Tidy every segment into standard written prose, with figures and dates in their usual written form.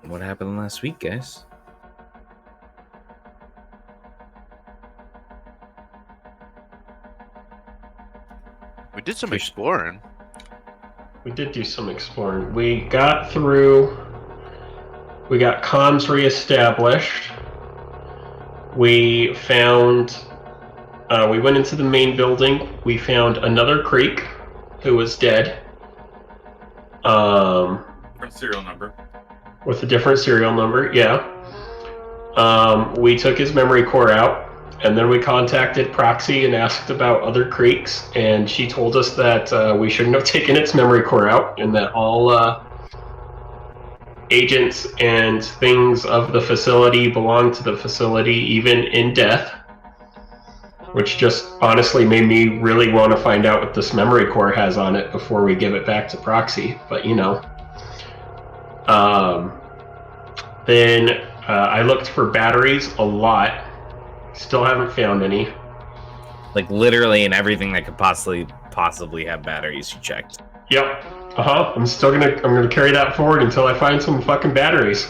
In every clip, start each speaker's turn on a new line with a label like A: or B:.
A: What happened last week, guys?
B: We did some exploring.
C: We did do some exploring. We got through. We got comms reestablished. We found. We went into the main building. We found another Creek who was dead.
D: Different serial number.
C: With a different serial number, yeah. We took his memory core out, and then we contacted Proxy and asked about other Creeks, and she told us that we shouldn't have taken its memory core out, and that all agents and things of the facility belong to the facility, even in death. Which just honestly made me really want to find out what this memory core has on it before we give it back to Proxy, but you know. Then I looked for batteries a lot. Still haven't found any.
A: Like literally in everything that could possibly have batteries, you checked.
C: Yep. I'm gonna carry that forward until I find some fucking batteries.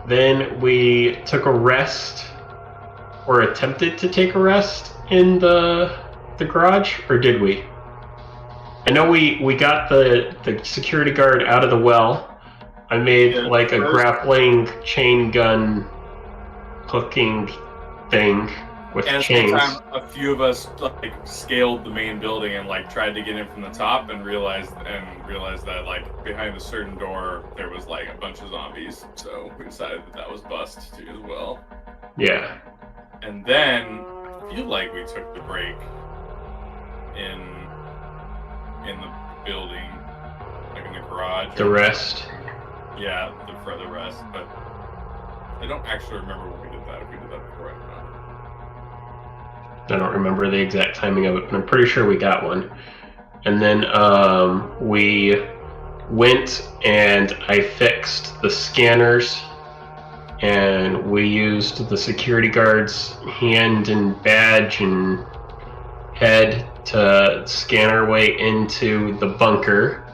C: Then we took a rest, or attempted to take a rest in the garage, or did we? I know we got the security guard out of the well. I made like a grappling chain gun hooking thing with chains.
D: At the same time, a few of us like scaled the main building and like tried to get in from the top and realized that like behind a certain door there was like a bunch of zombies. So we decided that was bust too as well.
C: Yeah.
D: And then I feel like we took the break in the building, like in the garage.
C: The rest.
D: Yeah, for the rest, but I don't actually remember when we did that. If we did that before, I don't know.
C: I don't remember the exact timing of it, but I'm pretty sure we got one. And then we went and I fixed the scanners, and we used the security guard's hand and badge and head to scan our way into the bunker.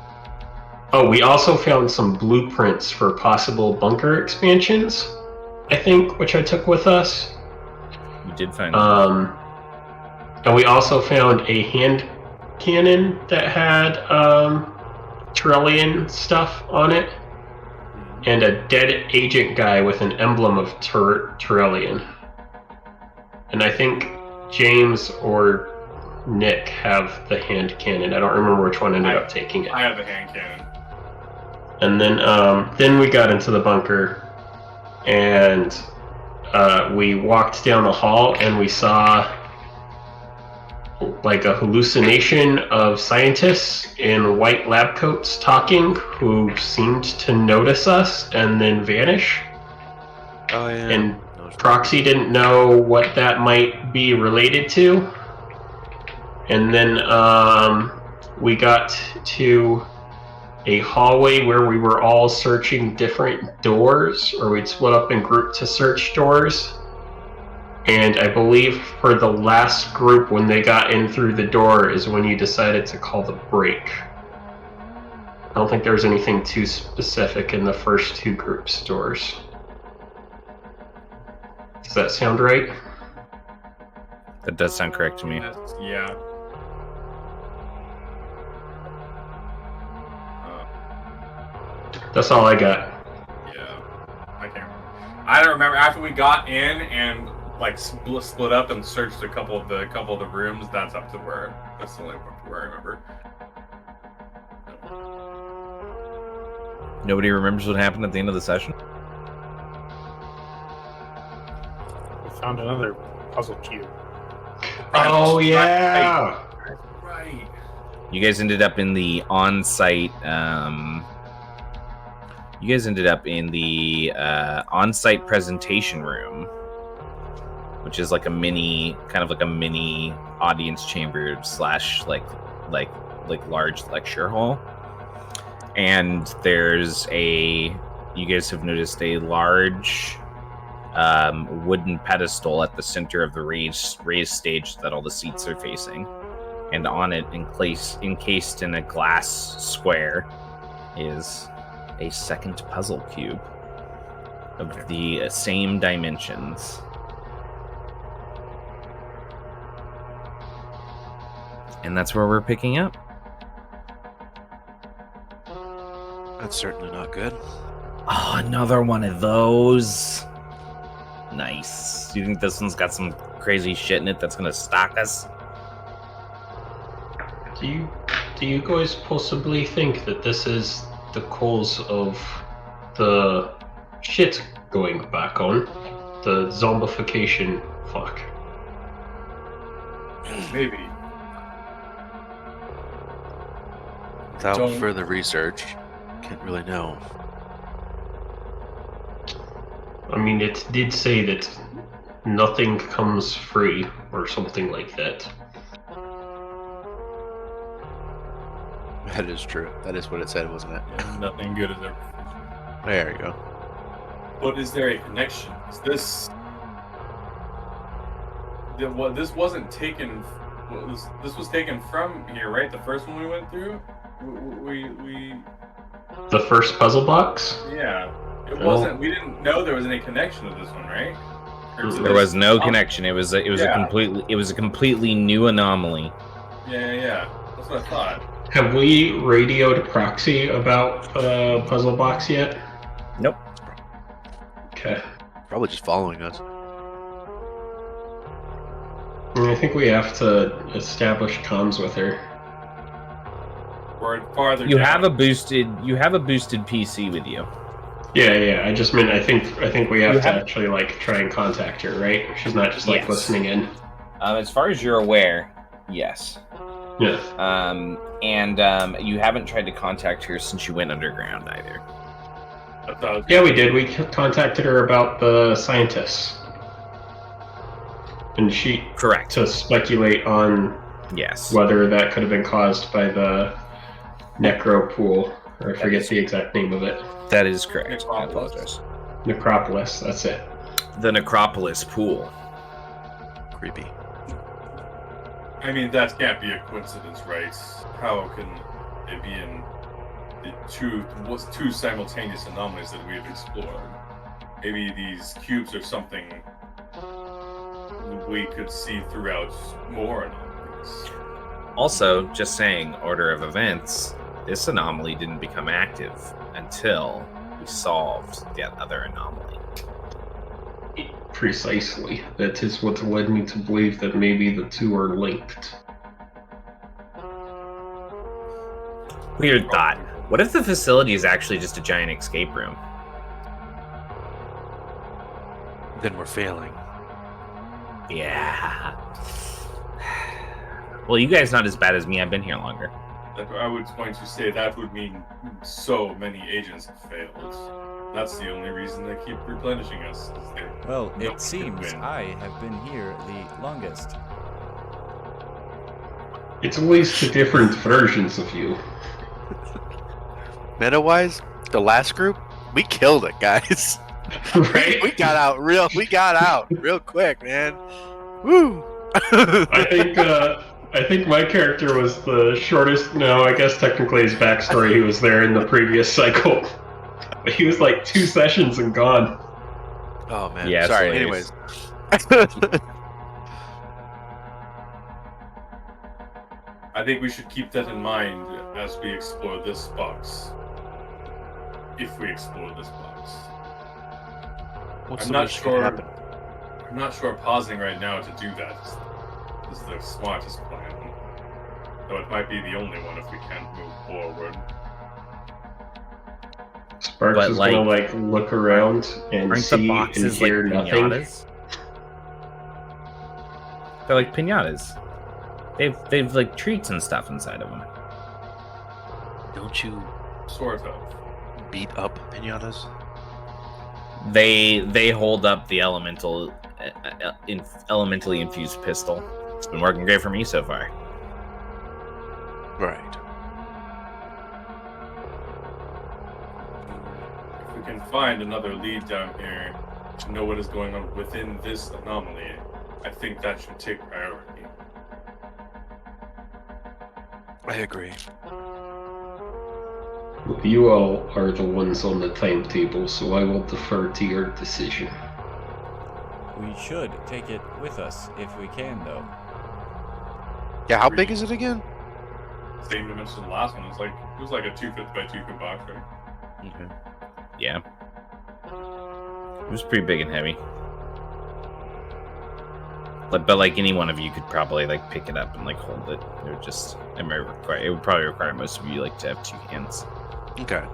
C: Oh, we also found some blueprints for possible bunker expansions, I think, which I took with us.
A: You did find
C: and we also found a hand cannon that had Trillian stuff on it, and a dead agent guy with an emblem of Trillian. And I think James or Nick have the hand cannon. I don't remember which one ended up taking it.
D: I have the hand cannon.
C: And then we got into the bunker, and we walked down the hall, and we saw like a hallucination of scientists in white lab coats talking, who seemed to notice us and then vanish.
B: Oh yeah.
C: And Proxy didn't know what that might be related to. And then we got to a hallway where we were all searching different doors, or we'd split up in group to search doors. And I believe for the last group, when they got in through the door, is when you decided to call the break. I don't think there was anything too specific in the first two groups' doors. Does that sound right?
A: That does sound correct to me.
D: Yeah.
C: That's all I got.
D: Yeah. I can't remember. I don't remember after we got in and like split up and searched a couple of the rooms. That's the only where I remember.
A: Nobody remembers what happened at the end of the session?
E: We found another puzzle cube.
C: Oh yeah.
D: Right.
A: You guys ended up in the on-site on-site presentation room, which is like a mini audience chamber / like large lecture hall. And you guys have noticed a large wooden pedestal at the center of the raised stage that all the seats are facing. And on it, encased in a glass square, is a second puzzle cube of the same dimensions. And that's where we're picking up.
B: That's certainly not good.
A: Oh, another one of those. Nice. Do you think this one's got some crazy shit in it that's gonna stalk us?
C: Do you guys possibly think that this is the cause of the shit going back on? The zombification fuck.
D: Maybe.
B: Without
D: Don't-
B: further research, can't really know.
C: I mean, it did say that nothing comes free, or something like that.
B: That is true. That is what it said, wasn't it?
D: Yeah, nothing good is ever.
B: There you go.
D: But is there a connection? Is this? This wasn't taken. This was taken from here, right? The first one we went through. We
C: The first puzzle box?
D: yeah. It
C: Oh.
D: wasn't. We didn't know there was any connection to this one, right? Or to
A: There
D: this-
A: was no connection. It was a
D: Yeah.
A: completely new anomaly.
D: Yeah. That's what I thought.
C: Have we radioed Proxy about puzzle box yet?
A: Nope.
C: Okay.
B: Probably just following us.
C: I think we have to establish comms with her.
D: Or farther.
A: You
D: down.
A: have a boosted PC with you.
C: Yeah. I just meant I think we have
A: You
C: to
A: have-
C: actually like try and contact her, right? She's not just like
A: Yes.
C: listening in.
A: As far as you're aware, yes.
C: Yeah.
A: And you haven't tried to contact her since you went underground either.
D: I thought.
C: Yeah, we did. We contacted her about the scientists, and she
A: Correct.
C: to speculate on
A: Yes.
C: whether that could have been caused by the Necro pool, or I forget
A: is-
C: the exact name of it.
A: That is correct. I
D: Necropolis.
A: apologize.
C: Necropolis. That's it.
A: The Necropolis pool.
B: Creepy.
D: I mean, that can't be a coincidence, right? How can it be in the two simultaneous anomalies that we've explored? Maybe these cubes are something we could see throughout more anomalies.
A: Also, just saying, order of events, this anomaly didn't become active until we solved that other anomaly.
C: Precisely. That is what led me to believe that maybe the two are linked.
A: Weird thought. What if the facility is actually just a giant escape room?
B: Then we're failing.
A: Yeah. Well, you guys not as bad as me. I've been here longer.
D: I was going to say that would mean so many agents have failed. That's the only reason they keep replenishing us. Is they
F: Well,
D: know
F: it seems
D: win.
F: I have been here the longest.
C: It's at least different versions of you.
B: Meta-wise, the last group, we killed it, guys.
C: Right?
B: We got out real quick, man. Woo!
C: I think my character was the shortest. No, I guess technically his backstory, he was there in the previous cycle. But he was like 2 sessions and gone.
B: Oh man.
A: Yeah,
B: Sorry.
A: so
B: Anyways.
D: I think we should keep that in mind as we explore this box. If we explore this box.
B: What's
D: I'm
B: the
D: not
B: worst that
D: sure.
B: could happen?
D: I'm not sure pausing right now to do that is the smartest plan. Though it might be the only one if we can't move forward.
C: Sparks
A: But,
C: is gonna like look around and
A: Aren't the
C: see and
A: boxes like
C: hear nothing.
A: pinatas? They're like pinatas. They've like treats and stuff inside of them.
B: Don't you
D: Sort of.
B: beat up pinatas?
A: They hold up the elementally infused pistol. It's been working great for me so far.
B: Right.
D: If we can find another lead down here to know what is going on within this anomaly, I think that should take priority.
B: I agree.
C: You all are the ones on the timetable, so I will defer to your decision.
F: We should take it with us if we can, though.
B: Yeah, how big is it again?
D: Same dimension as the last one. It was like a 2 foot by 2 foot box, right?
A: Okay. Yeah. It was pretty big and heavy. But like any one of you could probably like pick it up and like hold it. It would just it would probably require most of you like to have 2 hands.
B: Okay.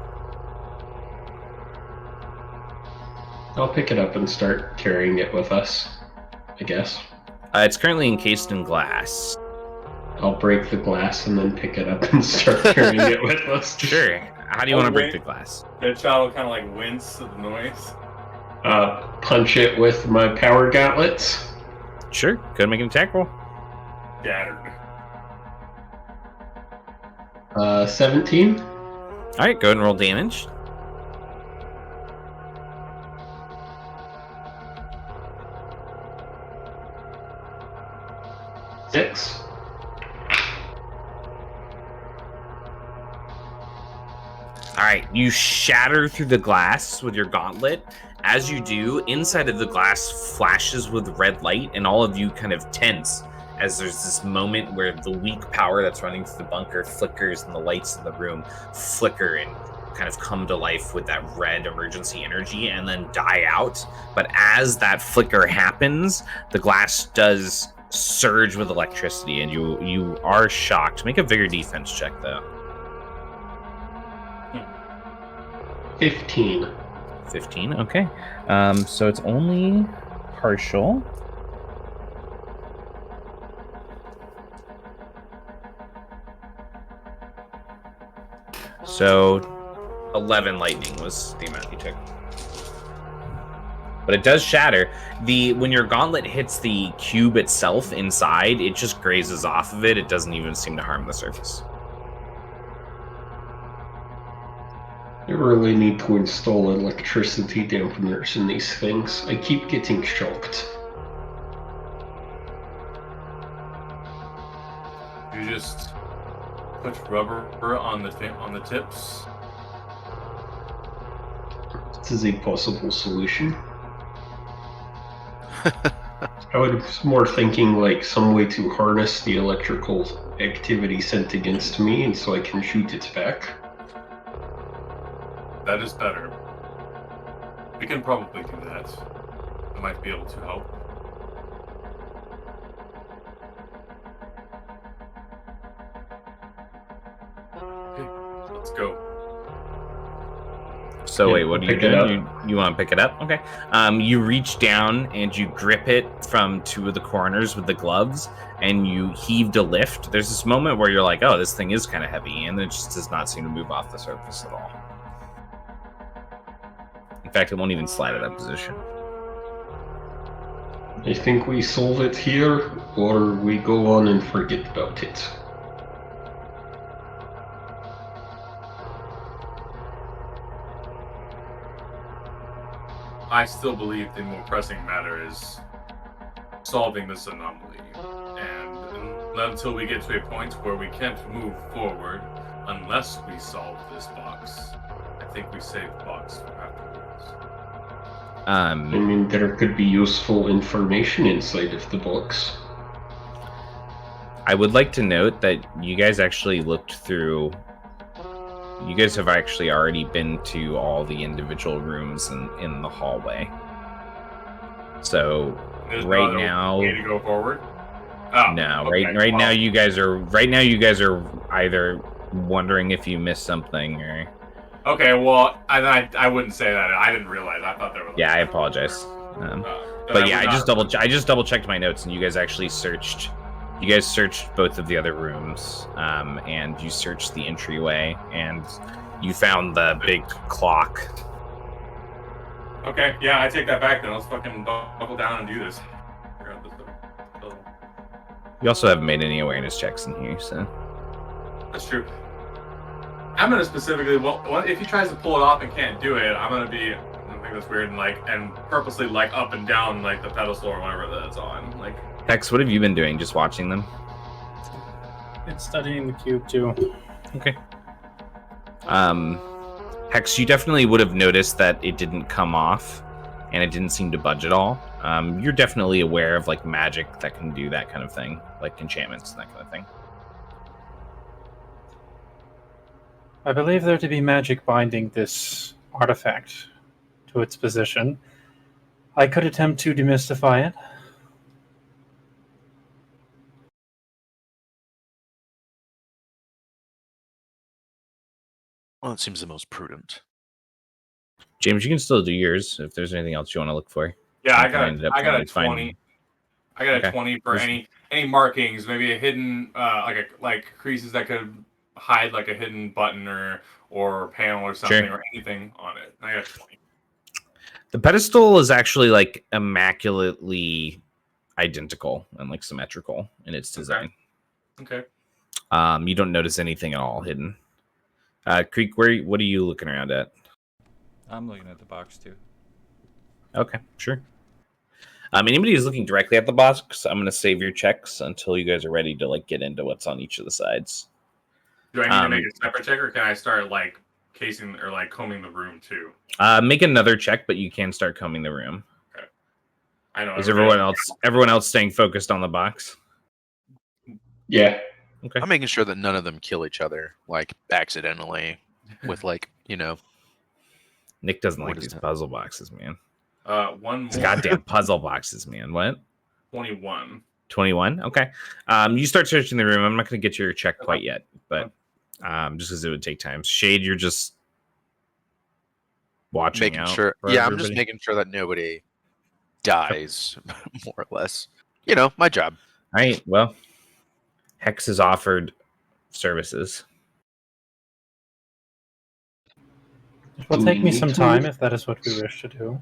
C: I'll pick it up and start carrying it with us, I guess.
A: It's currently encased in glass.
C: I'll break the glass and then pick it up and start carrying it with us.
A: Sure. How do you want to break the glass?
D: That child will kind of like wince at the noise.
C: Punch it with my power gauntlets.
A: Sure. Go ahead and make an attack roll.
D: Shattered.
C: 17.
A: All right. Go ahead and roll damage.
C: Six.
A: All right, you shatter through the glass with your gauntlet. As you do, inside of the glass flashes with red light, and all of you kind of tense as there's this moment where the weak power that's running through the bunker flickers and the lights in the room flicker and kind of come to life with that red emergency energy and then die out. But as that flicker happens, the glass does surge with electricity, and you are shocked. Make a vigor defense check, though.
C: 15.
A: 15, okay. So it's only partial. So 11 lightning was the amount you took. But it does shatter. When your gauntlet hits the cube itself inside, it just grazes off of it. It doesn't even seem to harm the surface.
C: You really need to install electricity dampeners in these things. I keep getting shocked.
D: You just put rubber on the tips.
C: This is a possible solution. I was more thinking like some way to harness the electrical activity sent against me, and so I can shoot it back.
D: That is better. We can probably do that. I might be able to help. Okay, let's go.
A: So
C: Yeah,
A: wait, what are you
C: pick it
A: doing?
C: up.
A: You want to pick it up? Okay. You reach down and you grip it from 2 of the corners with the gloves, and you heave to lift. There's this moment where you're like, oh, this thing is kind of heavy, and it just does not seem to move off the surface at all. In fact, it won't even slide out of position.
C: I think we solve it here, or we go on and forget about it.
D: I still believe the more pressing matter is solving this anomaly. And until we get to a point where we can't move forward unless we solve this box, I think we save the box for afterwards.
C: I mean, there could be useful information inside of the box.
A: I would like to note that you guys actually looked through. You guys have actually already been to all the individual rooms in the hallway. So
D: There's
A: right
D: no
A: now,
D: way to go forward. Oh,
A: no,
D: okay,
A: right
D: well,
A: now you guys are either wondering if you missed something or.
D: Okay, well, I wouldn't say that. I didn't realize. I thought there was.
A: Yeah, I apologize. But yeah, I just double checked my notes, and you guys actually searched. You guys searched both of the other rooms, and you searched the entryway, and you found the big clock.
D: Okay, yeah, I take that back then. Let's fucking buckle down and do this.
A: You also haven't made any awareness checks in here, so.
D: That's true. I'm gonna specifically, well, if he tries to pull it off and can't do it, I'm gonna think that's weird and purposely up and down the pedestal or whatever that's on.
A: Hex, what have you been doing? Just watching them?
E: It's studying the cube too.
A: Okay. Hex, you definitely would have noticed that it didn't come off, and it didn't seem to budge at all. You're definitely aware of like magic that can do that kind of thing, like enchantments and that kind of thing.
E: I believe there to be magic binding this artifact to its position. I could attempt to demystify it.
B: Well, it seems the most prudent.
A: James, you can still do yours if there's anything else you want to look for.
D: Yeah, I
A: If ended up
D: got a
A: finding it's fine.
D: 20. I got a
A: Okay.
D: 20 for any markings, maybe a hidden like creases that could hide like a hidden button or panel or something or anything on it. I got 20.
A: The pedestal is actually like immaculately identical and like symmetrical in its design.
D: Okay.
A: You don't notice anything at all hidden. Creek, what are you looking around at?
F: I'm looking at the box too.
A: Okay, sure. Anybody who's looking directly at the box, I'm going to save your checks until you guys are ready to like get into what's on each of the sides.
D: Do I need to make a separate check, or can I start like casing or like combing the room too?
A: Make another check, but you can start combing the room.
D: Okay. I know.
A: Is everyone else staying focused on the box?
C: Yeah.
A: Okay.
B: I'm making sure that none of them kill each other, like accidentally, with like, you know.
A: Nick doesn't
B: What
A: like
B: is
A: these
B: that?
A: puzzle boxes, man.
D: One
A: These
D: more.
A: goddamn puzzle boxes, man. What?
D: 21.
A: 21. Okay. You start searching the room. I'm not going to get your check quite yet, but just because it would take time. Shade, you're just watching
B: Making
A: out.
B: sure.
A: for
B: Yeah, I'm just
A: everybody?
B: making sure that nobody dies, more or less. You know, my job.
A: All right. Well, Hex has offered services.
E: It will
C: Do
E: take
C: we
E: me
C: need
E: some
C: to
E: time
C: move?
E: if that is what we wish to do.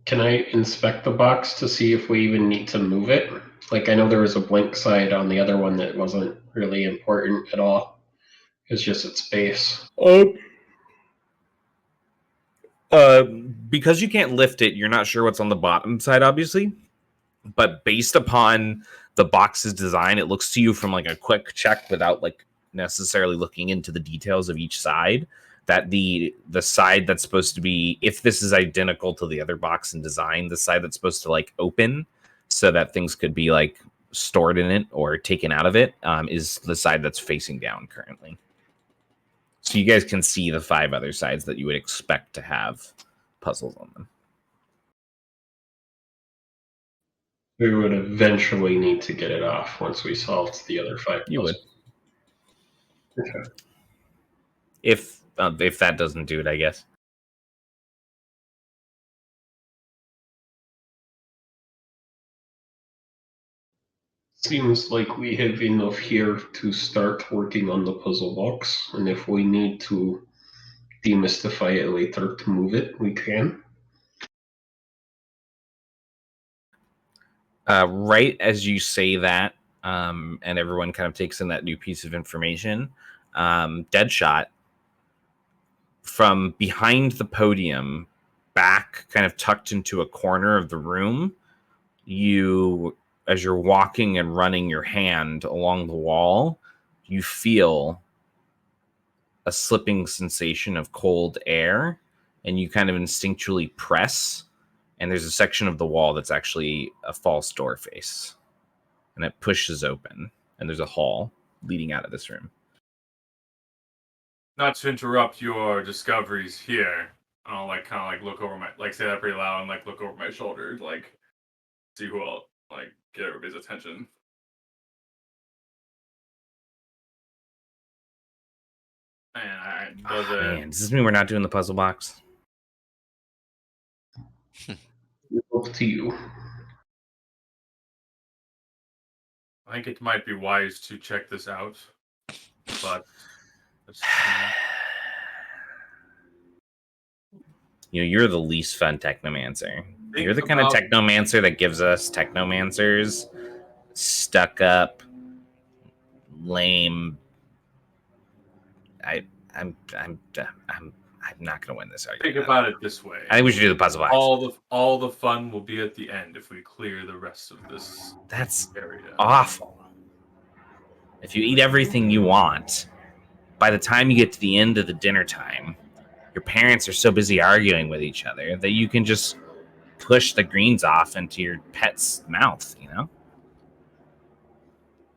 C: Can I inspect the box to see if we even need to move it? Like, I know there was a blank side on the other one that wasn't really important at all. It's just its base.
A: Because you can't lift it, you're not sure what's on the bottom side, obviously. But based upon the box's design, it looks to you from like a quick check without like necessarily looking into the details of each side that the side that's supposed to be, if this is identical to the other box in design, the side that's supposed to like open so that things could be like stored in it or taken out of it, is the side that's facing down currently. So you guys can see the 5 other sides that you would expect to have puzzles on them.
C: We would eventually need to get it off once we solved the other 5
A: You would.
C: puzzles. Okay.
A: If that doesn't do it, I guess.
C: Seems like we have enough here to start working on the puzzle box, and if we need to demystify it later to move it, we can.
A: Right as you say that, and everyone kind of takes in that new piece of information, Deadshot, from behind the podium, back kind of tucked into a corner of the room, you, as you're walking and running your hand along the wall, you feel a slipping sensation of cold air, and you kind of instinctually press, and there's a section of the wall that's actually a false door face, and it pushes open, and there's a hall leading out of this room.
D: Not to interrupt your discoveries here, I'll like kind of like look over say that pretty loud and like look over my shoulder, like see who else, like get everybody's attention. And
A: Man, does this mean we're not doing the puzzle box?
C: Up to you.
D: I think it might be wise to check this out, but let's see.
A: You know, you're the least fun technomancer. You're the kind of technomancer that gives us technomancers stuck up, lame. I'm not gonna win this argument.
D: Think about it this way.
A: I think we should do the puzzle box.
D: All the fun will be at the end if we clear the rest of this
A: That's
D: area.
A: awful. If you eat everything you want, by the time you get to the end of the dinner time, your parents are so busy arguing with each other that you can just push the greens off into your pet's mouth, you know?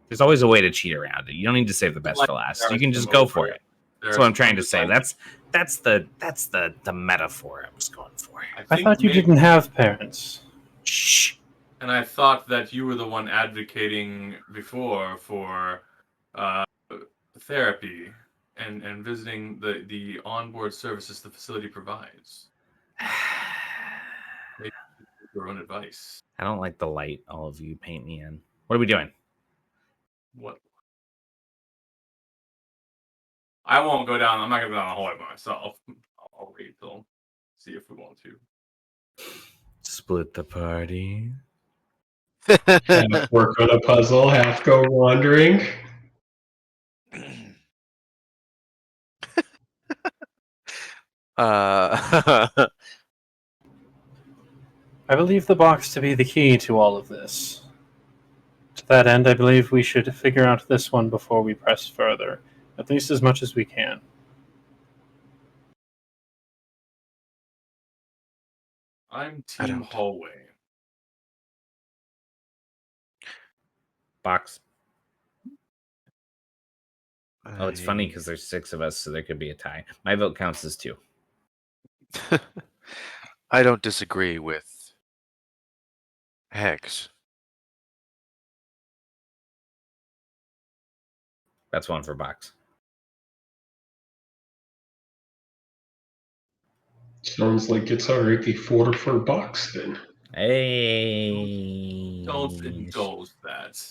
A: There's always a way to cheat around it. You don't need to save the best for last. You can just go for it. That's what I'm trying to say. That's the metaphor I was going for.
E: I thought you didn't have parents.
A: Shh.
D: And I thought that you were the one advocating before for therapy and visiting the onboard services the facility provides. Maybe your own advice.
A: I don't like the light all of you paint me in. What are we doing?
D: What? I won't go down. I'm not going to go down the hallway by myself. I'll wait till see if we want to.
A: Split the party.
C: Half work on a puzzle, half go wandering.
B: Uh,
E: I believe the box to be the key to all of this. To that end, I believe we should figure out this one before we press further, at least as much as we can.
D: I'm team hallway.
A: Box. Oh, it's funny because there's 6 of us, so there could be a tie. My vote counts as 2.
B: I don't disagree with Hex.
A: That's 1 for Box.
C: Sounds like it's already 4 for box then.
A: Hey.
D: Don't indulge that.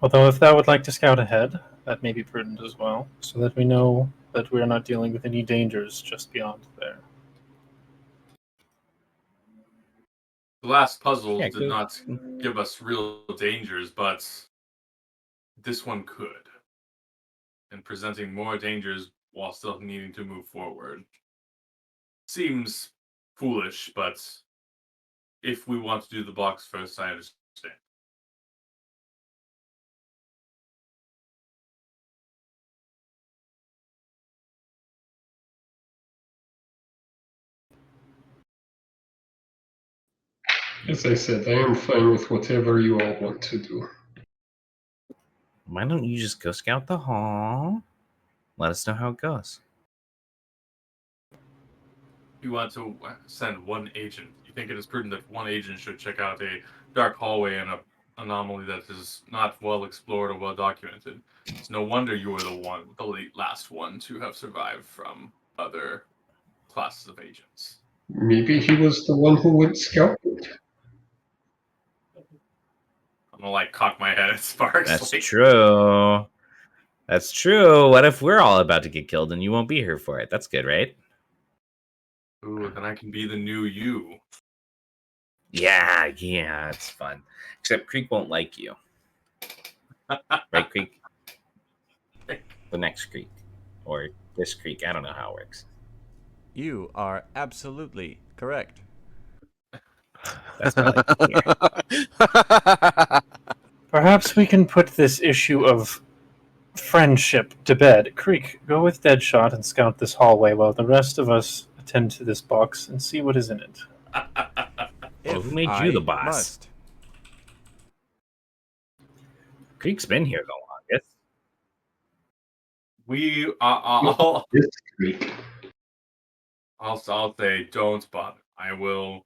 E: Although if thou would like to scout ahead, that may be prudent as well, so that we know that we are not dealing with any dangers just beyond there.
D: The last puzzle
A: Yeah,
D: did not give us real dangers, but this one could. And presenting more dangers while still needing to move forward. Seems foolish, but if we want to do the box first, I understand.
C: As I said, I am fine with whatever you all want to do.
A: Why don't you just go scout the hall? Let us know how it goes.
D: You want to send one agent. You think it is prudent that one agent should check out a dark hallway and an anomaly that is not well explored or well documented. It's no wonder you were the last one to have survived from other classes of agents.
C: Maybe he was the one who went scouting.
D: I'm gonna cock my head at Sparks.
A: That's true. That's true. What if we're all about to get killed and you won't be here for it? That's good, right?
D: Ooh, then I can be the new you.
A: Yeah, it's fun. Except Creek won't like you. Right, Creek? The next Creek. Or this Creek. I don't know how it works.
F: You are absolutely correct.
A: That's what I like to hear.
E: Perhaps we can put this issue of friendship to bed. Creek, go with Deadshot and scout this hallway while the rest of us attend to this box and see what is in it.
A: Well, who made you the boss?
F: Must.
A: Creek's been here the longest.
C: This week.
D: I'll say don't bother. I will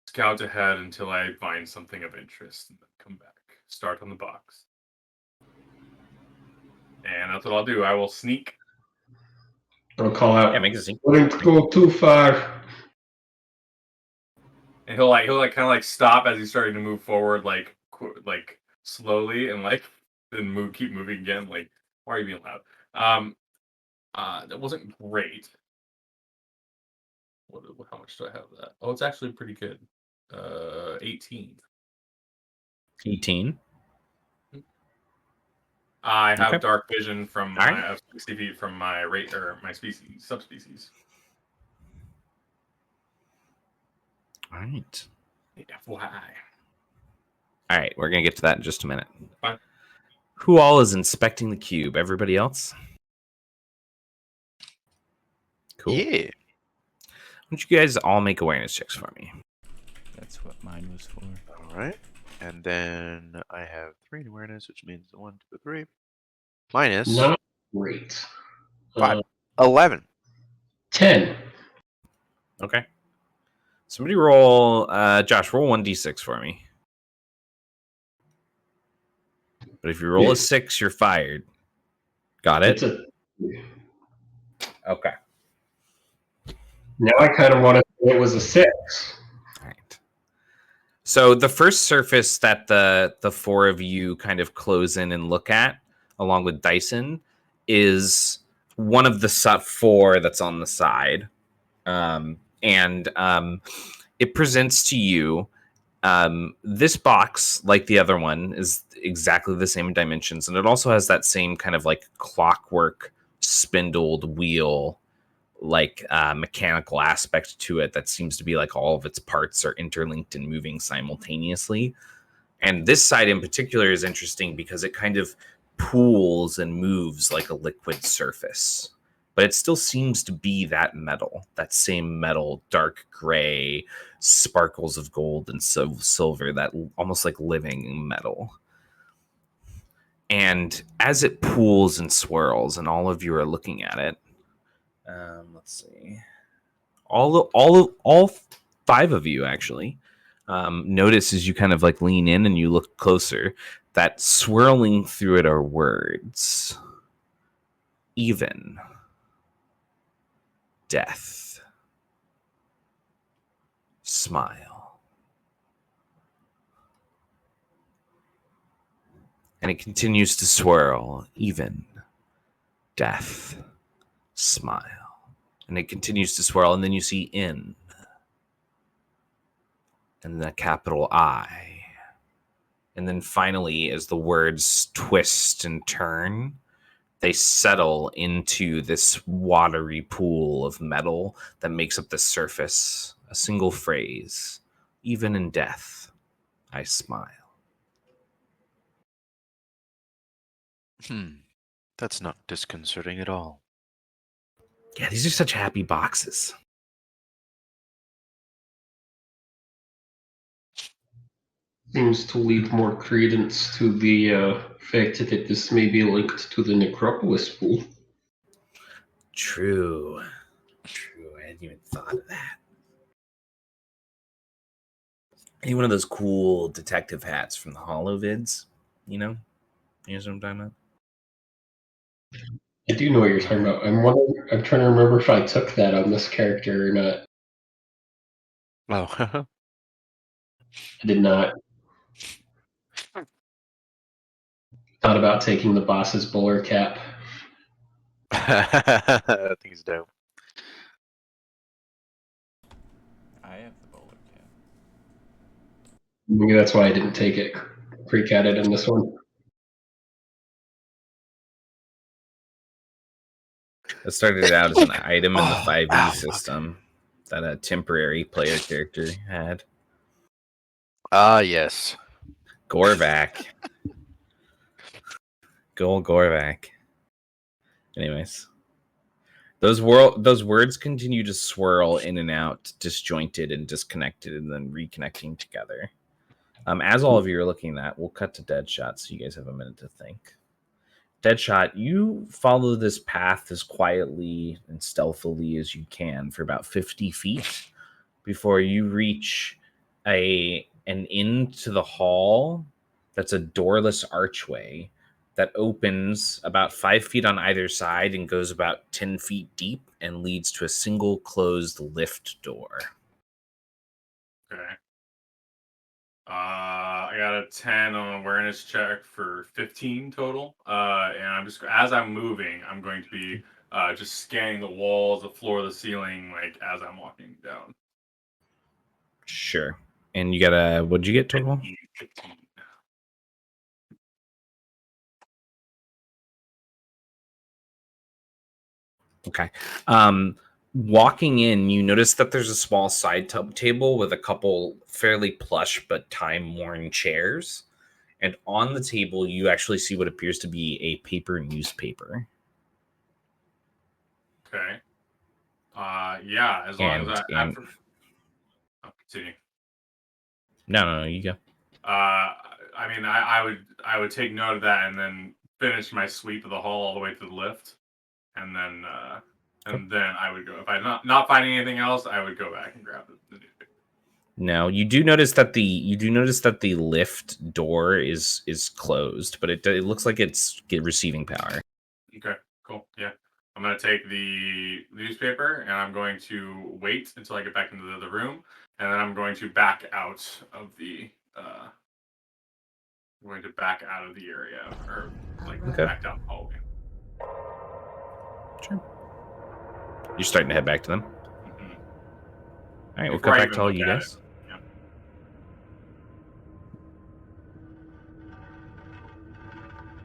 D: scout ahead until I find something of interest and then come back. Start on the box. And that's what I'll do. I will sneak.
C: I'll call out.
A: Yeah, make a scene.
C: Wouldn't go too far.
D: And he'll kind of stop as he's starting to move forward, like slowly, and then keep moving again. Like, why are you being loud? That wasn't great. How much do I have that? Oh, it's actually pretty good. 18.
A: 18.
D: I have
A: Okay.
D: dark vision from
A: All
D: my 60 feet from my rate or my subspecies.
A: All right.
D: FYI.
A: All right, we're gonna get to that in just a minute.
D: Fine.
A: Who all is inspecting the cube? Everybody else? Cool.
B: Yeah.
A: Why don't you guys all make awareness checks for me?
F: That's what mine was for.
B: All right. And then I have 3 in awareness, which means 1, 2, 3. Minus
C: Not great.
B: 5. 11.
C: 10.
A: Okay. Somebody roll, Josh, roll 1d6 for me. But if you roll a 6, you're fired. Got it?
C: It's a.
A: Okay.
C: Now I kind of want to say it was a 6.
A: All right. So the first surface that the four of you kind of close in and look at, along with Dyson, is one of the 4 that's on the side. And it presents to you this box, like the other one, is exactly the same dimensions, and it also has that same kind of like clockwork spindled wheel, like mechanical aspect to it that seems to be like all of its parts are interlinked and moving simultaneously. And this side in particular is interesting because it kind of pools and moves like a liquid surface, but it still seems to be that metal, that same metal, dark gray, sparkles of gold and silver, that almost like living metal. And as it pools and swirls, and all of you are looking at it, let's see, all 5 of you actually notice as you kind of like lean in and you look closer that swirling through it are words: even, death, smile. And it continues to swirl: even, death, smile. And it continues to swirl, and then you see in, and the capital I. And then finally, as the words twist and turn, they settle into this watery pool of metal that makes up the surface. A single phrase: even in death, I smile.
B: That's not disconcerting at all.
A: Yeah, these are such happy boxes.
C: Seems to leave more credence to the fact that this may be linked to the necropolis pool.
A: True. I hadn't even thought of that. Any one of those cool detective hats from the Holovids, you know? You know what I'm talking about?
C: I do know what you're talking about. I'm trying to remember if I took that on this character or not.
B: Oh.
C: I did not. Thought about taking the boss's bowler cap.
B: I think it's dope.
F: I have the bowler cap.
C: Maybe that's why I didn't take it. Creek had it in this one.
A: It started out as an item in the 5e system that a temporary player character had.
B: Ah, yes.
A: Gorvac. Go Gorvac. Anyways. Those words continue to swirl in and out, disjointed and disconnected, and then reconnecting together. As all of you are looking at that, we'll cut to Deadshot so you guys have a minute to think. Deadshot, you follow this path as quietly and stealthily as you can for about 50 feet before you reach an end to the hall that's a doorless archway that opens about 5 feet on either side and goes about 10 feet deep and leads to a single closed lift door.
D: Okay. I got a 10 on awareness check for 15 total. And I'm just, as I'm moving, I'm going to be just scanning the walls, the floor, the ceiling, like as I'm walking down.
A: Sure. And you got a, what'd you get total?
D: 15.
A: Okay. Walking in, you notice that there's a small side table with a couple fairly plush but time-worn chairs. And on the table, you actually see what appears to be a paper newspaper.
D: Okay. Yeah, as long as I'll continue.
A: No, you go.
D: I mean, I would take note of that and then finish my sweep of the hall all the way to the lift, and then I would go. If I'm not finding anything else, I would go back and grab the newspaper.
A: No, you do notice that the lift door is closed, but it looks like it's receiving power.
D: Okay, cool. Yeah, I'm gonna take the newspaper and I'm going to wait until I get back into the room, and then I'm going to back out of the area, or like back down the hallway.
A: Sure. You're starting to head back to them.
D: Mm-hmm.
A: All right, we'll cut back to all you guys.
D: Yeah.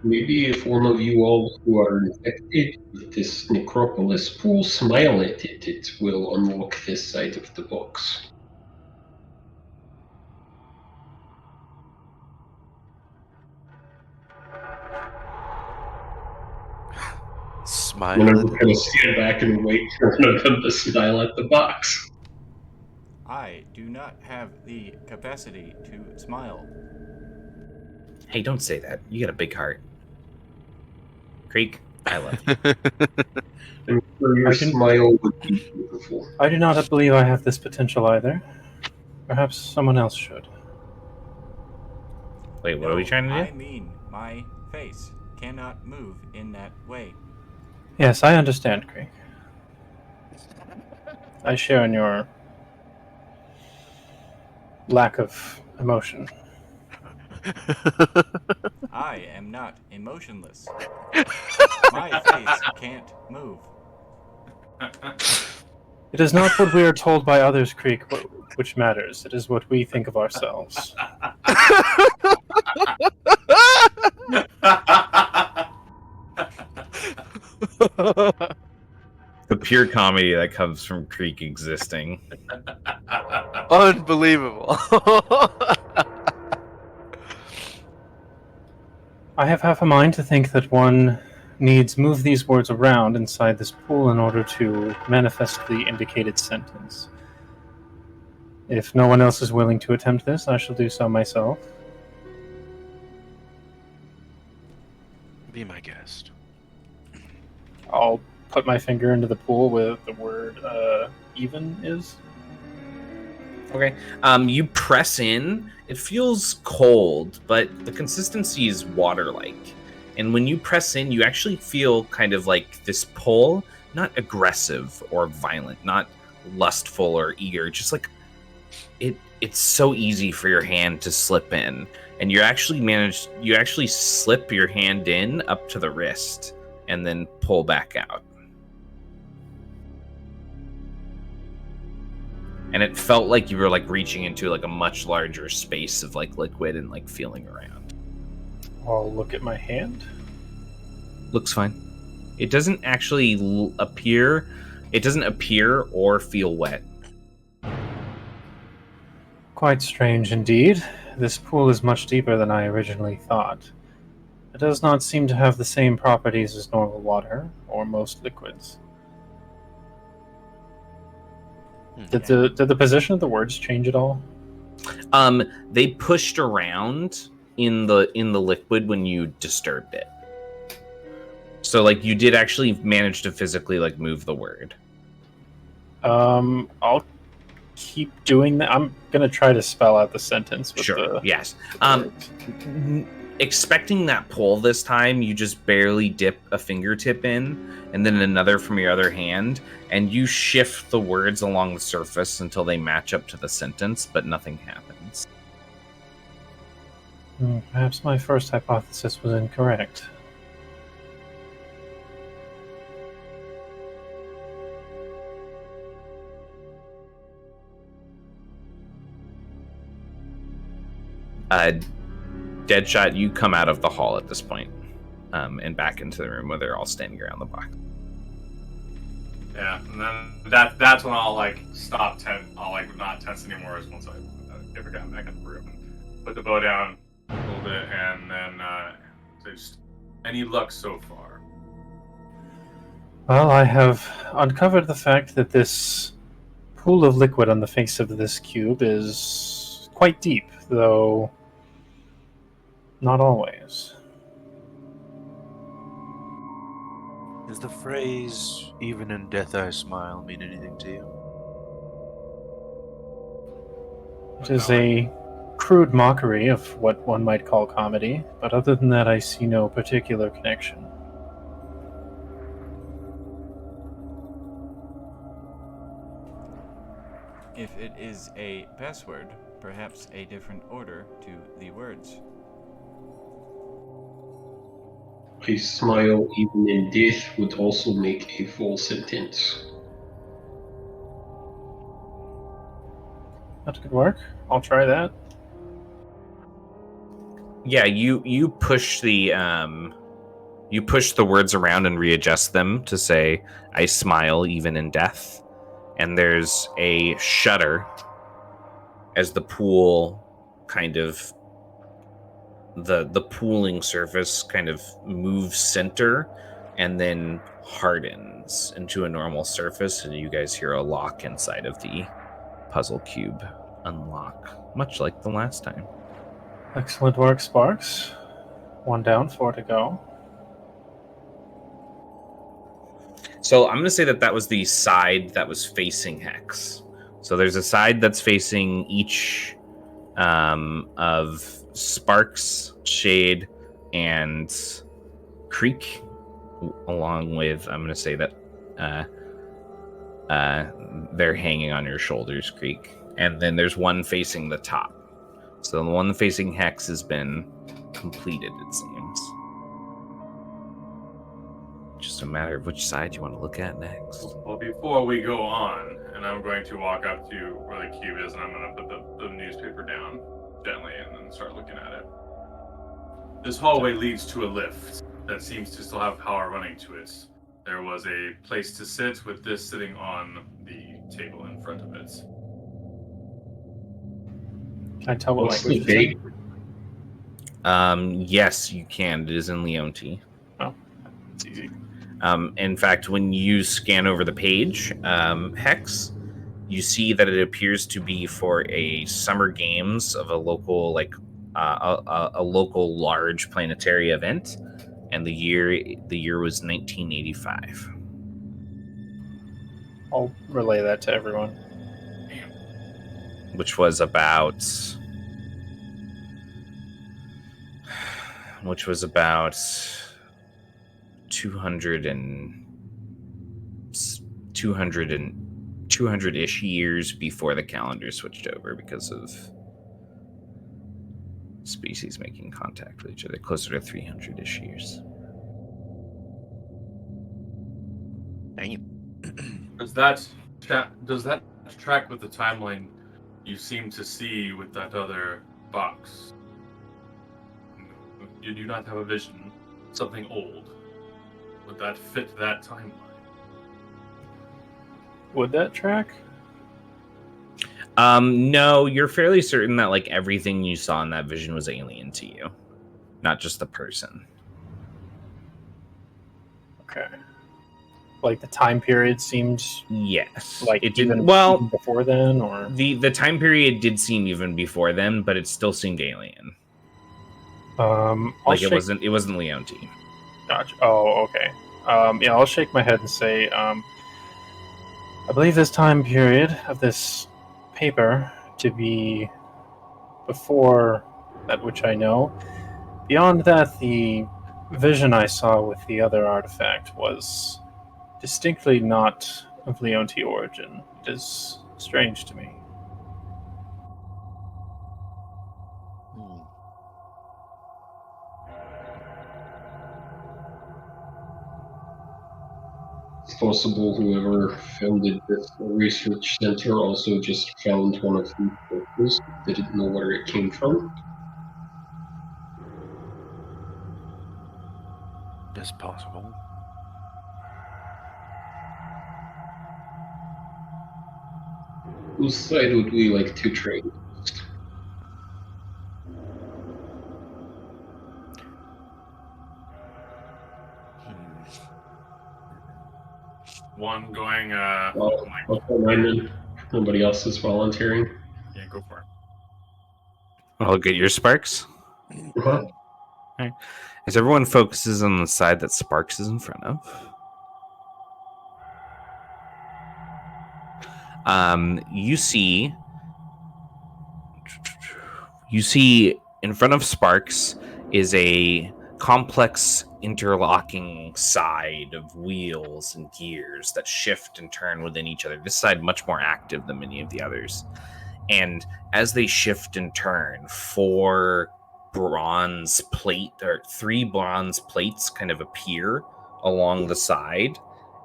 C: Maybe if one of you all who are infected with this necropolis pool smile at it, it will unlock this side of the box.
B: Smile.
C: And I'm going to stand back and wait for one of them to smile at the box.
F: I do not have the capacity to smile.
A: Hey, don't say that. You got a big heart. Creek, I love you.
C: I'm sure your smile would be beautiful.
E: I do not believe I have this potential either. Perhaps someone else should.
A: Wait, what are we trying to do?
F: I mean, my face cannot move in that way.
E: Yes, I understand, Creek. I share in your lack of emotion.
F: I am not emotionless. My face can't move.
E: It is not what we are told by others, Creek, which matters. It is what we think of ourselves.
A: The pure comedy that comes from Creek existing.
B: Unbelievable.
E: I have half a mind to think that one needs move these words around inside this pool in order to manifest the indicated sentence. If no one else is willing to attempt this, I shall do so myself.
B: Be my guest.
E: I'll put my finger into the pool where the word even is.
A: Okay. You press in. It feels cold, but the consistency is water-like. And when you press in, you actually feel kind of like this pull, not aggressive or violent, not lustful or eager, just like it's so easy for your hand to slip in. And you actually slip your hand in up to the wrist and then pull back out. And it felt like you were like reaching into like a much larger space of like liquid and like feeling around.
E: I'll look at my hand.
A: Looks fine. It doesn't actually appear. It doesn't appear or feel wet.
E: Quite strange indeed. This pool is much deeper than I originally thought. It does not seem to have the same properties as normal water or most liquids. Did the position of the words change at all?
A: They pushed around in the liquid when you disturbed it. So like you did actually manage to physically like move the word.
E: I'll keep doing that. I'm gonna try to spell out the sentence with
A: Sure.
E: the
A: Yes. Expecting that pull this time, you just barely dip a fingertip in, and then another from your other hand, and you shift the words along the surface until they match up to the sentence, but nothing happens.
E: Perhaps my first hypothesis was incorrect.
A: Deadshot, you come out of the hall at this point, and back into the room where they're all standing around the box.
D: Yeah, and then that's when I'll like stop I'll like not tense anymore. Is once I get gotten back in the room, and put the bow down a little bit, and then just any luck so far.
E: Well, I have uncovered the fact that this pool of liquid on the face of this cube is quite deep, though not always.
B: Does the phrase "even in death I smile" mean anything to you?
E: It is a crude mockery of what one might call comedy, but other than that, I see no particular connection.
F: If it is a password, perhaps a different order to the words.
C: A smile even in death would also make a full sentence.
E: That could work. I'll try that.
A: Yeah, you push the words around and readjust them to say "I smile even in death," and there's a shudder as the pool kind of the pooling surface kind of moves center and then hardens into a normal surface, and you guys hear a lock inside of the puzzle cube unlock, much like the last time.
E: Excellent work, Sparks. 1 down, 4 to go.
A: So I'm going to say that was the side that was facing Hex. So there's a side that's facing each of Sparks, Shade, and Creek, along with, I'm going to say that they're hanging on your shoulders, Creek. And then there's one facing the top. So the one facing Hex has been completed, it seems. Just a matter of which side you want to look at next.
D: Well, before we go on, and I'm going to walk up to where the cube is, and I'm going to put the newspaper down gently and then start looking at it. This hallway leads to a lift that seems to still have power running to it. There was a place to sit with this sitting on the table in front of it.
E: Can I tell what
C: What's the
E: language
C: date?
A: Yes, you can. It is in Leonti.
E: Oh, it's easy.
A: In fact, when you scan over the page, Hex, you see that it appears to be for a summer games of a local, a local large planetary event, and the year was 1985.
E: I'll relay that to everyone.
A: Which was about 200-ish years before the calendar switched over because of species making contact with each other, closer to 300-ish years.
D: Does that track with the timeline you seem to see with that other box? You do not have a vision. Something old. Would that fit that timeline?
E: Would that track?
A: No, you're fairly certain that like everything you saw in that vision was alien to you, not just the person.
E: Okay. Like the time period seems
A: Yes,
E: like
A: it didn't.
E: even
A: Well,
E: before then, or
A: the time period did seem even before then, but it still seemed alien.
E: I'll shake...
A: it wasn't Leonti.
E: Gotcha. Oh, okay. Yeah, I'll shake my head and say, I believe this time period of this paper to be before that which I know. Beyond that, the vision I saw with the other artifact was distinctly not of Leonti origin. It is strange to me.
C: It's possible whoever founded this research center also just found one of these boxes, didn't know where it came from.
B: That's possible.
C: Whose side would we like to trade?
D: One going.
C: Well, okay, mine then. Nobody else is volunteering.
D: Yeah, go for it.
A: I'll get your sparks.
C: Uh-huh.
A: As everyone focuses on the side that Sparks is in front of, you see in front of Sparks is a complex interlocking side of wheels and gears that shift and turn within each other. This side much more active than many of the others. And as they shift and turn, three bronze plates kind of appear along the side,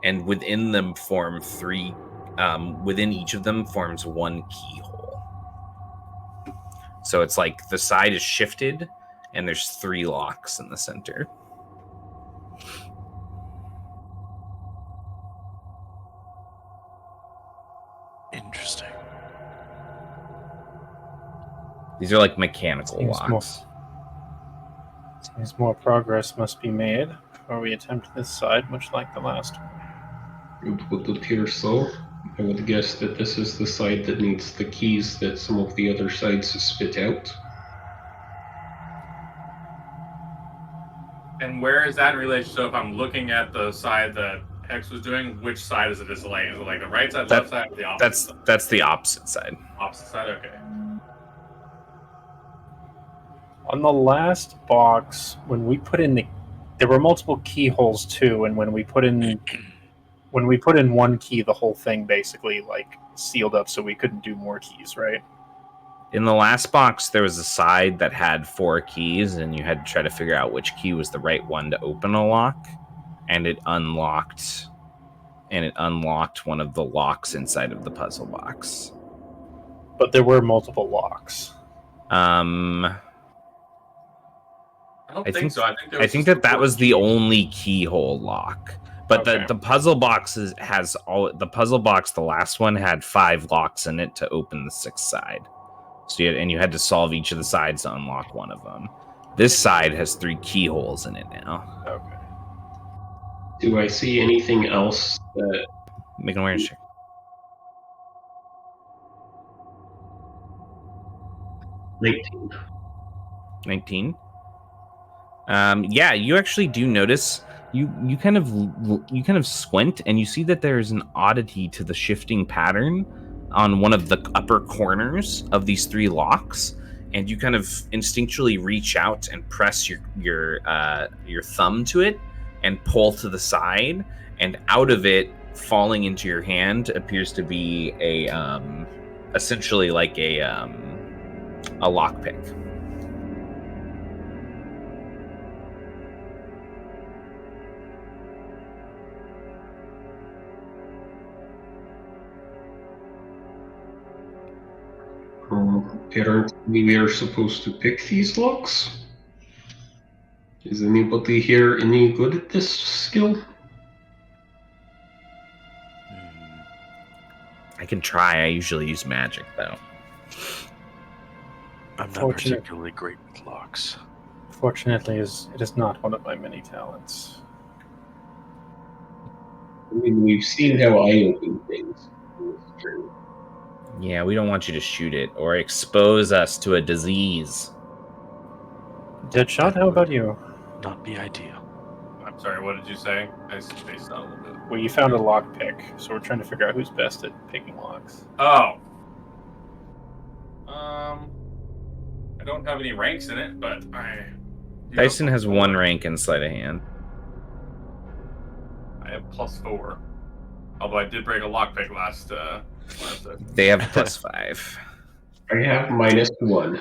A: and within them form within each of them forms one keyhole. So it's like the side is shifted and there's 3 locks in the center.
B: Interesting.
A: These are like mechanical locks.
E: Seems more progress must be made before we attempt this side, much like the last one.
C: It would appear so. I would guess that this is the side that needs the keys that some of the other sides spit out.
D: And where is that in relation? So if I'm looking at the side that Hex was doing, which side is it? Is it like the right side, left side, or the opposite side?
A: That's the opposite side.
D: Opposite side, okay.
E: On the last box, when we put in there were multiple keyholes too, and when we put in one key, the whole thing basically like sealed up, so we couldn't do more keys, right?
A: In the last box, there was a side that had 4 keys, and you had to try to figure out which key was the right one to open a lock, and it unlocked one of the locks inside of the puzzle box.
E: But there were multiple locks.
D: I think so.
A: I think that was the only keyhole lock. But
E: Okay.
A: the puzzle box has all the puzzle box. The last one had 5 locks in it to open the 6th side. So you had to solve each of the sides to unlock one of them. This side has 3 keyholes in it now.
E: Okay.
C: Do I see anything else that...
A: Make an awareness check.
C: 19.
A: 19. Yeah, you actually do notice. You kind of squint and you see that there's an oddity to the shifting pattern on one of the upper corners of these 3 locks, and you kind of instinctually reach out and press your thumb to it and pull to the side, and out of it, falling into your hand, appears to be essentially like a lockpick.
C: Apparently we are supposed to pick these locks. Is anybody here any good at this skill?
A: I can try. I usually use magic, though.
B: I'm not
E: Fortunate.
B: particularly great with locks.
E: Fortunately, it is not one of my many talents.
C: I mean, we've seen how I open things.
A: Yeah, we don't want you to shoot it or expose us to a disease.
E: Deadshot, how about you?
B: Not be ideal.
D: I'm sorry, what did you say? I spaced out a little bit.
E: Well, you found a lockpick, so we're trying to figure out who's best at picking locks.
D: Oh. I don't have any ranks in it, but
A: Dyson has 1 rank in sleight of hand.
D: I have +4. Although I did break a lockpick last session.
A: They have +5.
C: I have -1.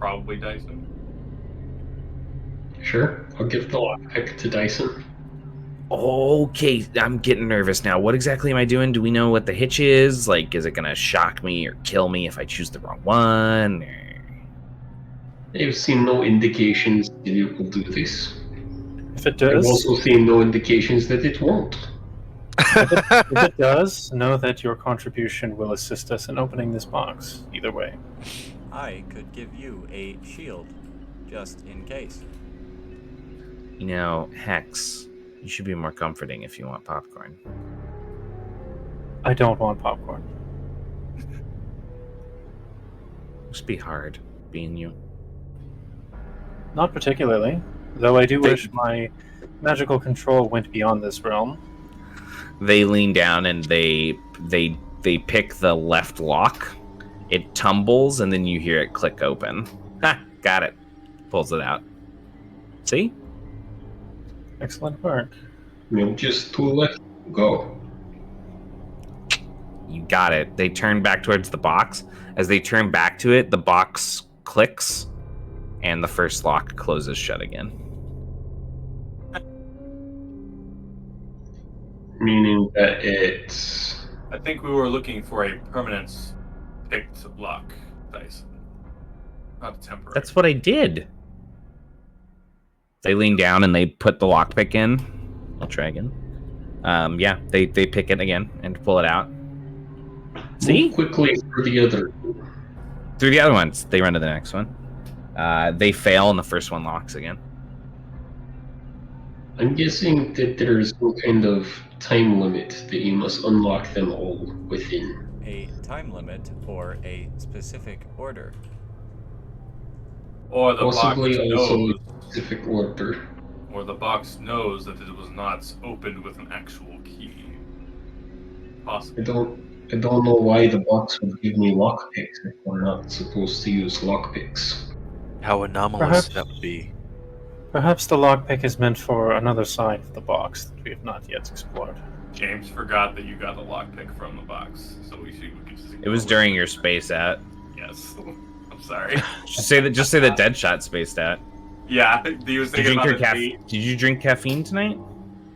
D: Probably Dyson.
C: Sure, I'll give the lockpick to Dyson.
A: Okay, I'm getting nervous now. What exactly am I doing? Do we know what the hitch is? Like, is it going to shock me or kill me if I choose the wrong one?
C: I've seen no indications that it will do this.
E: If it
C: I've
E: does,
C: also seen no indications that it won't.
E: If it does, know that your contribution will assist us in opening this box, either way.
F: I could give you a shield, just in case.
A: You know, Hex, you should be more comforting if you want popcorn.
E: I don't want popcorn.
A: Must be hard being you.
E: Not particularly, though I do wish my magical control went beyond this realm.
A: They lean down and they pick the left lock. It tumbles and then you hear it click open. Ha! Got it. Pulls it out. See?
E: Excellent work.
C: Just 2 left to go.
A: You got it. They turn back towards the box. As they turn back to it, the box clicks and the first lock closes shut again.
C: Meaning that it's...
D: I think we were looking for a permanent picked lock, Dyson. Not a temporary.
A: That's what I did. They lean down and they put the lockpick in. I'll try again. Yeah, they pick it again and pull it out. See?
C: Move quickly through the other.
A: Through the other ones. They run to the next one. They fail and the first one locks again.
C: I'm guessing that there's some kind of time limit that you must unlock them all within.
F: A time limit or a specific order.
D: Or the
C: Possibly
D: box
C: also
D: knows,
C: a specific order.
D: or the box knows that it was not opened with an actual key. Possibly.
C: I don't know why the box would give me lockpicks if we're not supposed to use lockpicks.
B: How anomalous
E: Perhaps-
B: that would be.
E: Perhaps the lockpick is meant for another side of the box that we have not yet explored.
D: James forgot that you got the lockpick from the box, so we could just.
A: It was during your space at.
D: Yes. I'm sorry.
A: Just say that Deadshot spaced at.
D: Yeah, he was thinking about the date.
A: Did you drink caffeine tonight?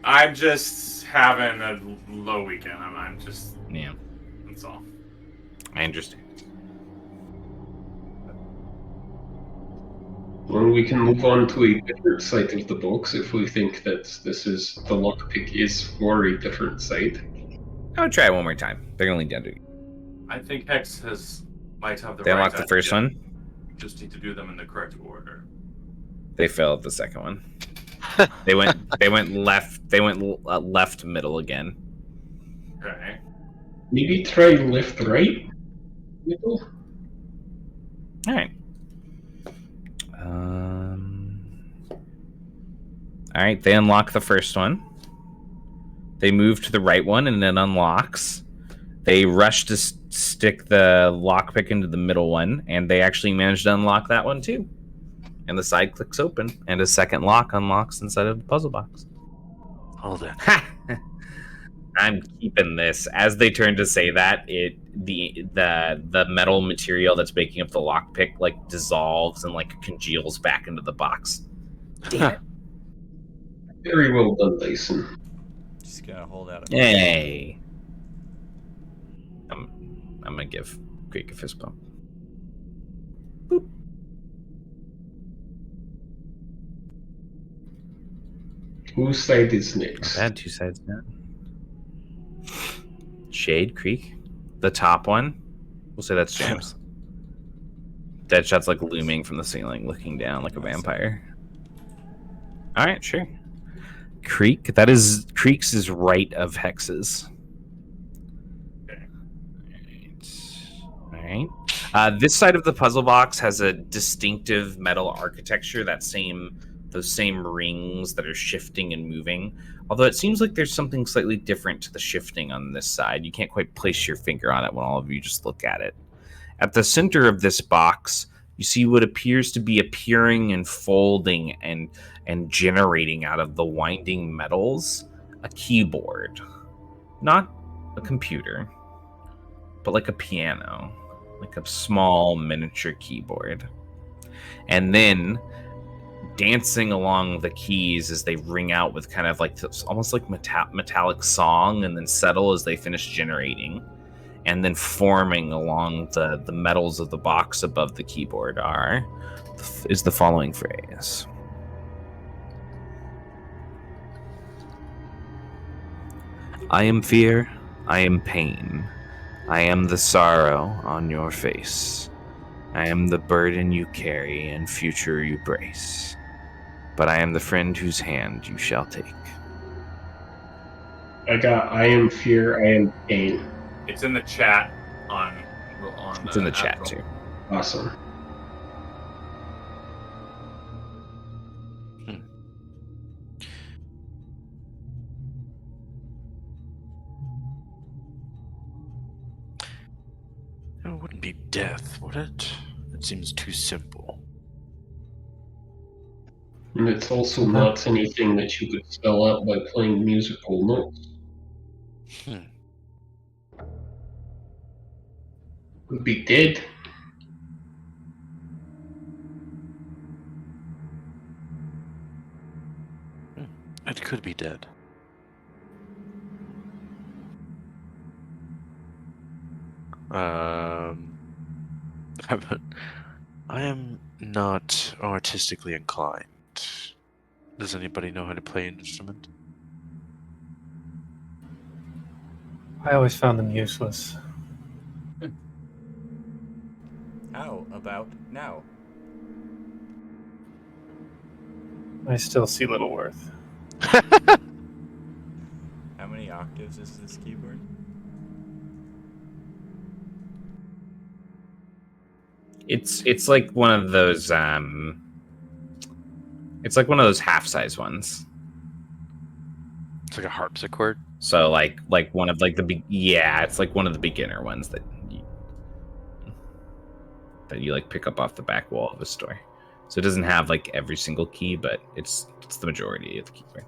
D: I'm just having a low weekend. I'm just.
A: Yeah,
D: That's all.
A: I understand.
C: Well, we can move on to a different side of the box if we think that the lockpick is for a different side.
A: I would try it one more time. They're gonna lean down to you.
D: I think Hex might have the
A: They
D: right
A: unlock the first
D: idea.
A: one.
D: We just need to do them in the correct order.
A: They failed the second one. They went left. They went left middle again.
D: Okay.
C: Maybe try left, right, middle.
A: All right. All right. They unlock the first one. They move to the right one, and it unlocks. They rush to stick the lockpick into the middle one, and they actually managed to unlock that one too. And the side clicks open, and a second lock unlocks inside of the puzzle box.
B: Hold on.
A: Ha! I'm keeping this. As they turn to say that, the metal material that's making up the lockpick like dissolves and like congeals back into the box. Damn it!
C: Very well done, Dyson.
F: Just gonna hold out a
A: Hey, I'm gonna give Greek a fist bump. Boop.
C: Whose side is next?
A: Bad, two sides down. Shade Creek, the top one. We'll say that's James. Deadshot's like looming from the ceiling, looking down like a vampire. All right, sure. Creek, that is Creek's is right of Hex's.
D: Okay.
A: All right. This side of the puzzle box has a distinctive metal architecture. Those same rings that are shifting and moving. Although it seems like there's something slightly different to the shifting on this side. You can't quite place your finger on it when all of you just look at it. At the center of this box, you see what appears to be appearing and folding and generating out of the winding metals a keyboard. Not a computer, but like a piano, like a small miniature keyboard. And then dancing along the keys as they ring out with kind of like this, almost like metallic song, and then settle as they finish generating, and then forming along the metals of the box above the keyboard is the following phrase. I am fear, I am pain. I am the sorrow on your face. I am the burden you carry and future you brace. But I am the friend whose hand you shall take.
C: I am fear, I am pain.
D: It's in the chat on
A: It's in the
D: app
A: chat
D: roll.
A: too.
C: Awesome.
B: It wouldn't be death, would it? It seems too simple.
C: And it's also
E: Somehow.
C: not anything that you could spell out by playing musical notes. Would be dead.
B: It could be dead. I am not artistically inclined. Does anybody know how to play an instrument?
E: I always found them useless.
F: How about now?
E: I still see little worth.
F: How many octaves is this keyboard?
A: It's like one of those it's like one of those half-size ones.
B: It's like a harpsichord.
A: So like one of like it's like one of the beginner ones that you like pick up off the back wall of a store. So it doesn't have like every single key, but it's the majority of the keyboard.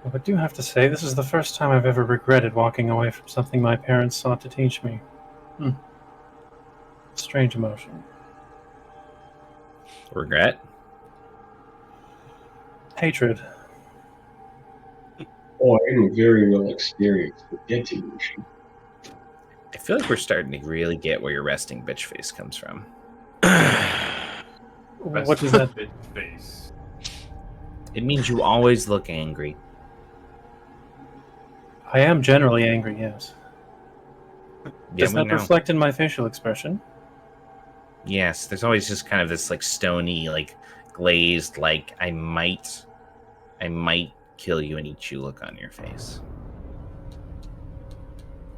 E: But I do have to say, this is the first time I've ever regretted walking away from something my parents sought to teach me. Strange emotion.
A: Regret?
E: Hatred.
C: Oh, I'm very well experienced with that emotion.
A: I feel like we're starting to really get where your resting bitch face comes from.
E: What does that...
D: Bitch face.
A: It means you always look angry.
E: I am generally angry, yes.
A: Yeah,
E: Does
A: we
E: that
A: know.
E: reflect in my facial expression?
A: Yes, there's always just kind of this like stony, like glazed, like I might kill you and eat you look on your face.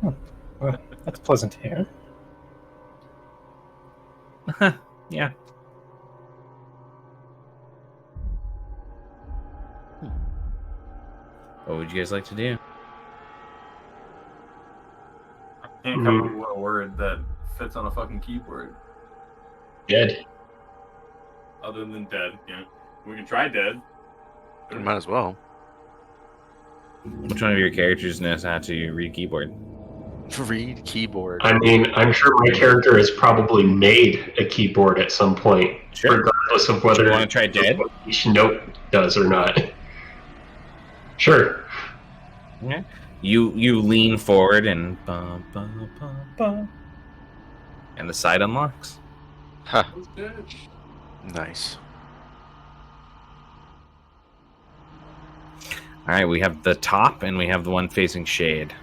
E: Well, that's pleasant to hear.
A: Yeah. What would you guys like to do?
D: I can't come up with a word that fits on a fucking keyboard.
C: Dead.
D: Other than dead, yeah. We can try dead.
B: Might as well.
A: Which one of your characters knows how to read a keyboard?
B: Read keyboard.
C: I mean, I'm sure my character has probably made a keyboard at some point,
A: Sure.
C: regardless of whether
A: Do you want to try dead?
C: what each note does or not. Sure.
A: Yeah. You lean forward and and the side unlocks.
B: Huh.
D: Let's do it.
B: Nice.
A: All right, we have the top and we have the one facing shade.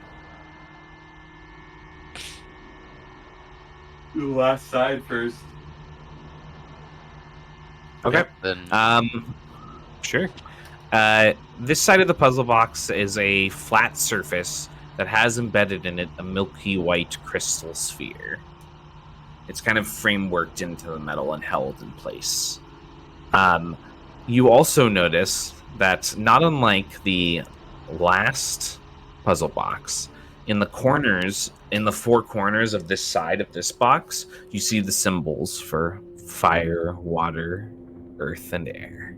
D: Do the last side first.
A: Okay.
B: Then
A: Sure. This side of the puzzle box is a flat surface that has embedded in it a milky white crystal sphere. It's kind of frameworked into the metal and held in place. You also notice that, not unlike the last puzzle box, in the corners, in the four corners of this side of this box, you see the symbols for fire, water, earth, and air.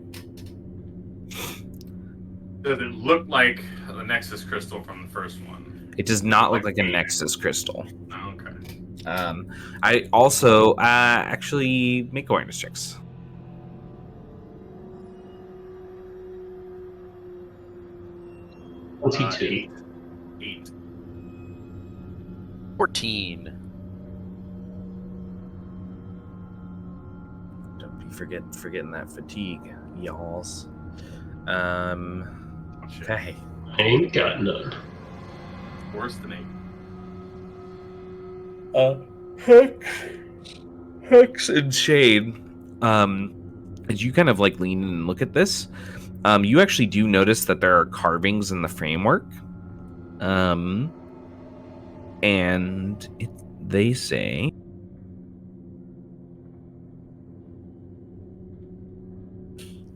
D: Does it look like the Nexus crystal from the first one?
A: It does not look like a Nexus crystal.
D: Oh, okay.
A: I also actually make awareness checks.
C: Eight.
D: 8.
B: 14.
A: Forgetting that fatigue, y'alls.
D: Shit.
A: Okay.
C: I ain't got none.
D: Worse than 8.
A: Hex and Shade. As you kind of like lean in and look at this, you actually do notice that there are carvings in the framework. And they say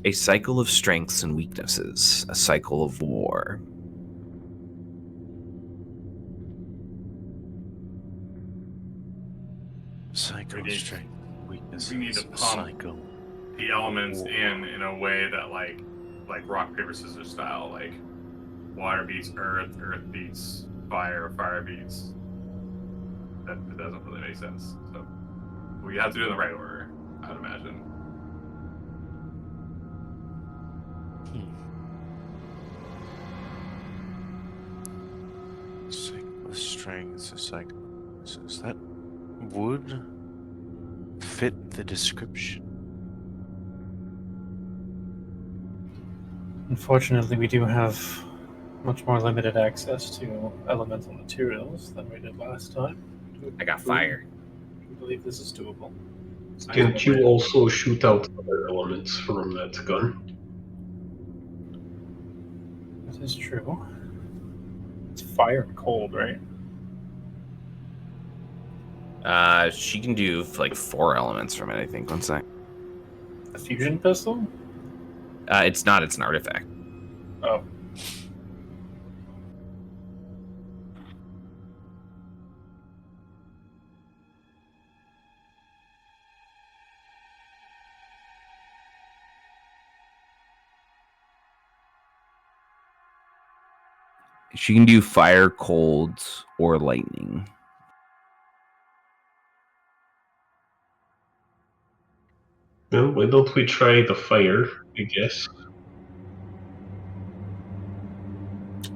A: a cycle of strengths and weaknesses, a cycle of war.
B: Cycle,
D: We need-
B: strength, weakness,
D: we need to pump
B: cycle.
D: The elements in a way that like rock paper scissors style, like water beats earth, earth beats fire, fire beats. That doesn't really make sense. So we have to do it in the right order, I'd imagine.
B: Cycle of strengths, a cycle. Is that would fit the description?
E: Unfortunately, we do have much more limited access to elemental materials than we did last time.
A: I got fire.
E: I believe this is doable.
C: Can't you also shoot out other elements from that gun?
E: That is true. It's fire and cold, right?
A: She can do like 4 elements from it, I think. One sec.
E: A fusion pistol?
A: It's not. It's an artifact.
E: Oh.
A: She can do fire, cold, or lightning.
C: Well, why don't we try the fire, I guess?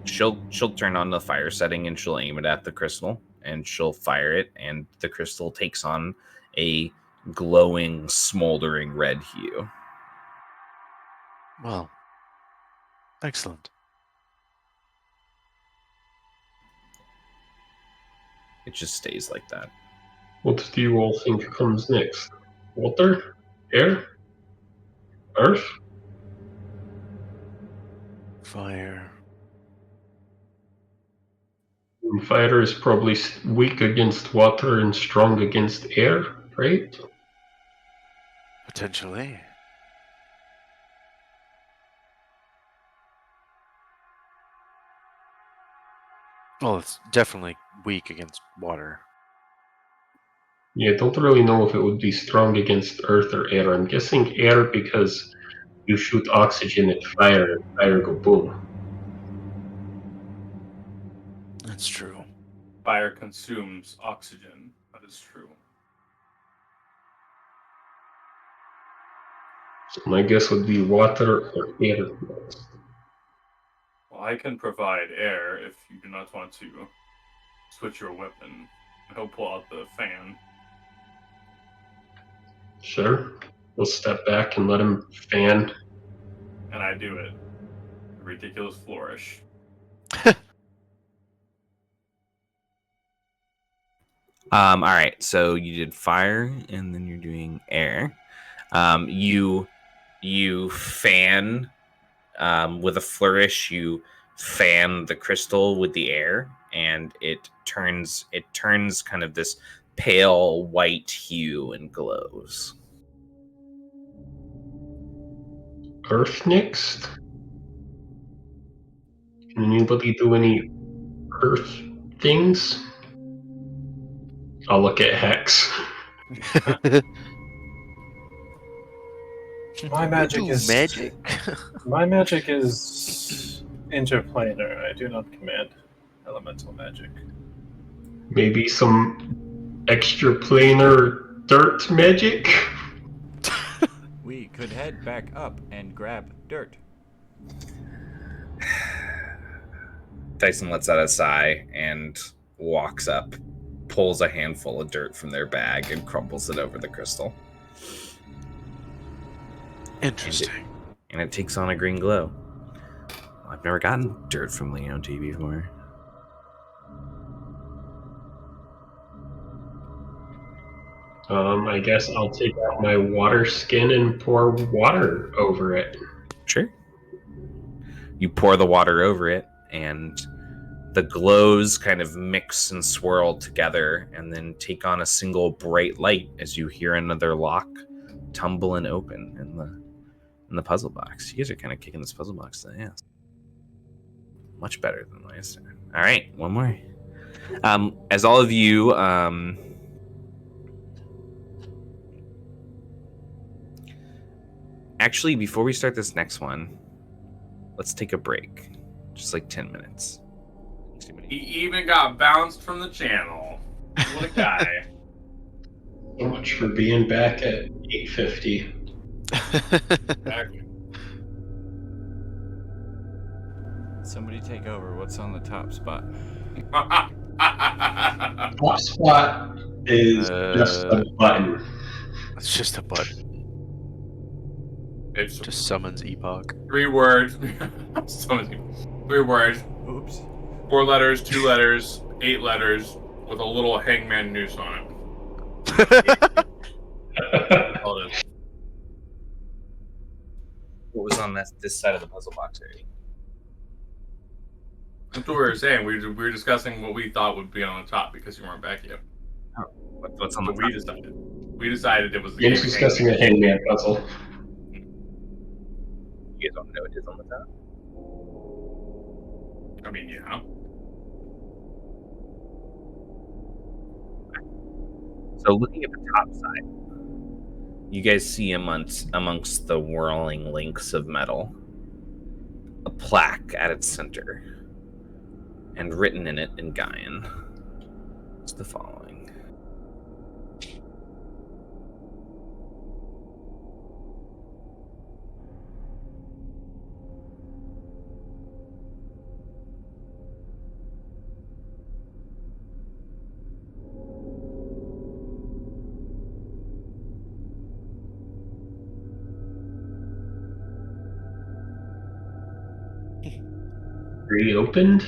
A: She'll turn on the fire setting and she'll aim it at the crystal and she'll fire it, and the crystal takes on a glowing, smoldering red hue.
B: Well, excellent.
A: It just stays like that.
C: What do you all think comes next? Water? Air? Earth?
B: Fire.
C: And fire is probably weak against water and strong against air, right?
B: Potentially. Well, it's definitely weak against water.
C: Yeah, I don't really know if it would be strong against earth or air. I'm guessing air because you shoot oxygen at fire and fire go boom.
B: That's true.
D: Fire consumes oxygen. That is true.
C: So my guess would be water or air.
D: Well, I can provide air if you do not want to switch your weapon. He'll pull out the fan.
C: Sure. We'll step back and let him fan.
D: And I do it. A ridiculous flourish.
A: All right, so you did fire, and then you're doing air. You fan with a flourish. You fan the crystal with the air, and it turns kind of this pale white hue and glows.
C: Earth next? Can anybody do any earth things? I'll look at Hex.
E: My magic
B: Do
E: is
B: magic.
E: My magic is interplanar. I do not command elemental magic.
C: Maybe some extra planar dirt magic?
F: We could head back up and grab dirt.
A: Tyson lets out a sigh and walks up, pulls a handful of dirt from their bag, and crumbles it over the crystal.
B: Interesting.
A: And it takes on a green glow. I've never gotten dirt from Leon T before.
C: I guess I'll take out my water skin and pour water over it.
A: Sure. You pour the water over it, and the glows kind of mix and swirl together and then take on a single bright light as you hear another lock tumble and open in the puzzle box. You guys are kind of kicking this puzzle box to the ass. Much better than last time. All right, one more. As all of you actually, before we start this next one, let's take a break. Just like 10 minutes.
D: He even got bounced from the channel. What a guy.
C: So much for being back at 8:50.
D: Exactly.
F: Somebody take over. What's on the top spot?
C: Top spot is just a button.
B: It's just a button.
D: It's
B: Just summons Epoch.
D: 3 words. 3 words.
F: Oops.
D: 4 letters, 2 letters, 8 letters, with a little hangman noose on it. That's all it is.
A: What was on this side of the puzzle box already?
D: That's what we were saying. We were discussing what we thought would be on the top because you weren't back yet.
A: What's on the
D: So
A: top?
D: we decided it was the
C: Game's discussing a hangman puzzle.
A: You guys don't know what it is on the top?
D: I mean, yeah.
A: So looking at the top side, you guys see amongst the whirling links of metal a plaque at its center, and written in it in Gaian is the following.
C: Reopened?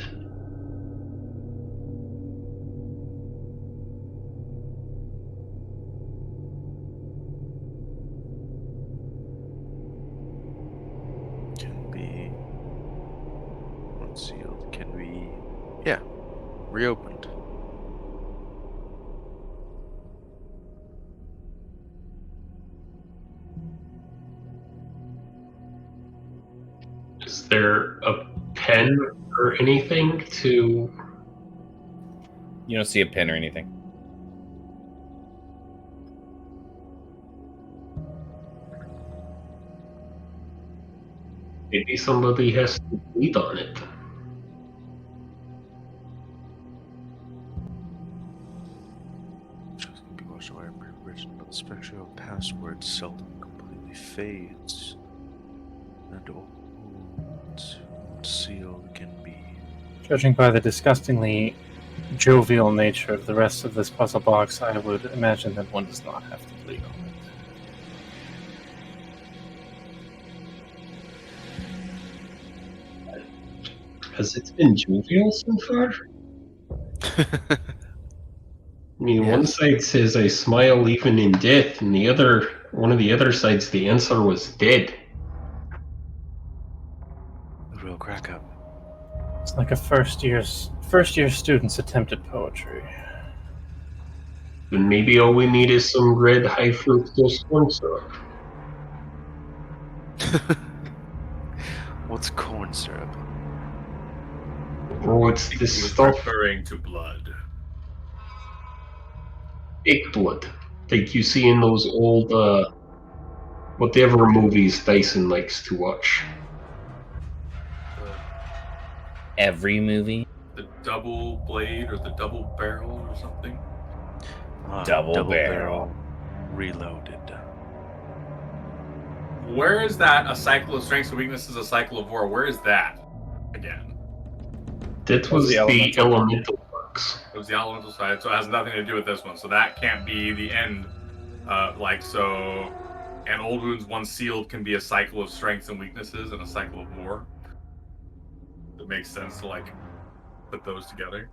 B: Can be unsealed. Can be, yeah, reopened.
C: Is there a pen or anything to...
A: You don't see a pin or anything.
C: Maybe somebody has to breathe on it.
B: Just can be washed away and rewritten, but the spectral password seldom completely fades. And all sealed can be.
E: Judging by the disgustingly jovial nature of the rest of this puzzle box, I would imagine that one does not have to bleed on it.
C: Has it been jovial so far? I mean, one side says I smile even in death, and one of the other sides, the answer was dead.
B: A real crack up.
E: It's like a first year student's attempt at poetry.
C: And maybe all we need is some red high fructose corn syrup.
B: What's corn syrup?
C: Or what's
D: He
C: this
D: was
C: stuff?
D: referring to blood.
C: Fake blood. Like you see in those old, whatever movies Dyson likes to watch.
A: Every movie?
D: The double blade or the double barrel or something.
A: Double barrel.
B: Reloaded.
D: Where is that? A cycle of strengths and weaknesses, a cycle of war. Where is that again?
C: That was the elemental works.
D: It was the elemental side, so it has nothing to do with this one. So that can't be the end. So And old wounds, once sealed, can be a cycle of strengths and weaknesses and a cycle of war. It makes sense to like put those together.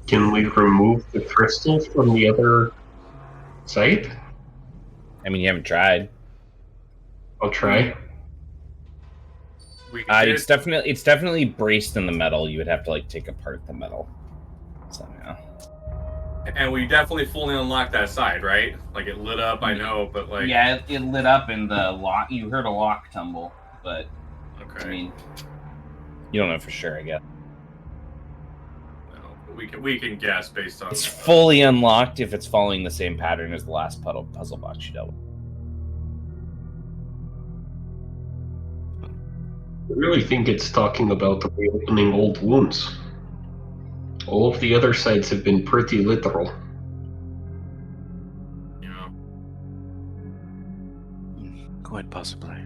C: Can we remove the crystal from the other site?
A: I mean, you haven't tried.
C: I'll try.
D: We can say
A: It's definitely braced in the metal. You would have to like take apart the metal somehow.
D: and we definitely fully unlocked that side, right? Like it lit up, I know, but like
A: Yeah, it lit up in the lock. You heard a lock tumble, but
D: okay.
A: I mean, you don't know for sure, I guess.
D: No, we can guess based on
A: It's fully unlocked if it's following the same pattern as the last puzzle box you dealt with.
C: I really think it's talking about the reopening old wounds. All of the other sites have been pretty literal.
D: you know.
B: Quite possibly.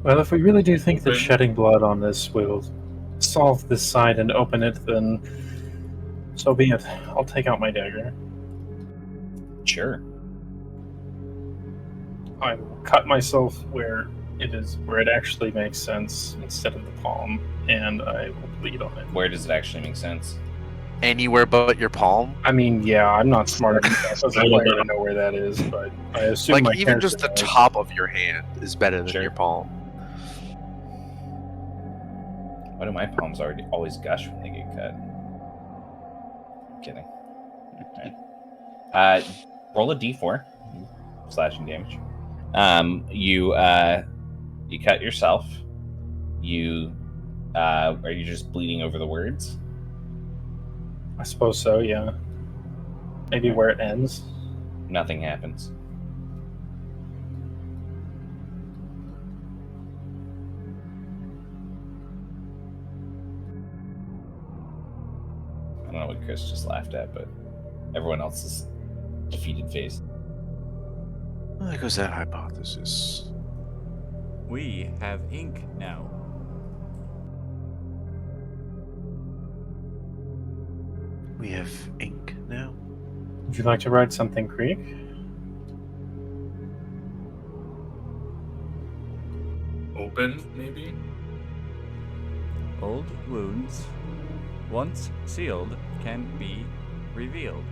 E: Well, if we really do think that
D: Open.
E: shedding blood on this will solve this side and open it, then so be it. I'll take out my dagger.
A: Sure.
E: I will cut myself where it actually makes sense instead of the palm, and I will bleed on it.
A: Where does it actually make sense?
B: Anywhere but your palm?
E: I mean, yeah, I'm not smart enough as a player to know where that is, but I assume my
B: Like, even just the
E: character knows.
B: top of your hand is better than
A: Sure.
B: your palm.
A: Why do my palms always gush when they get cut? Kidding. Alright. Roll a d4. Slashing damage. You cut yourself. Are you just bleeding over the words?
E: I suppose so, yeah. Maybe where it ends.
A: Nothing happens. I don't know what Chris just laughed at, but everyone else's defeated face.
B: Well, there goes that hypothesis.
F: We have ink now.
B: We have ink now.
E: Would you like to write something, Creek?
D: Open, maybe?
F: Old wounds, once sealed, can be revealed.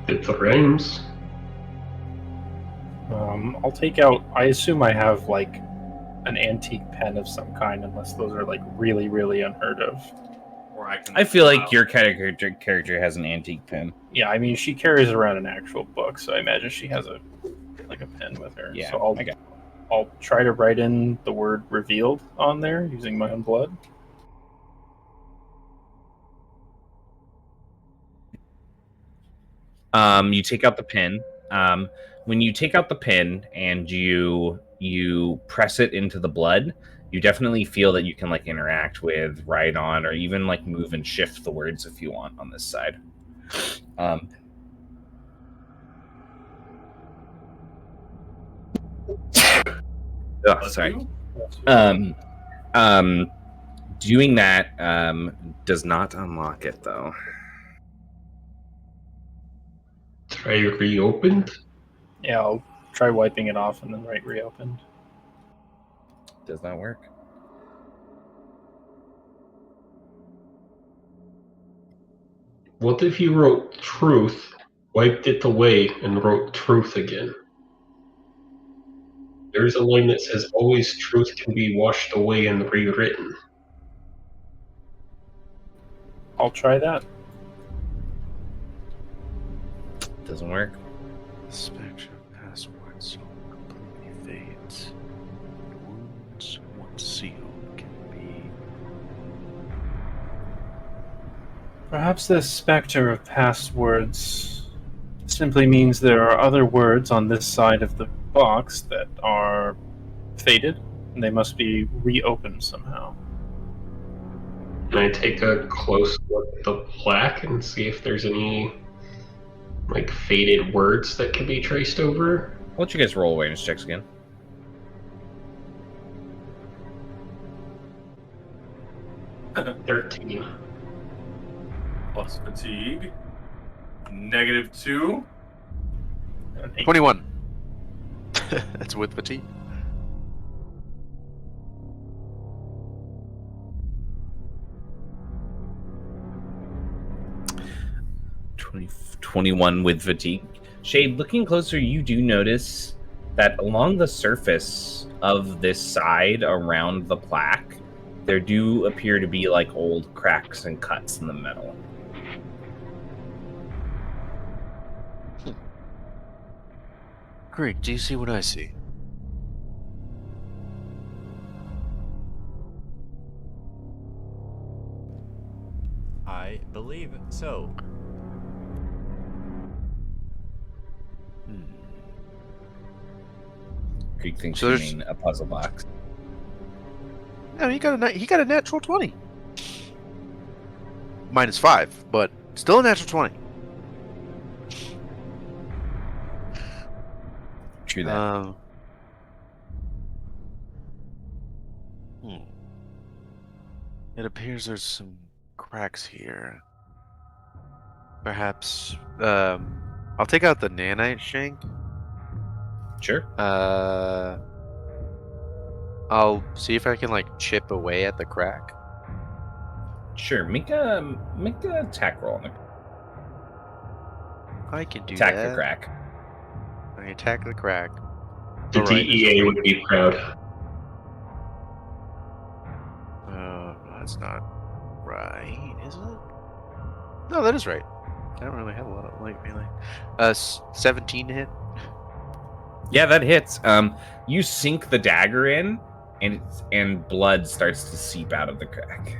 C: It rhymes.
E: I'll take out. I assume I have like an antique pen of some kind, unless those are like really, really unheard of.
D: Or I can.
A: I feel like your character has an antique pen.
E: Yeah, I mean, she carries around an actual book, so I imagine she has a pen with her.
A: Yeah,
E: so I'll try to write in the word "revealed" on there using my own blood.
A: You take out the pen. When you take out the pen and you press it into the blood, you definitely feel that you can like interact with, write on, or even like move and shift the words if you want on this side. Sorry. Doing that does not unlock it though.
C: Try reopened.
E: Yeah, I'll try wiping it off and then write reopened.
A: Does not work.
C: What if you wrote truth, wiped it away, and wrote truth again? There's a line that says, always truth can be washed away and rewritten.
E: I'll try that.
A: Doesn't work.
B: The spectrum password so completely fades. Wounds once sealed can be.
E: Perhaps this specter of passwords simply means there are other words on this side of the box that are faded, and they must be reopened somehow.
C: Can I take a close look at the plaque and see if there's any like faded words that can be traced over?
A: I'll let you guys roll awareness checks again.
C: $13.
D: Plus fatigue. -2.
B: 21. That's with fatigue.
A: 21 with fatigue. Shade, looking closer, you do notice that along the surface of this side around the plaque, there do appear to be like old cracks and cuts in the metal.
B: Greek, do you see what I see?
F: I believe so.
A: Greek thinks
B: So
A: you
B: there's-
A: mean a puzzle box.
B: No, he got a natural 20. -5, but still a natural 20.
A: True that.
B: It appears there's some cracks here. Perhaps, I'll take out the nanite shank.
A: Sure.
B: I'll see if I can like chip away at the crack.
A: Sure. Make a attack roll.
B: I can do
A: Attack
B: that.
A: the crack.
B: I attack the crack.
C: The
B: Alright,
C: DEA would be proud.
B: That's not right, is it? No, that is right. I don't really have a lot of light melee. 17 to hit.
A: Yeah, that hits. You sink the dagger in, and blood starts to seep out of the crack.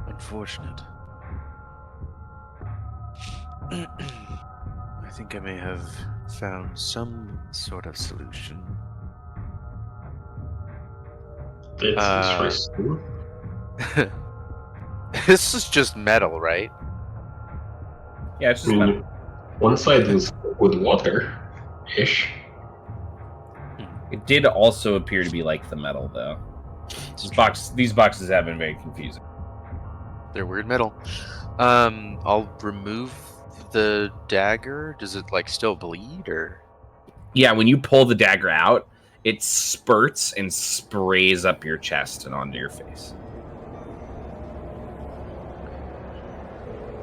B: Unfortunate. I think I may have found some sort of solution.
C: It's restore.
B: This is just metal, right?
A: Yeah, it's
C: I
A: just
C: mean, one side was with water, ish.
A: It did also appear to be like the metal, though. These boxes have been very confusing.
B: They're weird metal. I'll remove the dagger. Does it like still bleed or?
A: Yeah, when you pull the dagger out, it spurts and sprays up your chest and onto your face.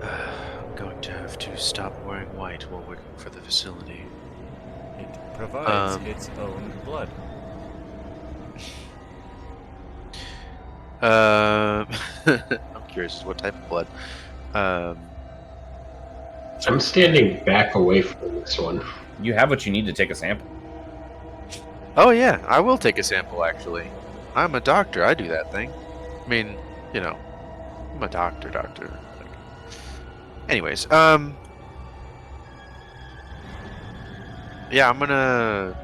B: I'm going to have to stop wearing white while working for the facility.
F: It provides its own blood.
B: I'm curious what type of blood.
C: I'm standing back away from this one.
A: You have what you need to take a sample.
B: Oh yeah, I will take a sample actually. I'm a doctor. I do that thing. I mean, you know, I'm a doctor. Like, anyways, yeah, I'm gonna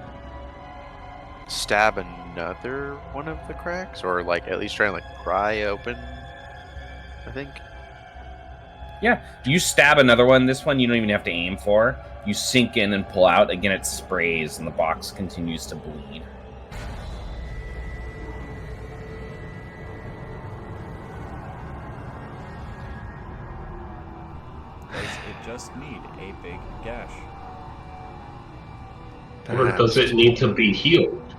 B: stab another one of the cracks, or like at least try and like pry open. I think.
A: Yeah, you stab another one. This one you don't even have to aim for. You sink in and pull out. Again, it sprays, and the box continues to bleed.
F: Does it just need a big gash?
C: Or does it need to be healed?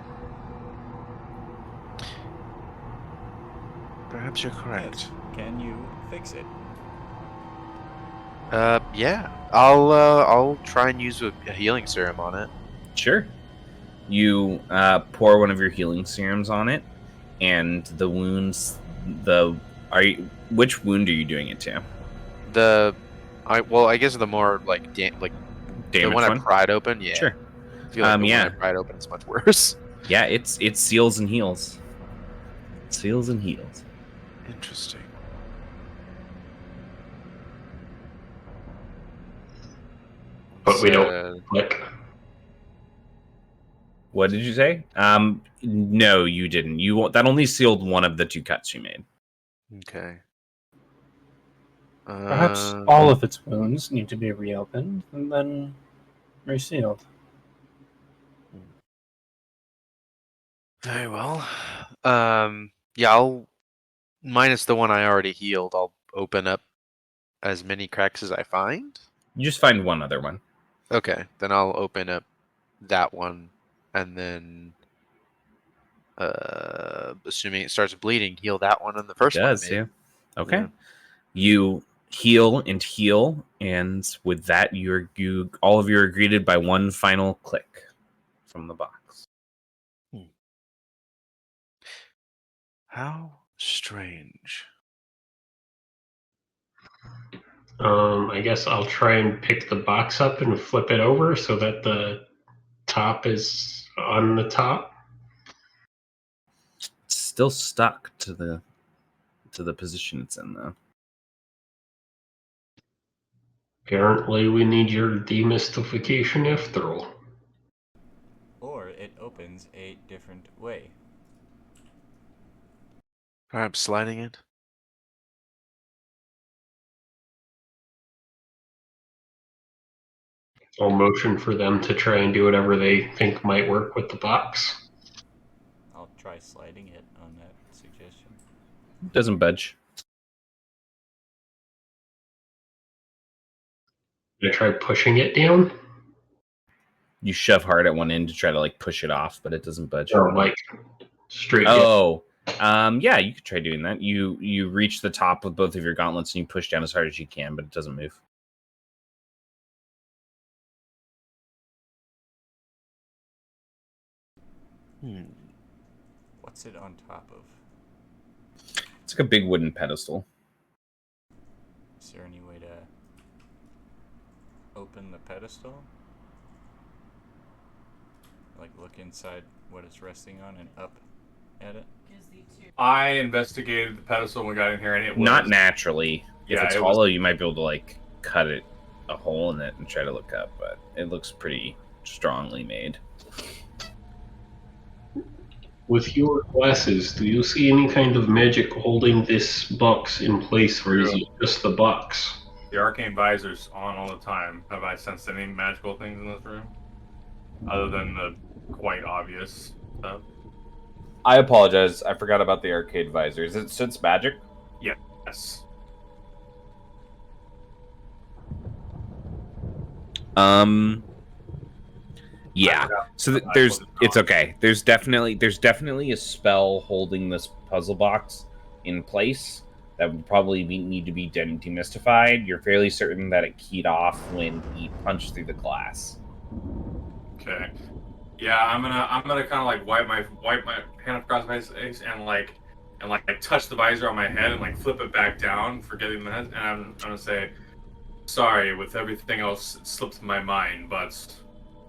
B: Perhaps you're correct.
F: Yes. Can you fix it?
B: Yeah. I'll try and use a healing serum on it.
A: Sure. You pour one of your healing serums on it, and the wounds. Which wound are you doing it to?
B: I guess the more like the
A: Damage
B: one I
A: one?
B: pried open. Yeah.
A: Sure.
B: I feel like the
A: yeah.
B: one I pried open is much worse.
A: Yeah, it seals and heals. Seals and heals.
B: Interesting.
C: But we don't click.
A: What did you say? No, you didn't. That only sealed one of the 2 cuts you made.
B: Okay.
E: Perhaps all of its wounds need to be reopened and then resealed.
B: Very well. Yeah, I'll minus the one I already healed. I'll open up as many cracks as I find.
A: You just find one other one.
B: Okay, then I'll open up that one, and then, assuming it starts bleeding, heal that one and the first one I
A: Does,
B: made.
A: yeah. Okay.
B: Yeah.
A: You heal, and with that, you all of you are greeted by one final click from the box.
B: How strange.
C: I guess I'll try and pick the box up and flip it over so that the top is on the top.
A: It's still stuck to the position it's in, though.
C: Apparently, we need your demystification after all.
F: Or it opens a different way.
B: I'm sliding it.
C: I'll motion for them to try and do whatever they think might work with the box.
F: I'll try sliding it on that suggestion.
A: Doesn't budge.
C: I try pushing it down.
A: You shove hard at one end to try to like push it off, but it doesn't budge.
C: Or like straight down.
A: Oh, yeah, you could try doing that. You reach the top with both of your gauntlets and you push down as hard as you can, but it doesn't move.
F: What's it on top of?
A: It's like a big wooden pedestal.
F: Is there any way to open the pedestal? Like look inside what it's resting on and up at it?
D: I investigated the pedestal when we got in here, and it was
A: Not naturally.
D: Yeah,
A: if it's
D: it was-
A: hollow, you might be able to like cut it a hole in it and try to look up, but it looks pretty strongly made.
C: With your glasses, do you see any kind of magic holding this box in place, or is it just the box?
D: The arcane visor's on all the time. Have I sensed any magical things in this room? Other than the quite obvious stuff?
A: I apologize. I forgot about the arcade visor. Is it sense magic?
D: Yes.
A: Yeah. So it's okay. There's definitely a spell holding this puzzle box in place that would probably need to be demystified. You're fairly certain that it keyed off when he punched through the glass.
D: Okay. Yeah, I'm gonna kind of like wipe my hand across my face and like touch the visor on my head and like flip it back down, forgetting that. And I'm gonna say, sorry, with everything else it slipped my mind, but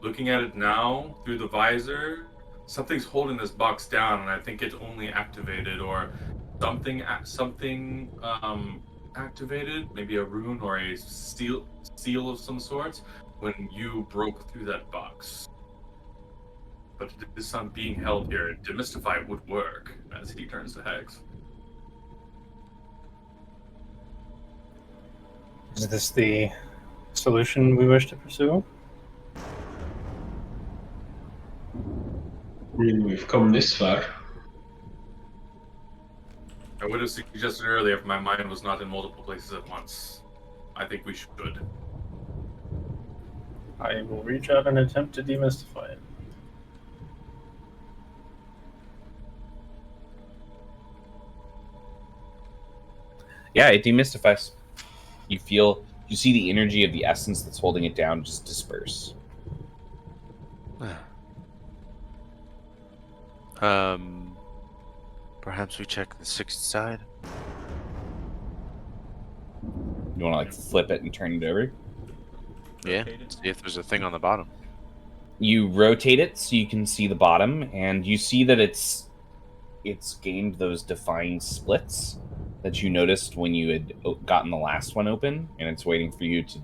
D: looking at it now through the visor, something's holding this box down, and I think it only activated or something activated, maybe a rune or a seal of some sort when you broke through that box. But this being held here, demystify would work, as he turns to Hex.
E: Is this the solution we wish to pursue?
C: I mean, we've come this far.
D: I would have suggested earlier if my mind was not in multiple places at once. I think we should.
E: I will reach out and attempt to demystify it.
A: Yeah, it demystifies. You see the energy of the essence that's holding it down just disperse.
B: Perhaps we check the sixth side.
A: You want to like flip it and turn it over?
B: Yeah.
F: Rotate it?
B: See if there's a thing on the bottom.
A: You rotate it so you can see the bottom, and you see that it's gained those defined splits that you noticed when you had gotten the last one open, and it's waiting for you to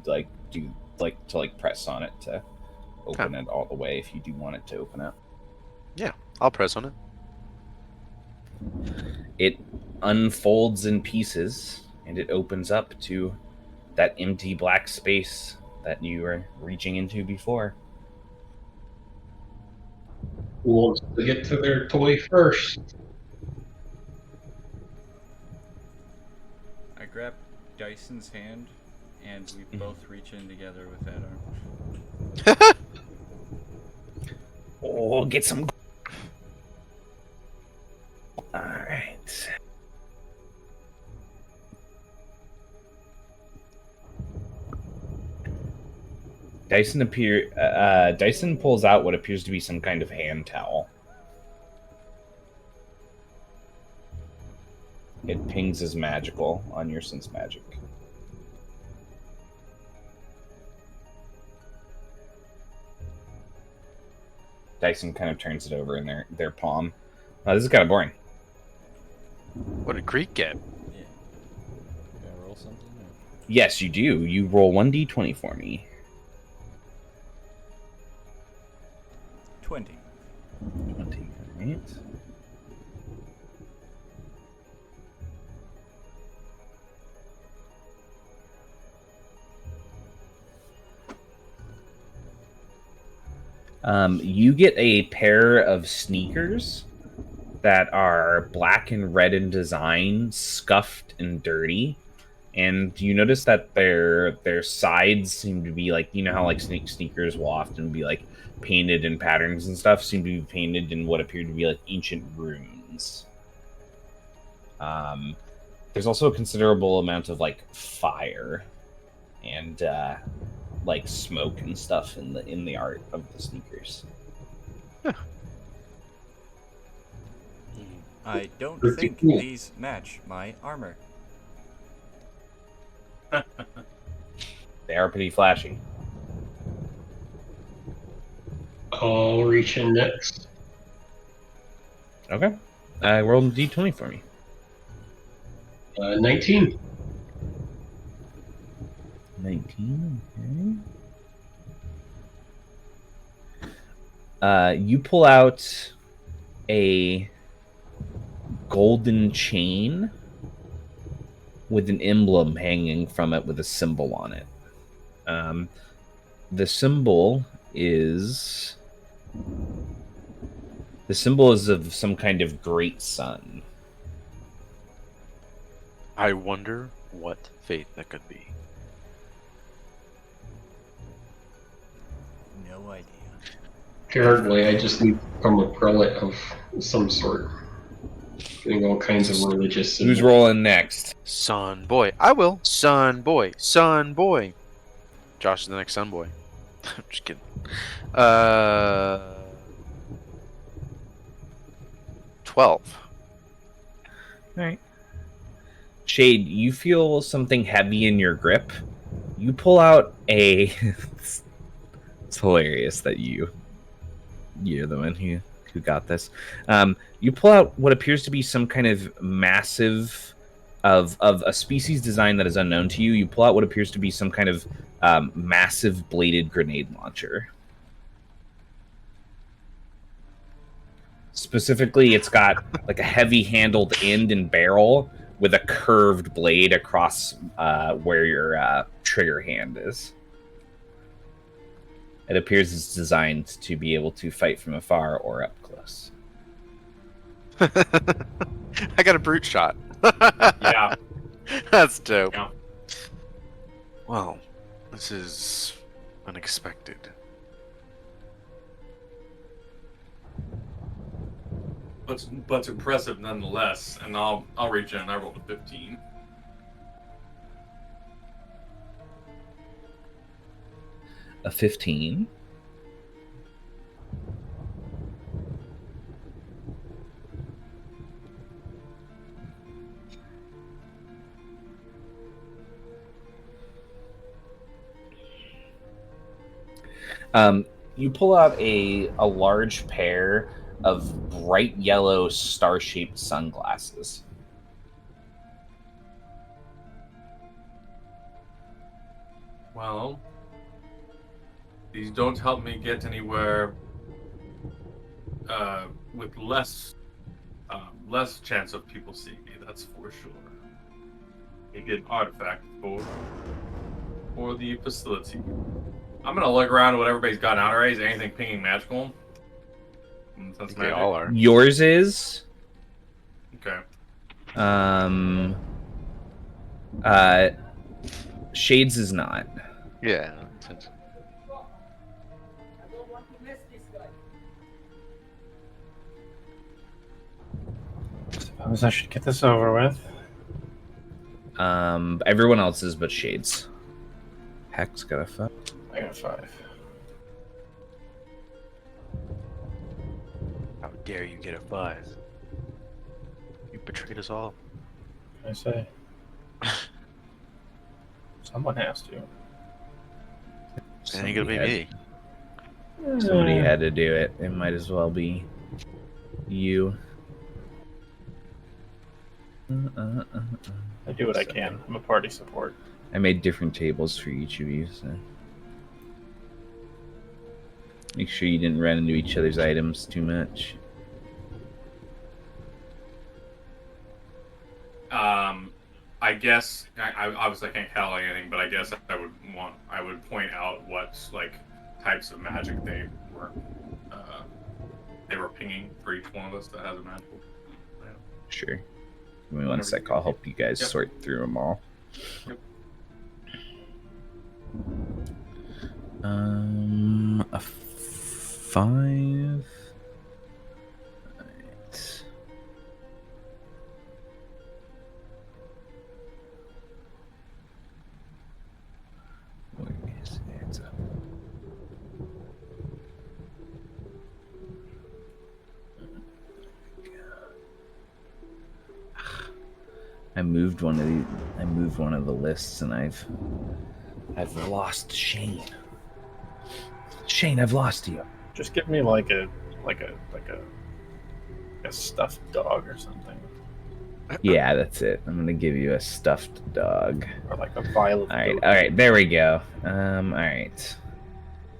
A: press on it to open it all the way if you do want it to open up.
B: Yeah, I'll press on it.
A: It unfolds in pieces, and it opens up to that empty black space that you were reaching into before.
C: Who wants to get to their toy first.
F: I grab Dyson's hand, and we both reach in together with that arm.
A: Oh, get some. All right. Dyson pulls out what appears to be some kind of hand towel. It pings as magical on your sense magic. Dyson kind of turns it over in their palm. This is kind of boring.
B: What did Creek get?
F: Yeah. Do I roll something? Or?
A: Yes, you do. You roll 1d20 for me.
F: 20.
A: 20, right? You get a pair of sneakers that are black and red in design, scuffed and dirty. And you notice that their sides seem to be like, you know how like sneakers will often be like painted in patterns and stuff, seem to be painted in what appear to be like ancient runes. There's also a considerable amount of like fire and like smoke and stuff in the art of the sneakers.
B: Huh.
F: I don't
C: Pretty
F: think
C: cool.
F: these match my armor.
A: They are pretty flashy.
C: I'll reach in next.
A: Okay. Roll a d20 for me.
C: 19.
A: 19, okay. You pull out a golden chain with an emblem hanging from it with a symbol on it. The symbol is of some kind of great sun.
B: I wonder what fate that could be.
F: No idea.
C: Apparently, I just need to become a prelate of some sort. Doing all kinds of religious.
A: Who's rolling next?
B: Son boy. I will. Son boy. Son boy. Josh is the next son boy. I'm just kidding. 12.
A: All right. Shade, you feel something heavy in your grip. You pull out a. It's hilarious that you're the one who got this. You pull out what appears to be some kind of massive of a species design that is unknown to you. You pull out what appears to be some kind of massive bladed grenade launcher. Specifically, it's got like a heavy-handled end and barrel with a curved blade across where your trigger hand is. It appears it's designed to be able to fight from afar or up close.
B: I got a brute shot.
D: Yeah.
B: That's dope.
D: Yeah.
B: Well, this is unexpected.
D: But impressive nonetheless. And I'll reach in. I rolled a 15.
A: A 15. You pull out a large pair of bright yellow star-shaped sunglasses.
D: Well, these don't help me get anywhere with less chance of people seeing me. That's for sure. You get an artifact for the facility. I'm gonna look around at what everybody's got nowadays. Anything pinging magical? That's
B: They all are.
A: Yours is.
D: Okay.
A: Shades is not.
B: Yeah.
E: Suppose I should get this over with.
A: Everyone else's but Shades. Hex got a 5.
E: I got 5.
B: How dare you get a 5? You betrayed us all.
E: I say. Someone has to.
B: It ain't gonna be me.
A: Somebody had to do it. It might as well be you.
E: I do what I can. I'm a party support.
A: I made different tables for each of you, so make sure you didn't run into each other's items too much.
D: I guess I obviously can't tell anything, but I guess I would point out what like types of magic they were pinging for each one of us that has a magical.
A: Sure. Give me one sec. I'll help you guys sort through them all.
D: Yep.
A: A 5. Right. Where is it? I moved one of the lists, and I've lost Shane. Shane, I've lost you.
E: Just give me like a stuffed dog or something,
A: Yeah, that's it. I'm gonna give you a stuffed dog.
E: or like a vial of.
A: All
E: goat.
A: right, there we go. All right.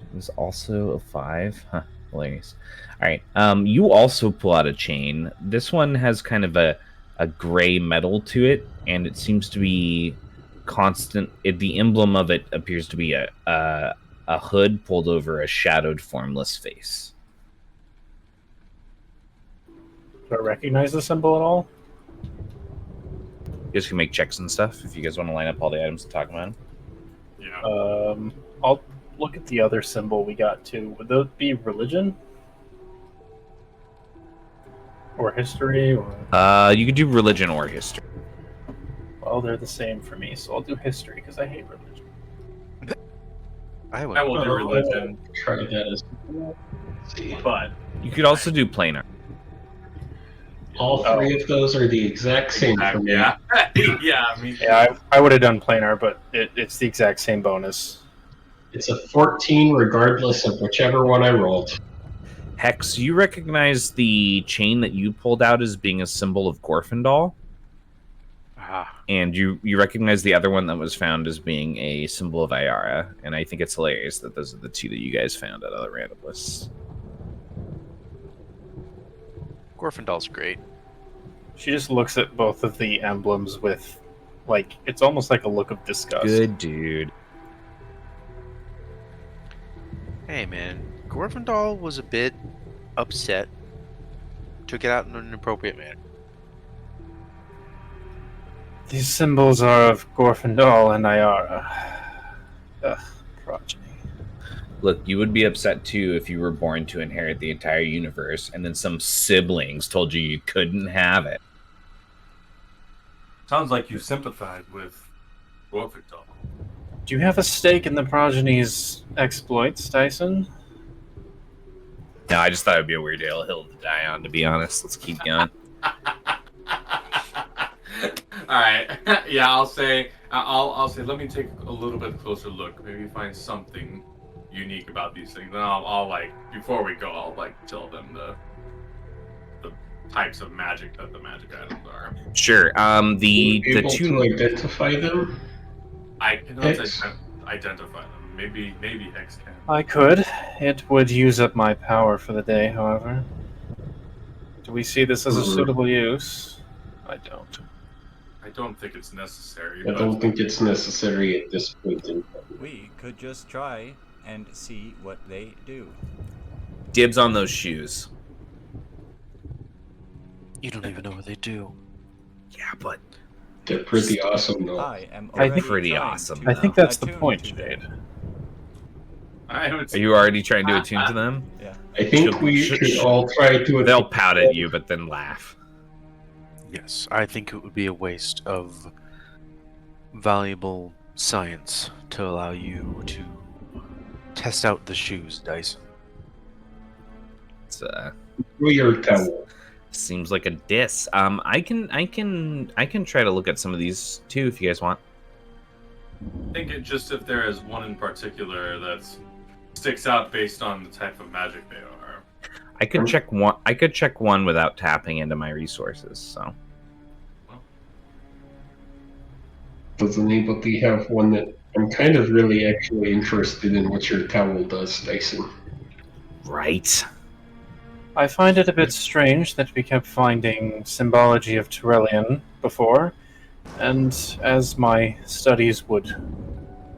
A: It was also a 5. Huh, hilarious. All right. You also pull out a chain. This one has kind of a gray metal to it, and it seems to be constant. The emblem of it appears to be a hood pulled over a shadowed, formless face.
E: Do I recognize the symbol at all?
A: You guys can make checks and stuff if you guys want to line up all the items and talk about them.
D: Yeah.
E: I'll look at the other symbol we got too. Would that be religion? Or history? Or...
A: You could do religion or history.
E: Well, they're the same for me, so I'll do history because I hate religion.
B: I
D: will do religion.
C: Try that as well. Let's see.
E: But
A: You could also do planar.
C: All three of those are the exact same for me.
D: Yeah. Yeah. I mean,
E: yeah, I would have done planar, but it's the exact same bonus.
C: It's a 14 regardless of whichever one I rolled.
A: Hex, you recognize the chain that you pulled out as being a symbol of Gorfindel, and you recognize the other one that was found as being a symbol of Ayara, and I think it's hilarious that those are the two that you guys found out of the random lists.
B: Gorfindel's great.
E: She just looks at both of the emblems with, like, it's almost like a look of disgust.
A: Good dude.
B: Hey man, Gorfindel was a bit upset. Took it out in an appropriate manner.
E: These symbols are of Gorfindel and Ayara. Ugh, progeny.
A: Look, you would be upset too if you were born to inherit the entire universe and then some siblings told you couldn't have it.
D: sounds like you sympathize with Gorfindel.
E: Do you have a stake in the progeny's exploits, Tyson?
A: No, I just thought it would be a weird hill to die on, to be honest. Let's keep going.
D: All right. Yeah, I'll say. Let me take a little bit closer look. Maybe find something unique about these things. Then I'll like before we go, I'll like tell them the types of magic that the magic items are.
A: Sure. The
C: able
A: two
C: to identify them.
D: I cannot identify them. Maybe Hex can.
E: I could. It would use up my power for the day, however. Do we see this as a suitable use? I don't.
D: I don't think it's necessary.
C: I don't think it's necessary at this point in time.
F: We could just try and see what they do.
A: dibs on those shoes.
B: You don't even know what they do.
A: Yeah, but
C: They're pretty awesome, though.
F: I am
E: I think-
F: already
A: Pretty
F: trying
A: awesome,
F: to
E: I think that's the
F: attune
E: point,
F: to
E: Jade.
F: them.
D: I would
A: are you already trying to attune to them?
F: Yeah.
C: I think
A: Should-
C: we
A: should-
C: should
A: should-
C: all try to.
A: They'll pout at you, but then laugh.
B: Yes, I think it would be a waste of valuable science to allow you to test out the shoes, Dyson.
A: It's
C: through your towel.
A: seems like a diss. I can try to look at some of these too if you guys want.
D: I think it just if there is one in particular that sticks out based on the type of magic they are.
A: I could check one. I could check one without tapping into my resources. So
C: Does anybody have one that I'm kind of really actually interested in what your towel does, Dyson?
A: right.
E: I find it a bit strange that we kept finding symbology of Tyrellian before, and as my studies would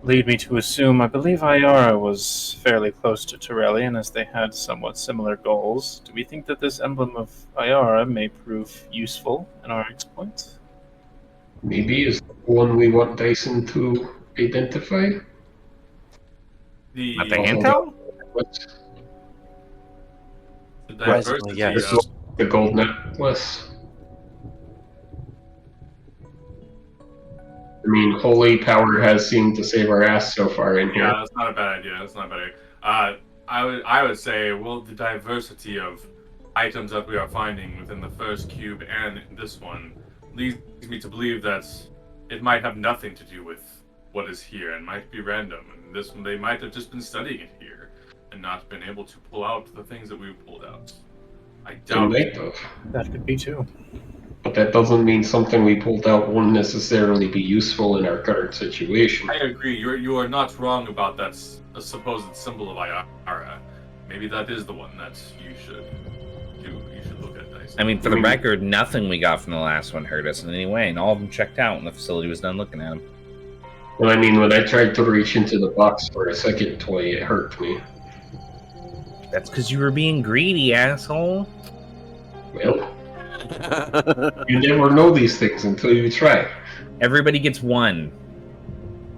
E: lead me to assume, I believe Ayara was fairly close to Tyrellian as they had somewhat similar goals. Do we think that this emblem of Ayara may prove useful in our exploits?
C: Maybe is the one we want Dyson to identify?
D: The,
A: Not the hand towel?
C: What's
D: the
B: Surprisingly,
D: diversity
B: yes.
D: of
C: the gold necklace? I mean, holy power has seemed to save our ass so far in here.
D: Yeah, that's not a bad idea. That's not a bad idea. I would say, well, the diversity of items that we are finding within the first cube and this one leads me to believe that it might have nothing to do with what is here and might be random. And this one, they might have just been studying it here and not been able to pull out the things that we pulled out. I
C: They
D: doubt
C: might
D: it.
C: have.
E: That could be too.
C: But that doesn't mean something we pulled out won't necessarily be useful in our current situation.
D: I agree. You are not wrong about that a supposed symbol of Ayara. Maybe that is the one that you should do. You should look at, Dyson.
A: I mean, for the record, nothing we got from the last one hurt us in any way, and all of them checked out when the facility was done looking at them.
C: Well, I mean, when I tried to reach into the box for a second toy, it hurt me.
A: That's because you were being greedy, asshole.
C: Well, you never know these things until you try.
A: Everybody gets one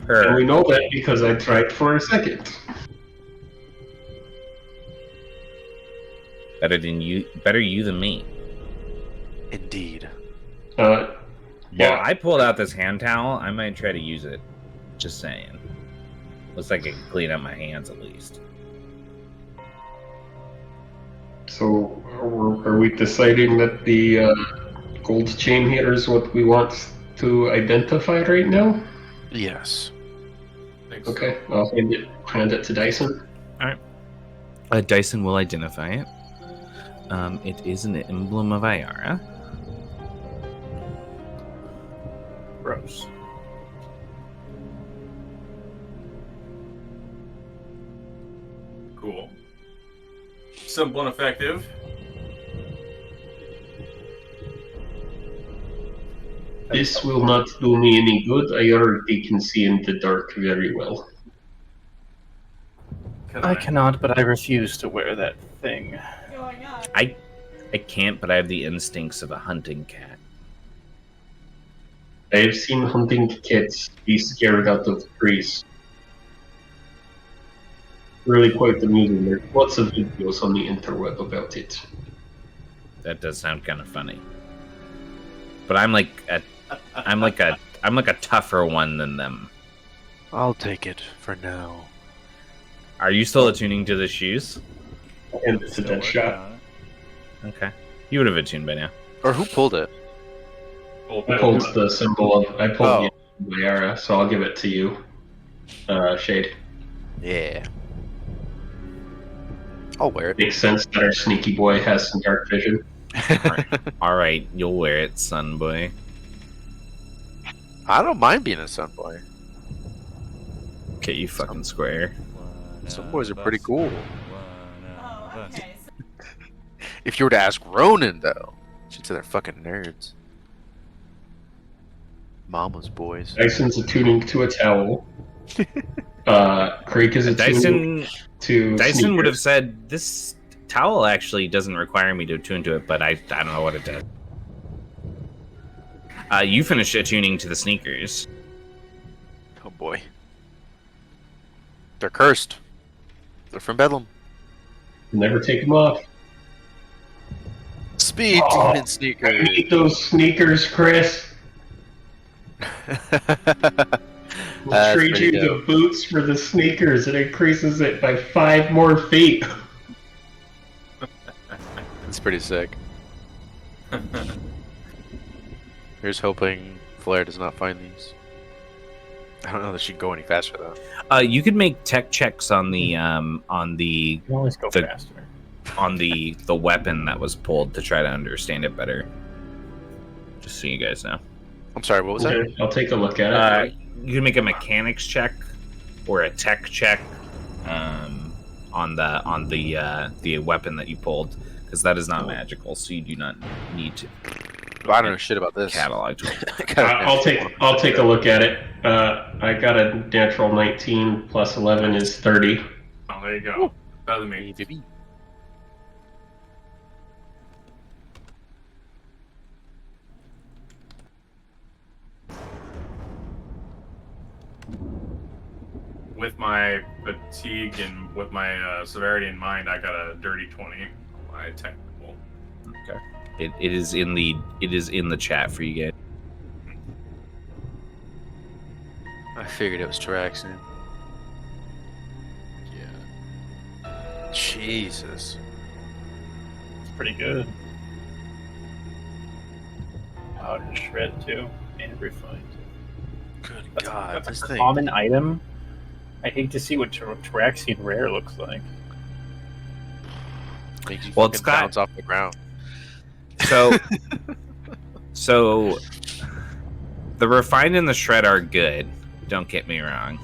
C: And we
A: per.
C: know that because I tried for a second.
A: Better you than me.
B: Indeed.
A: Well,
C: Yeah.
A: I pulled out this hand towel. I might try to use it. Just saying. Looks like it can clean up my hands at least.
C: So, are we deciding that the gold chain here is what we want to identify right now?
B: Yes.
D: Thanks.
C: Okay, I'll hand it to Dyson.
A: Dyson will identify it. It is an emblem of Ayara.
E: Gross.
D: Cool. Simple and effective.
C: This will not do me any good. I already can see in the dark very well.
E: I cannot, but I refuse to wear that thing.
A: I can't, but I have the instincts of a hunting cat.
C: I have seen hunting cats be scared out of trees. Really quite amusing. There's lots of videos on the interweb about it.
A: That does sound kind of funny. But I'm like a tougher one than them.
B: I'll take it for now.
A: Are you still attuning to the shoes?
C: And it's a
F: Still
C: dead
F: working
C: shot.
F: on it.
A: Okay. You would have attuned by now.
B: Or who pulled it?
C: I pulled the symbol of. I pulled
B: Oh.
C: the Liara, so I'll give it to you, Shade.
B: Yeah. I'll wear it.
C: Makes sense that our sneaky boy has some dark vision.
A: Alright, you'll wear it, son boy.
B: I don't mind being a sun boy.
A: Okay, you fucking square.
B: Some boys are pretty
F: One
B: cool.
F: of us.
G: Okay.
B: If you were to ask Ronan, though, she'd say they're fucking nerds. Mama's boys.
C: Dyson's attuning to a towel. Craig is attuning to
A: Dyson would have
C: sneakers.
A: said this towel actually doesn't require me to attune to it, but I don't know what it does. You finish attuning to the sneakers.
B: Oh boy. They're cursed. They're from Bedlam.
C: Never take them off.
B: Speed
C: Oh,
B: demon
C: I
B: sneakers.
C: need those sneakers, Chris. We'll
B: That's
C: trade
B: pretty
C: you
B: dope.
C: the boots for the sneakers. It increases it by 5 more feet.
B: That's pretty sick. Here's hoping Flair does not find these. I don't know that she'd go any faster though.
A: You could make tech checks on the
E: You can always go
A: The-
E: faster.
A: on the weapon that was pulled to try to understand it better. Just so you guys know.
B: I'm sorry, what was that?
C: Okay, I'll take a look at it.
A: You can make a mechanics check or a tech check on the weapon that you pulled, because that is not magical, so you do not need to
B: Well, I don't know shit about this.
A: catalog.
C: I'll take a look at it. I got a natural 19 plus 11 is 30.
D: Oh, there you go. Better than me. With my fatigue and with my severity in mind, I got a dirty 20 on my technical.
A: Okay. It is in the chat for you guys.
B: I figured it was Taraxin.
F: Yeah.
B: Jesus.
E: It's pretty good. Powder and shred too, and refined.
B: Good
E: That's,
B: God,
E: that's
B: this
E: a
B: thing.
E: common item. I hate to see what Taraxian rare looks like.
B: Makes you
A: Well,
B: fucking
A: it's got-
B: bounce off the ground.
A: So the refined and the shred are good. Don't get me wrong.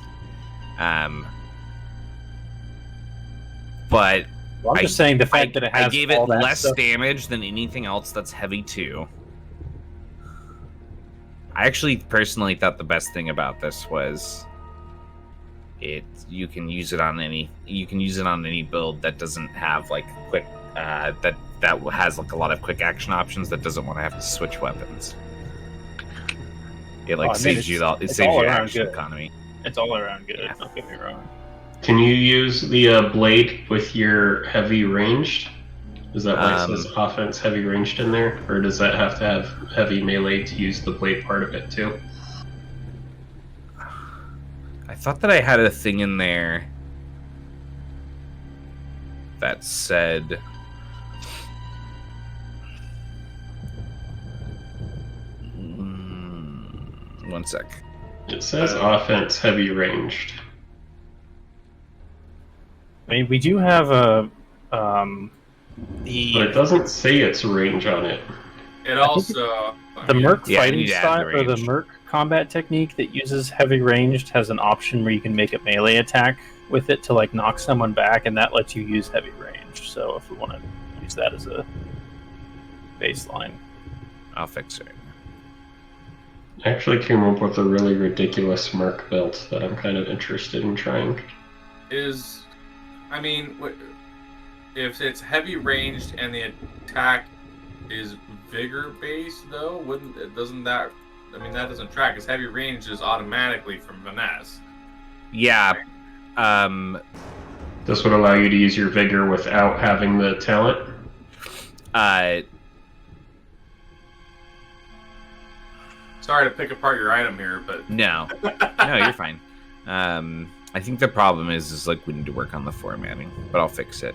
A: But
E: Well, I'm just saying the fact that it has
A: I gave it
E: all that
A: less
E: stuff.
A: damage than anything else that's heavy too. I actually personally thought the best thing about this was you can use it on any build that doesn't have like quick that has like a lot of quick action options that doesn't want to have to switch weapons. It like saves you
E: it's
A: saves
E: all
A: you
E: around
A: action
E: good.
A: economy.
E: It's all around good.
A: Yeah.
E: Don't get me wrong.
C: Can you use the blade with your heavy ranged? Is that why it says offense heavy ranged in there? Or does that have to have heavy melee to use the blade part of it too?
A: I thought that I had a thing in there that said one sec.
C: It says offense heavy ranged.
E: I mean, we do have a
C: But it doesn't say its range on it.
D: It also
E: the Merc
A: Yeah,
E: fighting
A: you need to add
E: style,
A: the
E: or the
A: range.
E: Merc combat technique that uses heavy ranged has an option where you can make a melee attack with it to like knock someone back, and that lets you use heavy range. So if we want to use that as a baseline,
A: I'll fix it.
C: I actually came up with a really ridiculous Merc build that I'm kind of interested in trying.
D: if it's heavy ranged and the attack is vigor based, though, that doesn't track, because heavy range is automatically from finesse.
A: Yeah.
C: This would allow you to use your vigor without having the talent.
D: Sorry to pick apart your item here, but
A: No, you're fine. I think the problem is like we need to work on the formatting, but I'll fix it.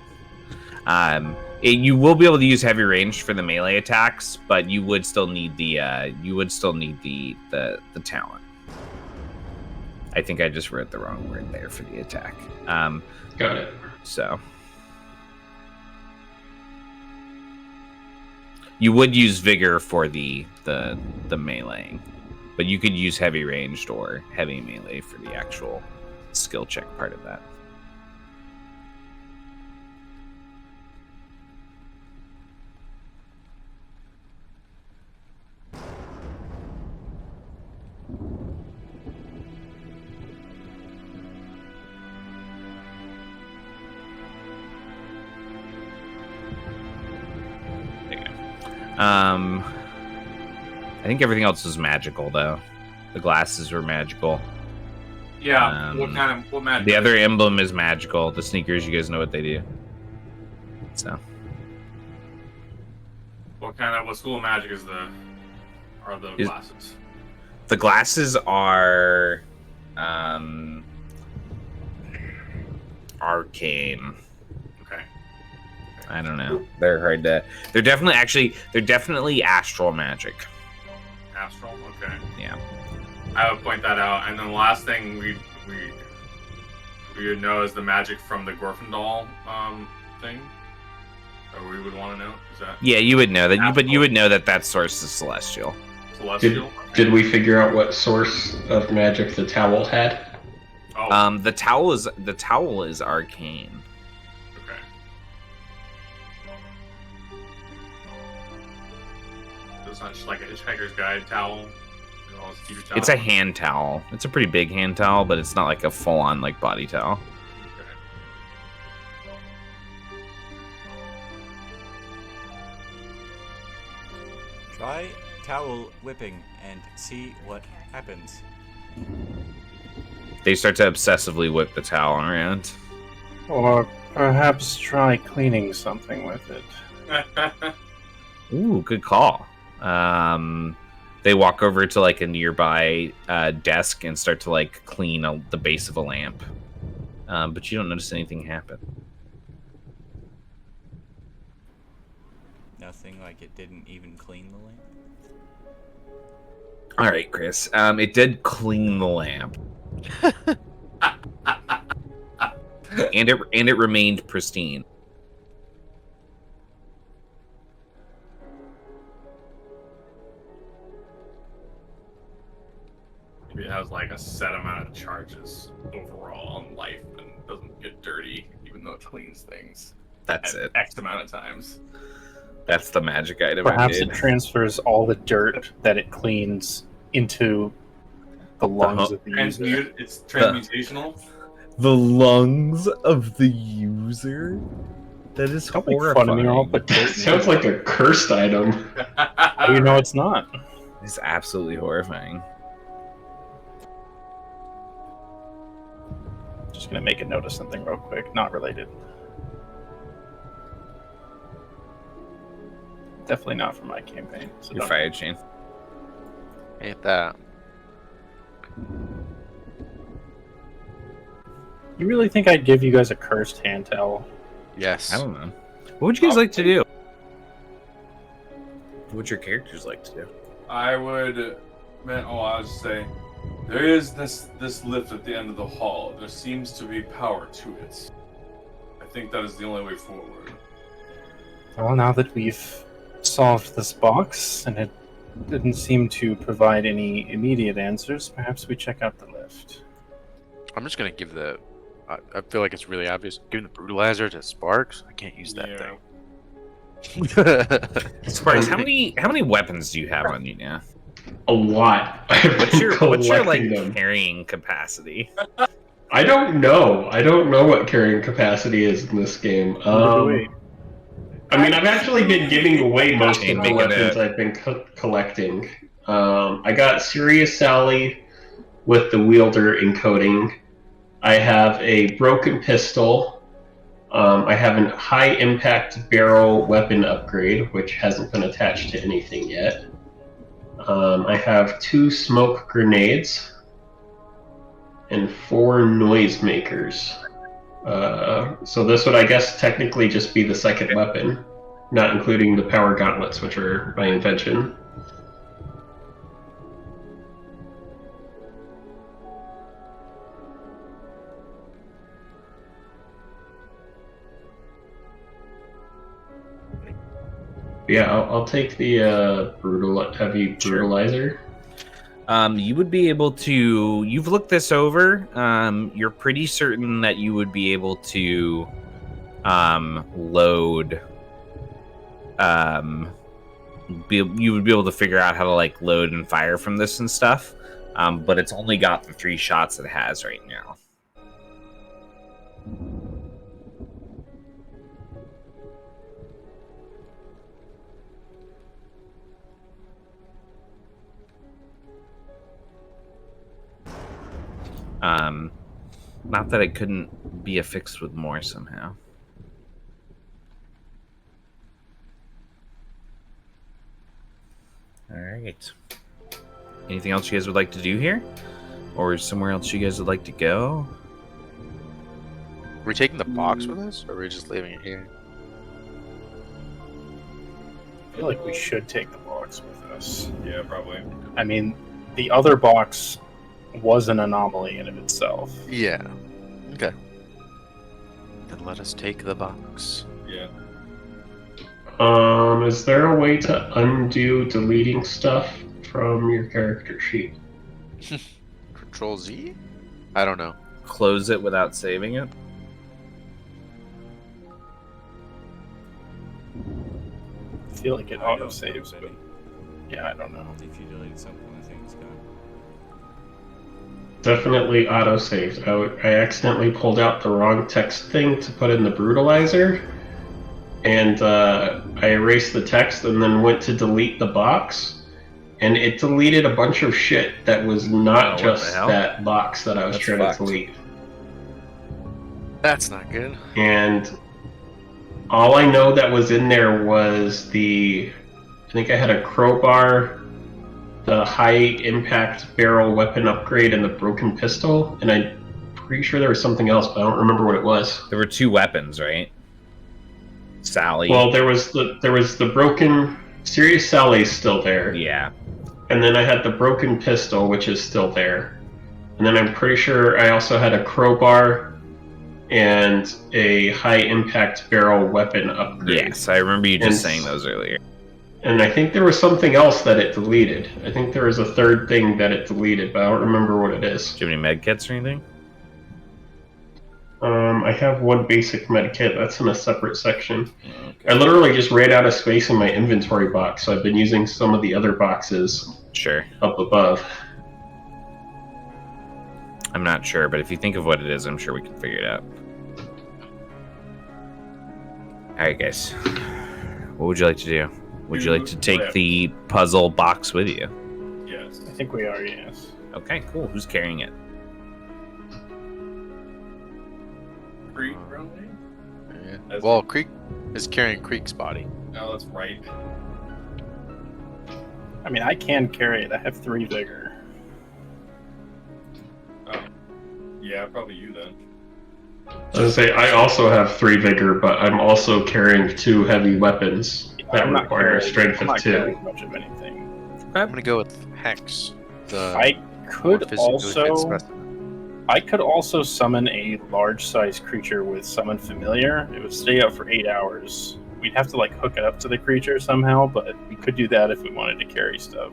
A: You will be able to use heavy range for the melee attacks, but you would still need the talent. I think I just wrote the wrong word there for the attack.
C: Got it.
A: So you would use vigor for the meleeing, but you could use heavy ranged or heavy melee for the actual skill check part of that. I think everything else was magical, though. The glasses were magical.
D: Yeah. What magic?
A: The other emblem is magical. The sneakers, you guys know what they do. So.
D: What school of magic are the glasses?
A: The glasses are arcane.
D: Okay.
A: I don't know. They're hard to. They're definitely astral magic.
D: Astral. Okay.
A: Yeah.
D: I would point that out, and then the last thing we would know is the magic from the Gorfindel thing. Or we would want to know. Is that?
A: Yeah, you would know that. But you would know that source is celestial.
D: Celestial.
C: Did we figure out what source of magic the towel had?
D: Oh.
A: The towel is arcane.
D: Okay. So it's not just like a Hitchhiker's Guide towel.
A: It's a hand towel. It's a pretty big hand towel, but it's not like a full-on like body towel.
D: Okay.
F: Try towel whipping and see what happens.
A: They start to obsessively whip the towel around.
E: Or perhaps try cleaning something with it.
A: Ooh, good call. They walk over to like a nearby desk and start to like clean the base of a lamp. But you don't notice anything happen.
F: Nothing, like it didn't even clean the lamp?
A: All right, Chris. It did clean the lamp. and it remained pristine.
D: Maybe it has like a set amount of charges overall on life and doesn't get dirty, even though it cleans things.
A: That's it.
D: X amount of times.
A: That's the magic item.
E: Perhaps
A: I
E: it
A: did.
E: transfers all the dirt that it cleans into the lungs of the user.
D: It's transmutational.
A: The lungs of the user. That is
E: Don't make
A: horrifying.
E: fun of me, I'll put dirt in
C: Sounds like a cursed item.
E: How do you know it's not?
A: It's absolutely horrifying.
E: Just gonna make a note of something real quick, not related. Definitely not for my campaign. So
A: Your
E: don't-
A: fire chain.
B: Ain't that?
E: You really think I'd give you guys a cursed hand towel?
B: Yes.
A: I don't know. What would you guys like to do? What would your characters like to do?
D: I would, man. Oh, I was just saying, there is this lift at the end of the hall. There seems to be power to it. I think that is the only way forward.
E: Well, now that we've solved this box, and it didn't seem to provide any immediate answers, perhaps we check out the lift.
B: I'm just gonna give the. I feel like it's really obvious. Giving the brutalizer to Sparks. I can't use that
D: Yeah.
B: thing.
A: Sparks, how many weapons do you have on you now?
C: A lot.
A: What's your like
C: Collecting them.
A: carrying capacity?
C: I don't know. I don't know what carrying capacity is in this game.
E: Wait.
C: I mean, I've actually been giving away most of
A: Shane,
C: the
A: make it
C: weapons I've been collecting. I got Serious Sally with the wielder encoding. I have a broken pistol. I have a high impact barrel weapon upgrade, which hasn't been attached to anything yet. I have 2 smoke grenades and 4 noisemakers. So this would, I guess, technically just be the second weapon, not including the power gauntlets, which are my invention. Yeah, I'll take the heavy brutalizer.
A: You would be able to. You've looked this over. You're pretty certain that you would be able to load. You would be able to figure out how to like load and fire from this and stuff. But it's only got the 3 shots it has right now. Not that it couldn't be affixed with more somehow. All right. Anything else you guys would like to do here? Or somewhere else you guys would like to go?
B: Are we taking the box with us, or are we just leaving it here?
E: I feel like we should take the box with us.
D: Yeah, probably.
E: I mean, the other box was an anomaly in of itself.
B: Yeah. Okay. Then let us take the box.
D: Yeah.
C: Is there a way to undo deleting stuff from your character sheet?
B: Control Z? I don't know.
A: Close it without saving it?
E: I feel like it
F: I don't
E: auto saves,
F: know,
E: but
F: Benny.
E: yeah, I don't know.
F: If you delete something, the thing's gone.
C: Definitely auto-saves. I accidentally pulled out the wrong text thing to put in the brutalizer, and I erased the text and then went to delete the box, and it deleted a bunch of shit that was not
A: Oh, what
C: just
A: the hell?
C: that box that I was
A: That's
C: trying
A: fucked.
C: to delete.
B: That's not good.
C: And all I know that was in there was I think I had a crowbar, the high impact barrel weapon upgrade, and the broken pistol, and I'm pretty sure there was something else, but I don't remember what it was.
A: There were 2 weapons, right? Sally.
C: Well, there was the broken Serious Sally's still there,
A: yeah.
C: and then I had the broken pistol, which is still there, and then I'm pretty sure I also had a crowbar and a high impact barrel weapon upgrade.
A: Yes, I remember you just
C: And-
A: saying those earlier.
C: And I think there was something else that it deleted. I think there was a third thing that it deleted, but I don't remember what it is.
A: Do you have any med kits or anything?
C: I have one basic medkit. That's in a separate section.
A: Okay.
C: I literally just ran out of space in my inventory box, so I've been using some of the other boxes
A: Sure.
C: up above.
A: I'm not sure, but if you think of what it is, I'm sure we can figure it out. Alright, guys. What would you like to do? Would you like to take the puzzle box with you?
D: Yes.
E: I think we are, yes.
A: Okay, cool. Who's carrying it?
D: Creek, probably?
B: Yeah.
D: That's-
B: Well, Creek is carrying Creek's body.
D: No, that's right.
E: I mean, I can carry it. I have 3 vigor.
D: Yeah, probably you then.
C: I was gonna say, I also have 3 vigor, but I'm also carrying 2 heavy weapons that
E: I'm not
C: require a
E: carrying-
C: strength
E: I'm
C: of
E: not
C: 2.
E: carrying much of anything.
B: I'm gonna go with Hex. The
E: I could
B: more physically fit
E: also
B: specimen.
E: I could also summon a large-sized creature with Summon Familiar. It would stay up for 8 hours. We'd have to like hook it up to the creature somehow, but we could do that if we wanted to carry stuff.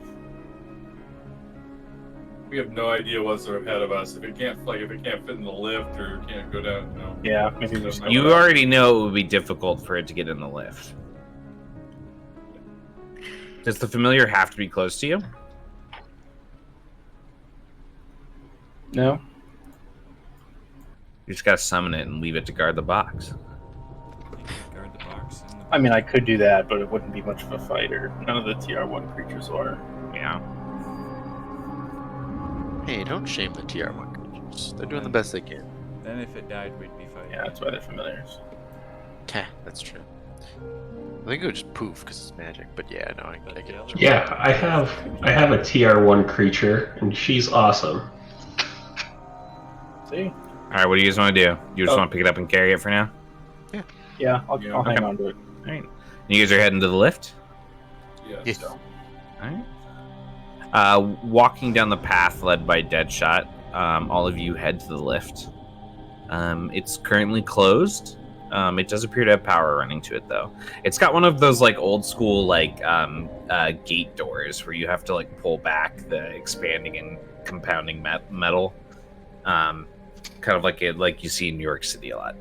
D: We have no idea what's ahead of us. If it can't fit in the lift or can't go down, no.
E: Yeah, maybe we just
A: You already know it would be difficult for it to get in the lift. Does the familiar have to be close to you?
E: No.
A: You just gotta summon it and leave it to guard the box.
F: Guard the box. And the
E: I mean, I could do that, but it wouldn't be much of a fighter. None of the TR1 creatures are.
A: Yeah.
B: Hey, don't shame the TR1 creatures. They're doing the best they can.
F: Then if it died, we'd be fighting.
E: Yeah, that's why they're familiars.
B: Heh, that's true. I think it would just poof because it's magic, but yeah, no, I get it.
C: Yeah, I have a TR1 creature, and she's awesome.
E: See?
A: Alright, what do you guys want to do? You just
E: Oh.
A: want to pick it up and carry it for now?
E: Yeah, I'll
D: Yeah,
E: hang
A: okay.
E: on to it.
A: Alright. You guys are heading to the lift?
D: Yes.
B: Yes.
A: Alright. Walking down the path led by Deadshot, all of you head to the lift. It's currently closed. It does appear to have power running to it, though. It's got one of those like old school like gate doors where you have to like pull back the expanding and compounding metal, kind of like you see in New York City a lot.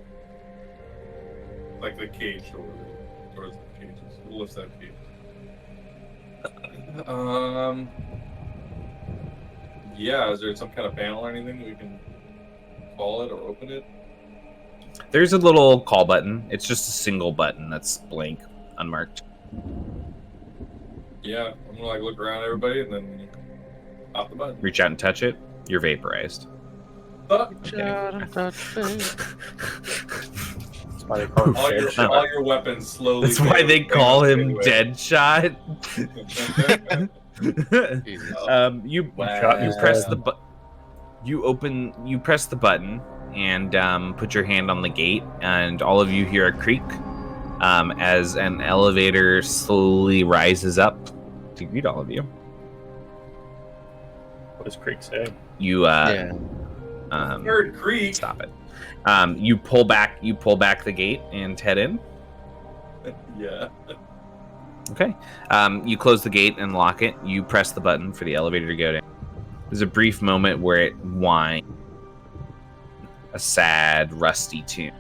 D: Like the cage over towards the cages. Who lifts that cage? Yeah, is there some kind of panel or anything that we can call it or open it?
A: There's a little call button. It's just a single button that's blank, unmarked.
D: Yeah, I'm gonna look around everybody and then pop the button.
A: Reach out and touch it. You're vaporized.
B: Shot him, touch face.
G: That's why they call him Deadshot.
D: all your weapons slowly.
A: That's why they call him Deadshot. You press the you press the button and put your hand on the gate, and all of you hear a creak as an elevator slowly rises up to greet all of you.
E: What does Creek say?
A: You
D: Third Creek.
A: Stop it. You pull back the gate and head in.
D: Yeah.
A: Okay. You close the gate and lock it. You press the button for the elevator to go down. There's a brief moment where it whines a sad, rusty tune.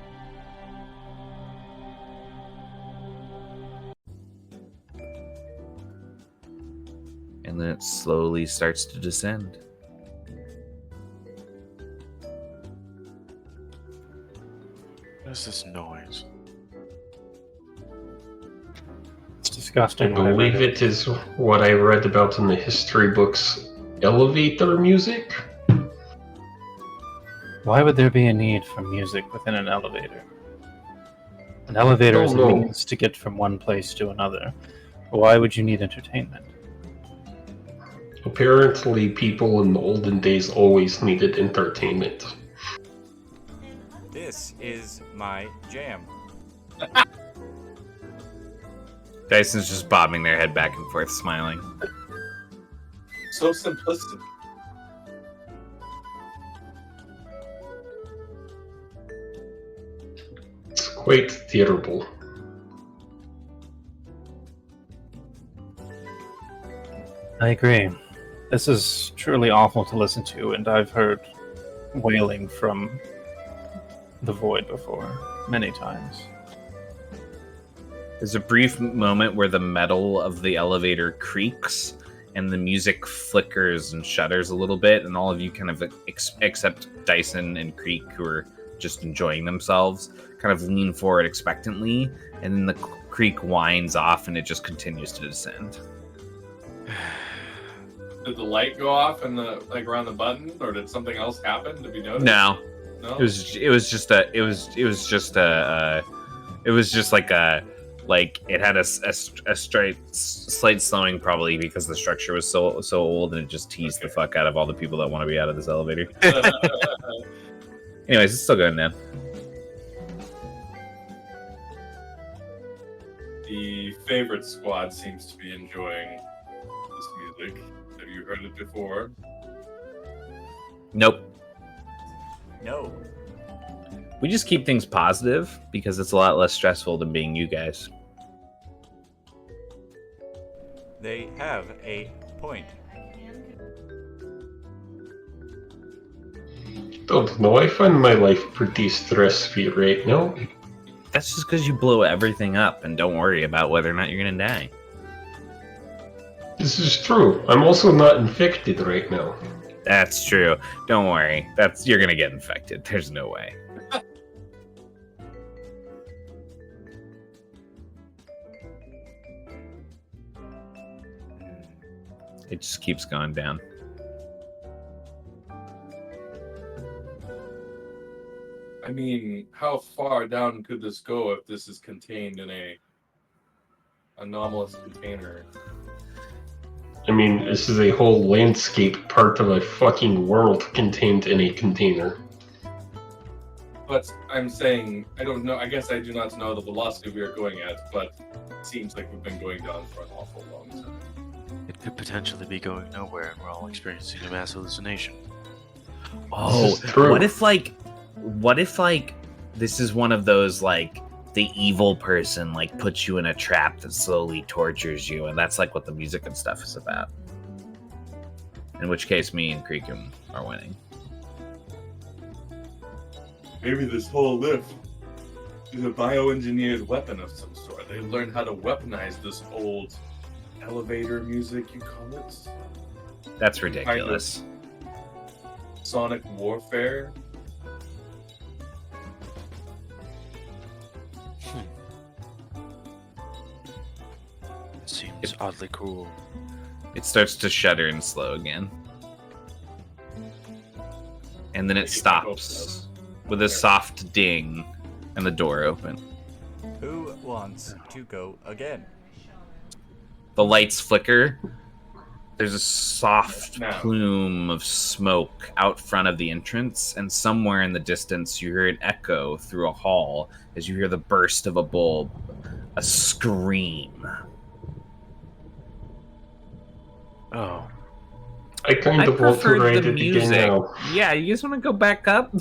A: And then it slowly starts to descend.
B: What is this noise?
E: It's disgusting.
C: I believe it is what I read about in the history books. Elevator music?
E: Why would there be a need for music within an elevator? An elevator is a means to get from one place to another. Why would you need entertainment?
C: Apparently, people in the olden days always needed entertainment.
F: This is my jam.
A: Dyson's just bobbing their head back and forth, smiling.
D: So simplistic.
C: It's quite terrible.
E: I agree. This is truly awful to listen to, and I've heard wailing from the void before, many times.
A: There's a brief moment where the metal of the elevator creaks and the music flickers and shudders a little bit, and all of you kind of, except Dyson and Creek, who are just enjoying themselves, kind of lean forward expectantly, and then the creek winds off and it just continues to descend.
D: Did the light go off and around the button, or did something else happen? Did we notice?
A: No.
D: No.
A: It was just it had a slight slowing, probably because the structure was so old, and it just teased the fuck out of all the people that want to be out of this elevator. Anyways, it's still going down.
D: The favorite squad seems to be enjoying this music. Have you heard it before?
A: Nope.
F: No.
A: We just keep things positive because it's a lot less stressful than being you guys.
F: They have a point.
C: Don't know, I find my life pretty stress-free right now.
A: That's just because you blow everything up and don't worry about whether or not you're gonna die.
C: This is true. I'm also not infected right now.
A: That's true. Don't worry. You're gonna get infected. There's no way. It just keeps going down.
D: I mean, how far down could this go if this is contained in a anomalous container?
C: I mean, this is a whole landscape part of a fucking world contained in a container.
D: But I'm saying, I don't know. I guess I do not know the velocity we are going at, but it seems like we've been going down for an awful long time.
B: It could potentially be going nowhere, and we're all experiencing a mass hallucination.
A: Oh,
C: This is true.
A: what if this is one of those, the evil person puts you in a trap that slowly tortures you, and that's what the music and stuff is about. In which case, me and Creekum are winning.
D: Maybe this whole lift is a bioengineered weapon of some sort. They learned how to weaponize this old elevator music, you call it?
A: That's ridiculous.
D: Sonic warfare?
B: Seems oddly cool.
A: It starts to shudder and slow again. and then it stops with a soft ding, and the door opens.
F: Who wants to go again?
A: The lights flicker. There's a soft
D: No.
A: plume of smoke out front of the entrance, and somewhere in the distance you hear an echo through a hall as you hear the burst of a bulb, a scream.
G: Oh.
C: I kind of want to
A: preferred
C: ride
A: the
C: it again
A: music.
C: now.
A: Yeah, you guys want to go back up?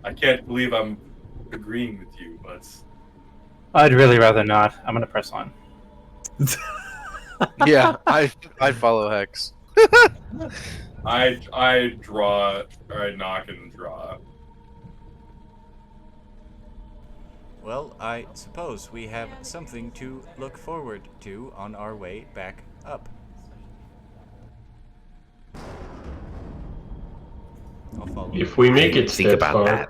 D: I can't believe I'm agreeing with you, but
E: I'd really rather not. I'm gonna press on.
B: Yeah, I follow Hex.
D: I draw, or I knock and draw.
F: Well, I suppose we have something to look forward to on our way back up. I'll follow.
C: If we make it
A: Think
C: that
A: about
C: far,
A: that.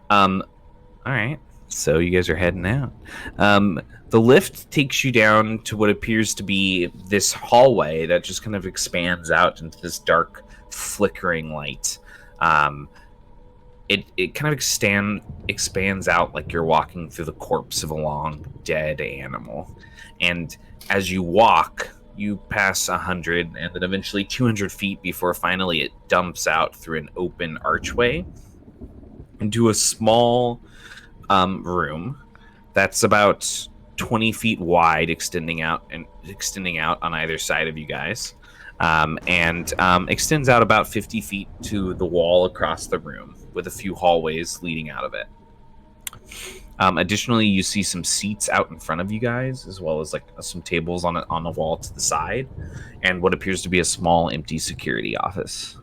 A: All right. So you guys are heading out. The lift takes you down to what appears to be this hallway that just kind of expands out into this dark, flickering light. It kind of expands out like you're walking through the corpse of a long dead animal. And as you walk, you pass 100 and then eventually 200 feet before finally it dumps out through an open archway into a small room that's about 20 feet wide, extending out on either side of you guys, and extends out about 50 feet to the wall across the room, with a few hallways leading out of it. Additionally, you see some seats out in front of you guys, as well as like some tables on the wall to the side, and what appears to be a small, empty security office.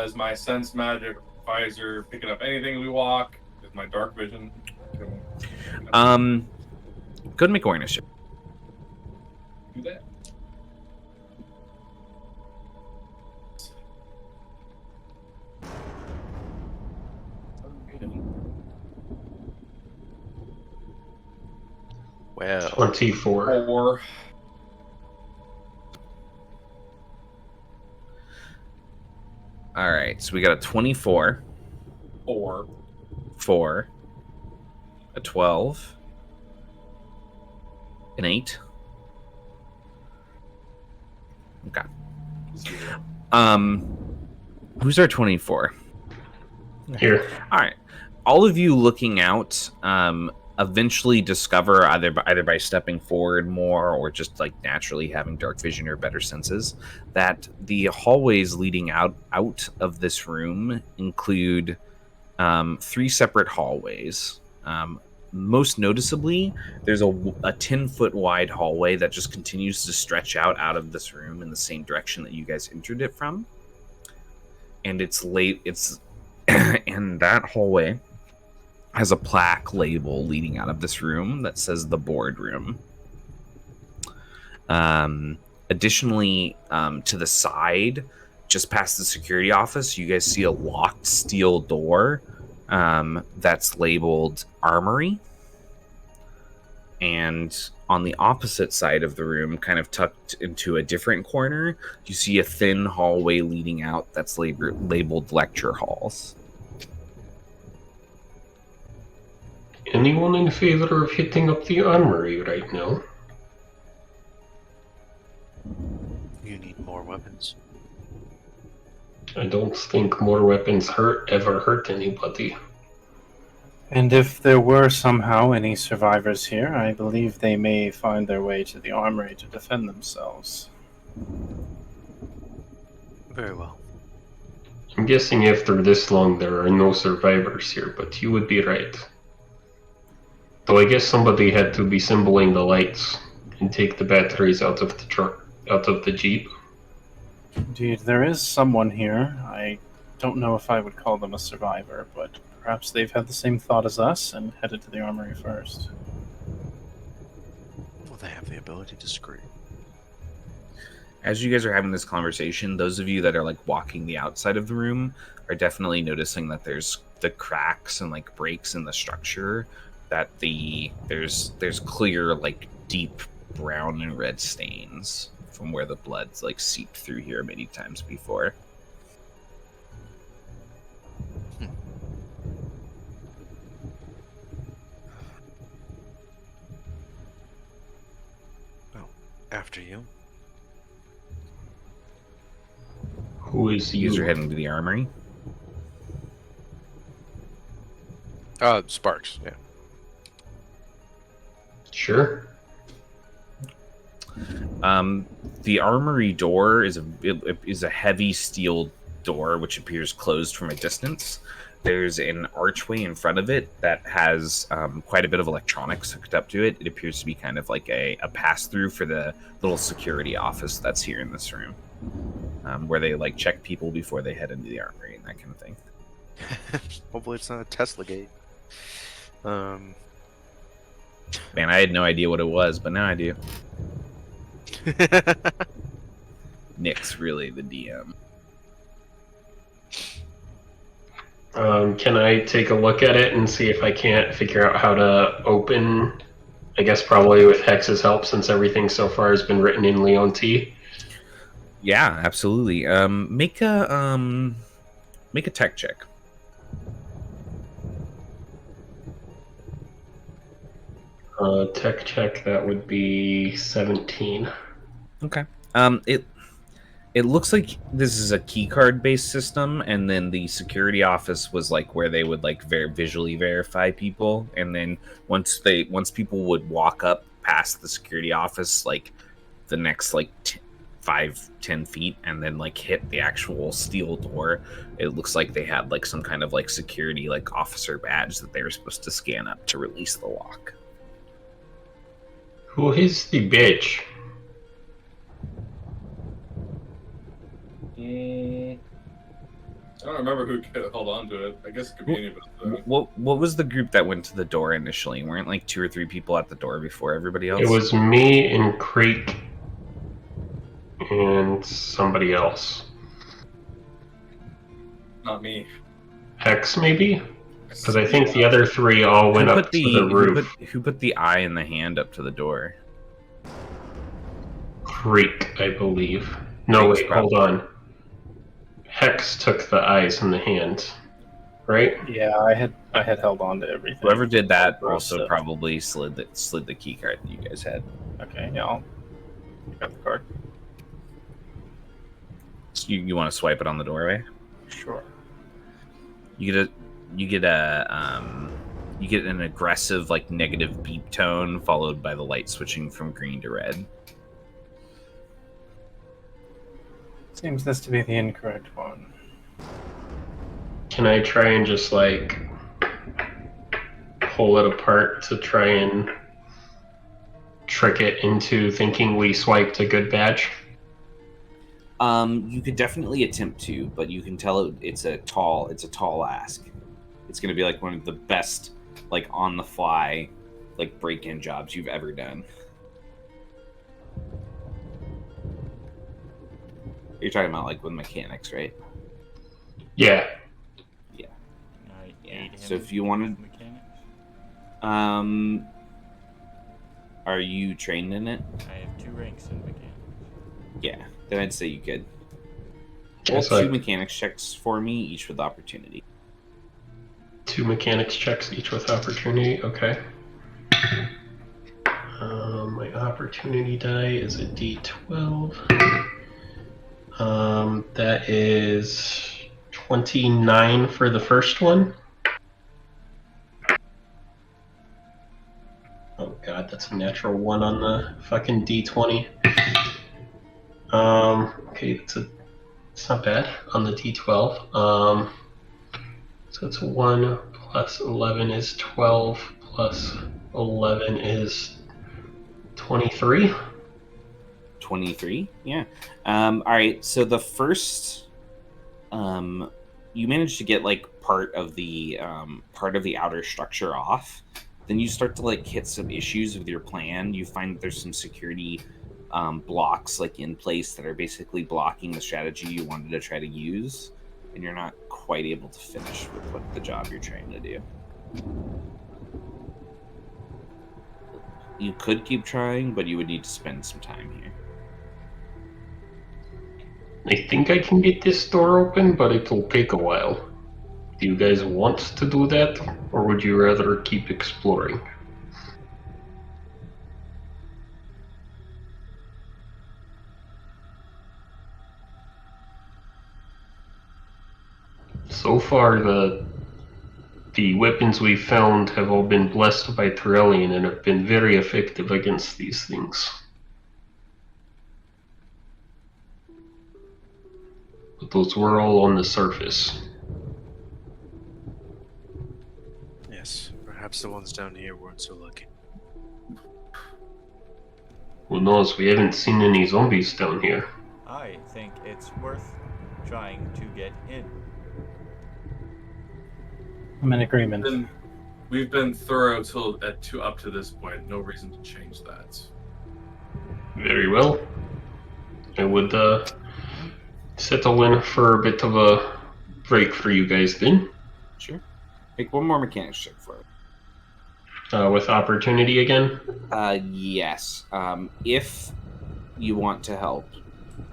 D: Is my sense magic visor picking up anything we walk? Is my dark vision?
A: Go ahead and make awareness check.
D: Do that.
B: Well,
C: 24.
D: Or
A: All right, so we got a 24, 4, a 12, an 8. Okay. Who's our 24?
C: Here.
A: All right. All of you looking out eventually discover either by stepping forward more or just like naturally having dark vision or better senses that the hallways leading out of this room include 3 separate hallways. Most noticeably, there's a 10-foot wide hallway that just continues to stretch out of this room in the same direction that you guys entered it from. And it's and that hallway has a plaque label leading out of this room that says the boardroom. Additionally, to the side, just past the security office, you guys see a locked steel door that's labeled armory. And on the opposite side of the room, kind of tucked into a different corner, you see a thin hallway leading out that's labeled lecture halls.
C: Anyone in favor of hitting up the armory right now?
B: you need more weapons.
C: I don't think more weapons ever hurt anybody.
E: And if there were somehow any survivors here, I believe they may find their way to the armory to defend themselves.
B: Very well.
C: I'm guessing after this long there are no survivors here, but you would be right. Though I guess somebody had to be symboling the lights and take the batteries out of the truck, out of the Jeep.
E: Indeed, there is someone here. I don't know if I would call them a survivor, but perhaps they've had the same thought as us and headed to the armory first.
B: Well, they have the ability to scream.
A: As you guys are having this conversation, those of you that are like walking the outside of the room are definitely noticing that there's the cracks and like breaks in the structure that there's clear like deep brown and red stains from where the blood's like seeped through here many times before.
G: Well, after you.
C: Who is
A: You guys are
C: you?
A: heading to the armory.
B: Sparks. Yeah.
C: Sure.
A: The armory door is a heavy steel door which appears closed from a distance. There's an archway in front of it that has quite a bit of electronics hooked up to it. It appears to be kind of like a pass-through for the little security office that's here in this room, where they like check people before they head into the armory and that kind of thing.
B: Hopefully it's not a Tesla gate.
A: Man, I had no idea what it was, but now I do. Nick's really the DM.
C: Can I take a look at it and see if I can't figure out how to open? I guess probably with Hex's help, since everything so far has been written in Leonti.
A: Yeah, absolutely. Make a tech check.
C: Tech check, that would be 17.
A: Okay. It looks like this is a keycard based system, and then the security office was like where they would like visually verify people, and then once people would walk up past the security office, like the next like 5-10 feet, and then like hit the actual steel door, it looks like they had like some kind of like security like officer badge that they were supposed to scan up to release the lock.
C: Who is the bitch?
D: I don't remember who held on to it. I guess it could be any of us.
A: What was the group that went to the door initially? Weren't like 2 or 3 people at the door before everybody else?
C: It was me and Creek and somebody else.
D: Not me.
C: Hex, maybe? Because I think the other 3 all went up to the roof.
A: Who put the eye and the hand up to the door?
C: Creek, I believe. No,
A: Creek's
C: wait, hold on. Hex took the eyes and the hands, right?
E: Yeah, I had held on to everything.
A: Whoever did that
E: Gross
A: also
E: stuff.
A: probably slid the key card that you guys had.
E: Okay, yeah, I'll got the card.
A: So you want to swipe it on the doorway?
E: Sure.
A: You get an aggressive like negative beep tone followed by the light switching from green to red.
E: Seems this to be the incorrect one.
C: Can I try and just like pull it apart to try and trick it into thinking we swiped a good badge?
A: You could definitely attempt to, but you can tell it's a tall ask. It's going to be like one of the best like on the fly like break-in jobs you've ever done. You're talking about like with mechanics, right?
C: Yeah.
A: Yeah.
F: I
A: Yeah.
F: aid him
A: So if you wanted,
F: with mechanics.
A: are you trained in it?
F: I have 2 ranks in mechanics.
A: Yeah. Then I'd say you could.
C: Okay,
A: Roll
C: so
A: 2 mechanics checks for me, each with opportunity.
C: 2 mechanics checks, each with opportunity. Okay. My opportunity die is a D12. That is 29 for the first one. Oh god, that's a natural 1 on the fucking D20. Okay, it's not bad on the D12. So it's 1 plus 11 is 12 plus 11 is 23.
A: 23, yeah. All right, so the first you manage to get like part of the outer structure off. Then you start to like hit some issues with your plan. You find that there's some security blocks like in place that are basically blocking the strategy you wanted to try to use, and you're not quite able to finish with what the job you're trying to do. You could keep trying, but you would need to spend some time here.
C: I think I can get this door open, but it'll take a while. Do you guys want to do that, or would you rather keep exploring? So far, the weapons we've found have all been blessed by Tyrellian and have been very effective against these things. But those were all on the surface.
G: Yes, perhaps the ones down here weren't so lucky.
C: Who knows, we haven't seen any zombies down here.
F: I think it's worth trying to get in.
E: I'm in agreement.
D: Then we've been thorough up to this point. No reason to change that.
C: Very well. I would settle in for a bit of a break for you guys then.
A: Sure. Make one more mechanics check for it.
C: With opportunity again.
A: Yes. If you want to help.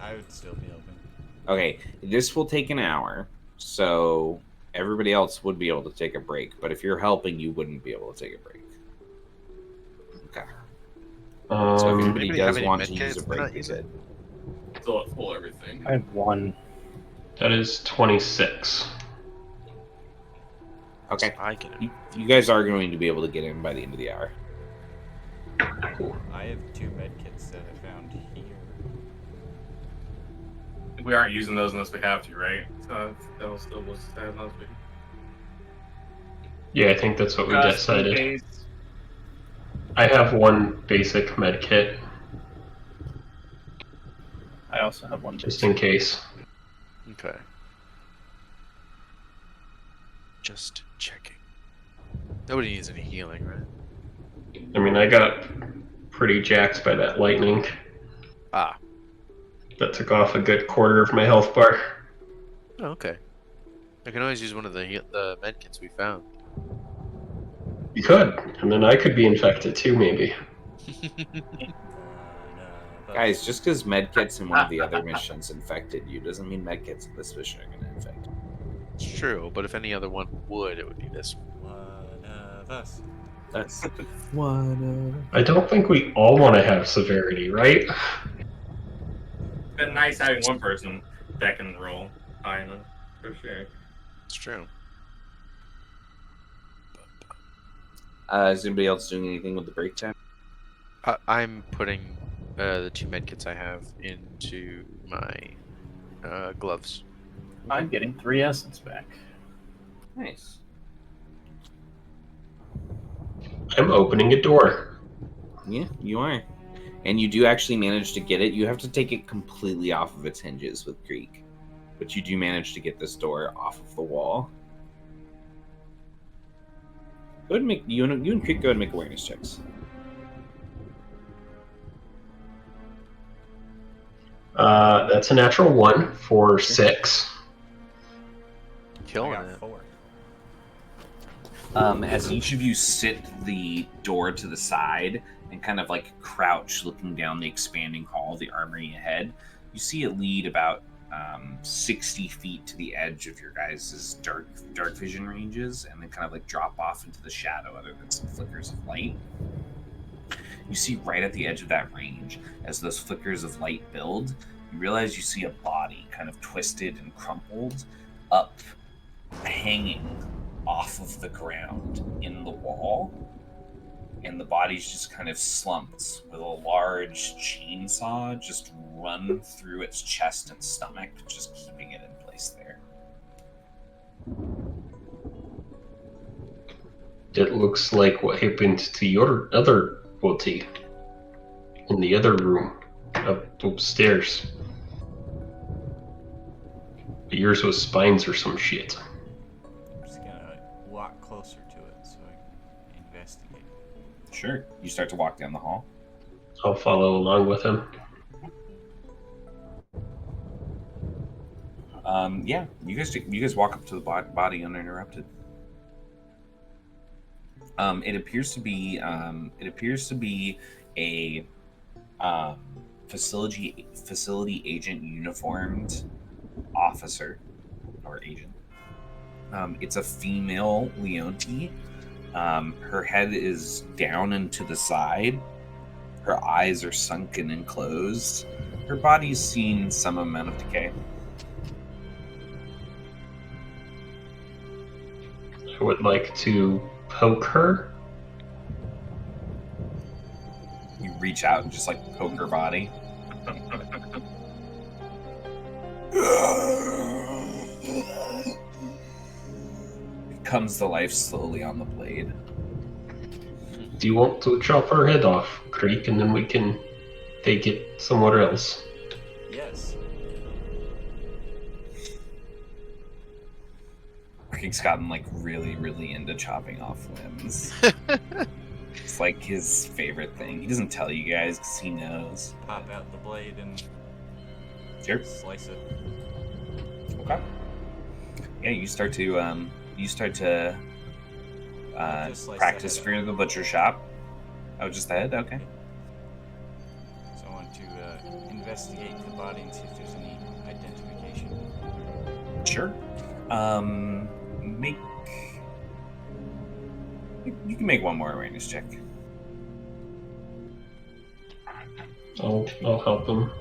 F: I would still be open.
A: Okay, this will take an hour, so everybody else would be able to take a break. But if you're helping, you wouldn't be able to take a break. Okay. So if anybody
B: Anybody
A: does
B: have any
A: want
B: med
A: to use
B: kits
A: a
B: they're
A: break,
B: not
A: they
B: using?
A: could.
D: Still at full everything.
E: I have one.
C: That is 26.
A: Okay.
B: I can.
A: You guys are going to be able to get in by the end of the hour.
C: Cool.
F: I have 2 medkits that I found here.
D: We aren't using those unless we have to, right? That'll still was sad last week.
C: Yeah, I think that's what we
D: Just in
C: decided.
D: case.
C: I have one basic med kit,
E: I also have one.
C: just in case.
B: Okay. Just checking. Nobody needs any healing, right?
C: I mean, I got pretty jacked by that lightning.
B: Ah.
C: That took off a good quarter of my health bar.
B: Oh, okay. I can always use one of the medkits we found.
C: You could, and then I could be infected too, maybe.
A: Guys, just because medkits in one of the other missions infected you doesn't mean medkits in this mission are going to infect you.
B: It's true, but if any other one would, it would be this one.
F: One of us.
A: That's one.
C: I don't think we all want to have severity, right?
D: Been nice having one person that can roll high enough, for sure.
B: It's true.
A: Is anybody else doing anything with the break time?
B: I'm putting the 2 medkits I have into my gloves.
E: I'm getting 3 essence back.
A: Nice.
C: I'm opening a door.
A: Yeah, you are. And you do actually manage to get it. You have to take it completely off of its hinges with Greek. But you do manage to get this door off of the wall. Go ahead and make you and Creek go ahead and make awareness checks.
C: That's a natural 1 for 6.
B: Killing
F: I got
B: it.
F: 4.
A: As each of you sit the door to the side and kind of like crouch looking down the expanding hall, the armory ahead, you see it lead about 60 feet to the edge of your guys' dark vision ranges and then kind of like drop off into the shadow other than some flickers of light. You see right at the edge of that range, as those flickers of light build, you realize you see a body kind of twisted and crumpled up, hanging off of the ground in the wall. And the body's just kind of slumped with a large chainsaw just run through its chest and stomach, just keeping it in place there.
C: It looks like what happened to your other body in the other room upstairs. But yours was spines or some shit.
F: I'm just gonna walk closer to it so I can investigate.
A: Sure. You start to walk down the hall.
C: I'll follow along with him.
A: Yeah, you guys walk up to the body uninterrupted. It appears to be a facility agent uniformed officer or agent. It's a female Leonti. Her head is down and to the side. Her eyes are sunken and closed. Her body's seen some amount of decay.
C: I would like to poke her.
A: You reach out and just like poke her body. It comes to life slowly on the blade.
C: Do you want to chop her head off, Creek, and then we can take it somewhere else?
F: Yes.
A: Creek's gotten like really, really into chopping off limbs. It's like his favorite thing. He doesn't tell you guys because he knows.
F: Pop out the blade and
A: Sure.
F: slice it.
A: Okay. Yeah, you start to
F: Just slice
A: practice
F: the
A: for
F: head out.
A: the butcher shop. Oh, just the head? Okay.
F: So I want to investigate the body and see if there's any identification.
A: Sure. Make. You can make one more awareness check.
C: I'll help him.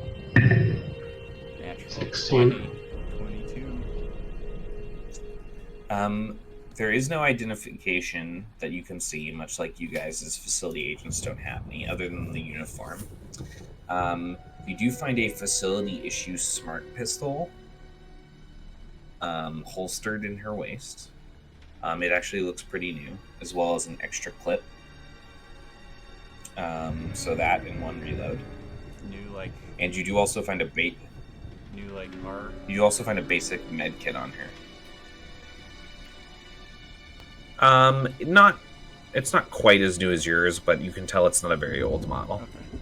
F: Natural
C: 16.
F: 22.
A: There is no identification that you can see, much like you guys as facility agents don't have any, other than the uniform. You do find a facility issue smart pistol holstered in her waist. It actually looks pretty new, as well as an extra clip. So that in one reload.
F: New like
A: And you do also find a
F: R.
A: You also find a basic med kit on her. It's not quite as new as yours, but you can tell it's not a very old model.
F: Okay.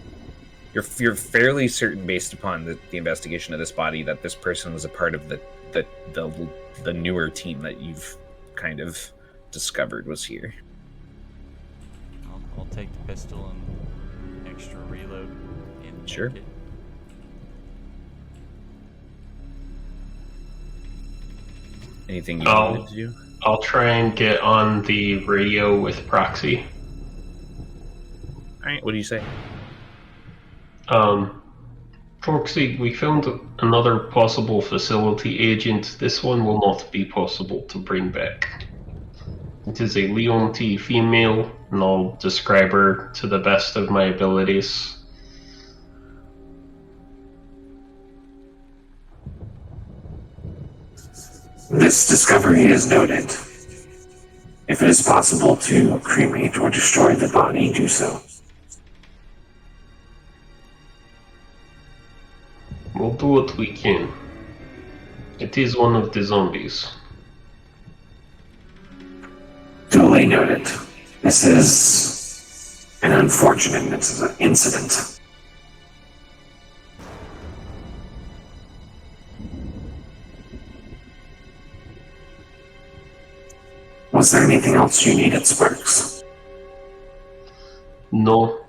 A: You're fairly certain, based upon the investigation of this body, that this person was a part of the newer team that you've kind of discovered was here.
F: I'll take the pistol and extra reload. And
A: Sure.
F: make it.
A: Anything you
C: Oh.
A: wanted to do?
C: I'll try and get on the radio with Proxy.
A: All right. What do you say?
C: Proxy, we found another possible facility agent. This one will not be possible to bring back. It is a Leonti female, and I'll describe her to the best of my abilities.
H: This discovery is noted. If it is possible to cremate or destroy the body, do so.
C: We'll do what we can. It is one of the zombies.
H: Duly noted. This is an unfortunate incident. Was there anything else you needed, Sparks?
C: No.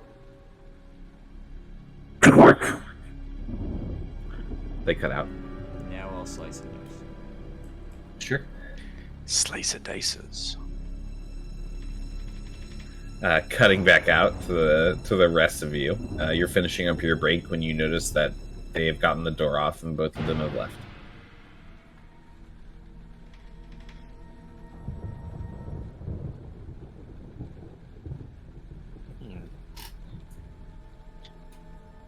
H: Good work.
A: They cut out.
F: Now I'll slice it.
A: Sure.
B: Slice of dices.
A: Cutting back out to the rest of you. You're finishing up your break when you notice that they have gotten the door off and both of them have left.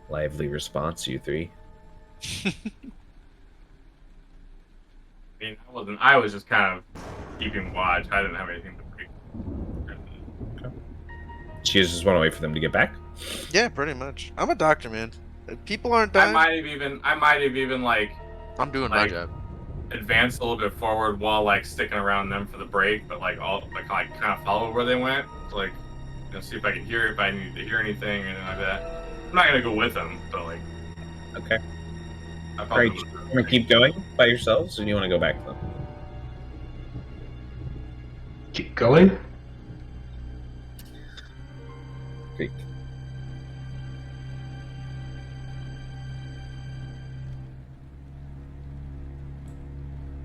A: Lively response, you three.
D: I was just kind of keeping watch. I didn't have anything to break.
A: She just want to wait for them to get back.
B: Yeah, pretty much. I'm a doctor, man. If people aren't
D: I
B: dying,
D: might have even like
B: I'm doing my
D: like-
B: job.
D: advanced a little bit forward while like sticking around them for the break, but like kind of follow where they went. So, like, see if I can hear it, if I need to hear anything or anything like that. I'm not gonna go with them, but like.
A: Okay.
D: I
A: All
D: probably
A: right. You want to keep going by yourselves, or do you want to go back to them?
C: Keep going?
A: Creek.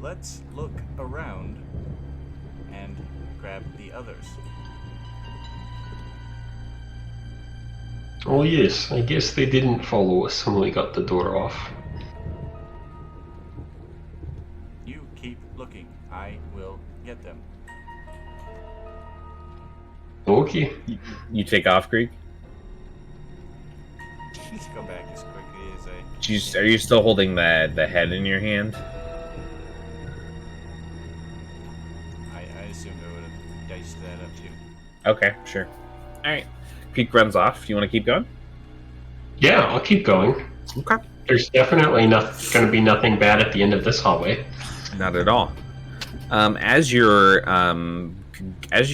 F: Let's look around and grab the others.
C: Oh yes, I guess they didn't follow us when we got the door off.
F: You keep looking. I will get them.
C: Okay.
A: You take off, Creek?
F: Let's go back as quickly as I...
A: Are you still holding the head in your hand?
F: I assume I would have diced that up too.
A: Okay, sure. Alright. Creek runs off. You want to keep going?
C: Yeah, I'll keep going.
A: Okay.
C: There's definitely going to be nothing bad at the end of this hallway.
A: Not at all. As you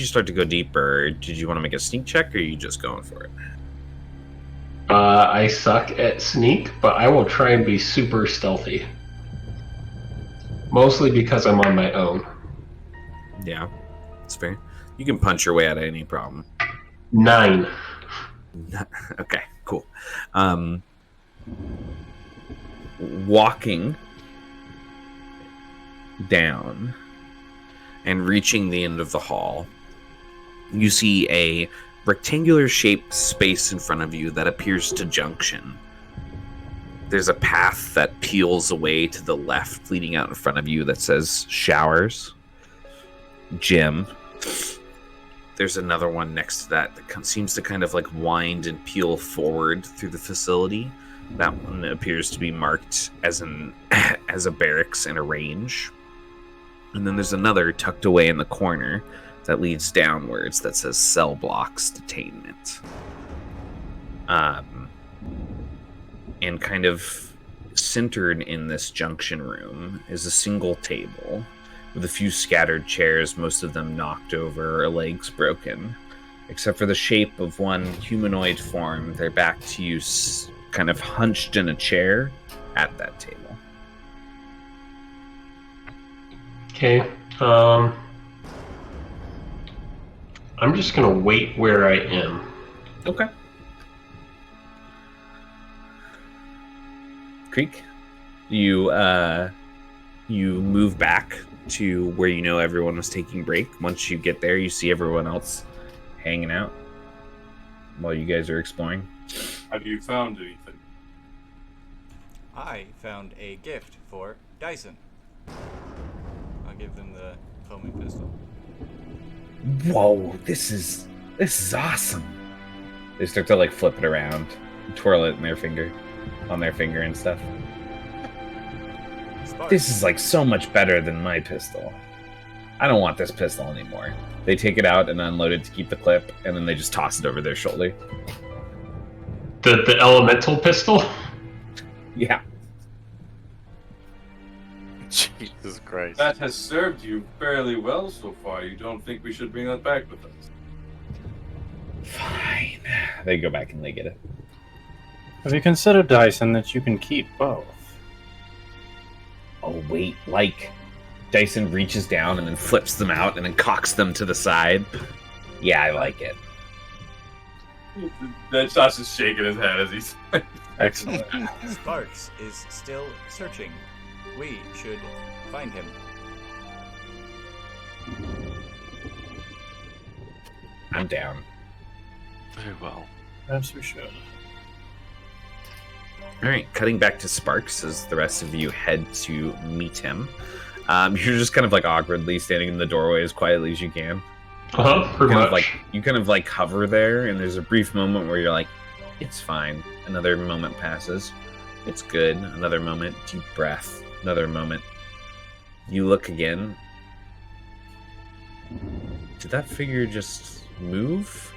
A: start to go deeper, did you want to make a sneak check, or are you just going for it?
C: I suck at sneak, but I will try and be super stealthy. Mostly because I'm on my own.
A: Yeah, that's fair. You can punch your way out of any problem.
C: 9.
A: Okay, cool. Walking down and reaching the end of the hall, you see a rectangular shaped space in front of you that appears to junction. There's a path that peels away to the left, leading out in front of you, that says showers, gym. There's another one next to that seems to kind of like wind and peel forward through the facility. That one appears to be marked as a barracks and a range. And then there's another tucked away in the corner that leads downwards that says cell blocks detainment. And kind of centered in this junction room is a single table with a few scattered chairs, most of them knocked over or legs broken. Except for the shape of one humanoid form, they're back to you kind of hunched in a chair at that table.
C: Okay. I'm just going to wait where I am.
A: Okay. Creek, you move back to where you know everyone was taking break. Once you get there, you see everyone else hanging out while you guys are exploring.
D: Have you found anything?
F: I found a gift for Dyson. I'll give them the foaming pistol.
A: Whoa, this is awesome. They start to like flip it around, twirl it in their finger, on their finger and stuff.
F: Sparks.
A: This is like so much better than my pistol. I don't want this pistol anymore. They take it out and unload it to keep the clip, and then they just toss it over their shoulder.
C: The elemental pistol?
A: Yeah.
B: Jesus Christ.
D: That has served you fairly well so far. You don't think we should bring that back with us?
A: Fine. They go back and they get it.
E: Have you considered, Dyson, that you can keep both?
A: Oh, wait, like, Dyson reaches down and then flips them out and then cocks them to the side. Yeah, I like it.
D: Then Josh is shaking his head as he's...
E: Excellent.
F: Sparks is still searching. We should find him.
A: I'm down.
G: Very well.
E: Perhaps we should.
A: All right, cutting back to Sparks as the rest of you head to meet him. You're just kind of like awkwardly standing in the doorway as quietly as you can.
C: Pretty much.
A: You kind of like hover there, and there's a brief moment where you're like, it's fine. Another moment passes. It's good. Another moment. Deep breath. Another moment. You look again. Did that figure just move?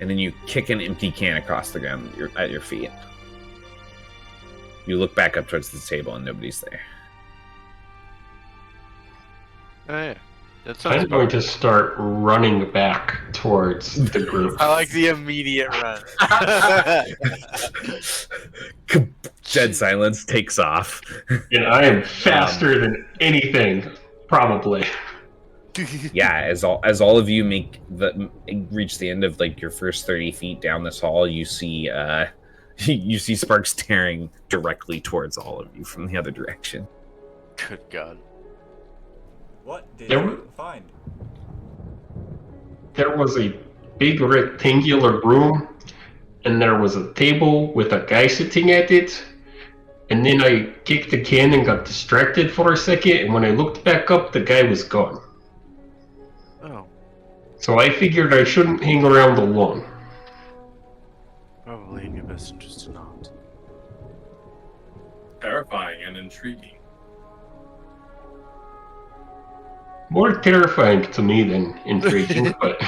A: And then you kick an empty can across the ground at your feet. You look back up towards the table and nobody's there.
B: Oh, yeah. That sounds
C: I'm going to start running back towards the group.
B: I like the immediate run.
A: Dead silence takes off.
C: And I am faster than anything, probably.
A: Yeah, as all of you reach the end of like your first 30 feet down this hall, you see you see Sparks staring directly towards all of you from the other direction.
B: Good God.
F: What did
C: There-
F: you find?
C: There was a big rectangular room, and there was a table with a guy sitting at it. And then I kicked the can and got distracted for a second, and when I looked back up, the guy was gone.
B: Oh,
C: So I figured I shouldn't hang around alone.
G: Probably in your best interest to not.
D: Terrifying and intriguing.
C: More terrifying to me than intriguing, but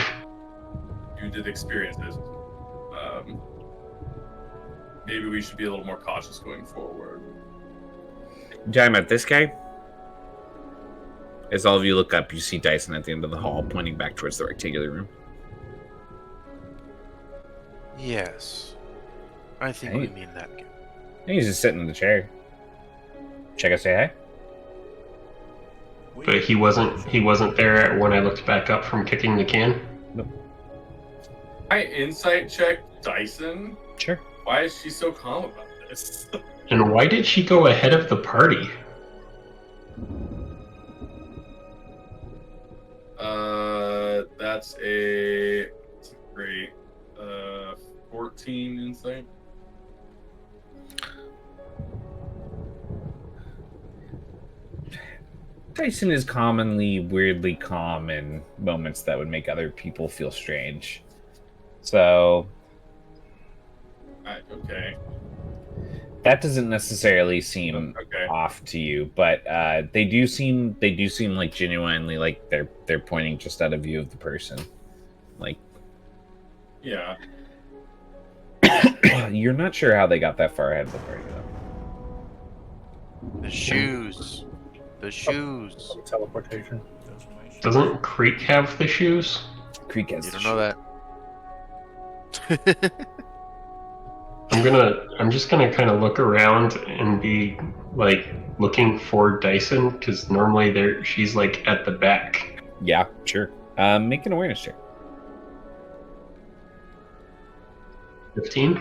D: You did experience it. Maybe we should be a little more cautious going forward.
A: You talking about this guy? As all of you look up, you see Dyson at the end of the hall, pointing back towards the rectangular room.
G: Yes. I think
A: Hey.
G: we mean that guy.
A: He's just sitting in the chair. Check out, say hi.
C: but he wasn't there when I looked back up from kicking the can.
D: I insight checked Dyson.
A: Sure.
D: Why is she so calm about this?
C: And why did she go ahead of the party?
D: That's a great 14 insight.
A: Dyson is commonly weirdly calm in moments that would make other people feel strange. So
D: Okay.
A: that doesn't necessarily seem
D: Okay.
A: off to you, but they do seem like genuinely like they're pointing just out of view of the person. Like
D: Yeah.
A: you're not sure how they got that far ahead of the party though.
B: the shoes. The shoes.
E: Teleportation.
F: Those are my shoes.
C: Doesn't Creek have the shoes?
A: Creek has
B: You
A: the
B: don't know
A: shoe.
B: that.
C: I'm just gonna kind of look around and be like looking for Dyson because normally she's like at the back.
A: Yeah, sure. Make an awareness check.
C: 15.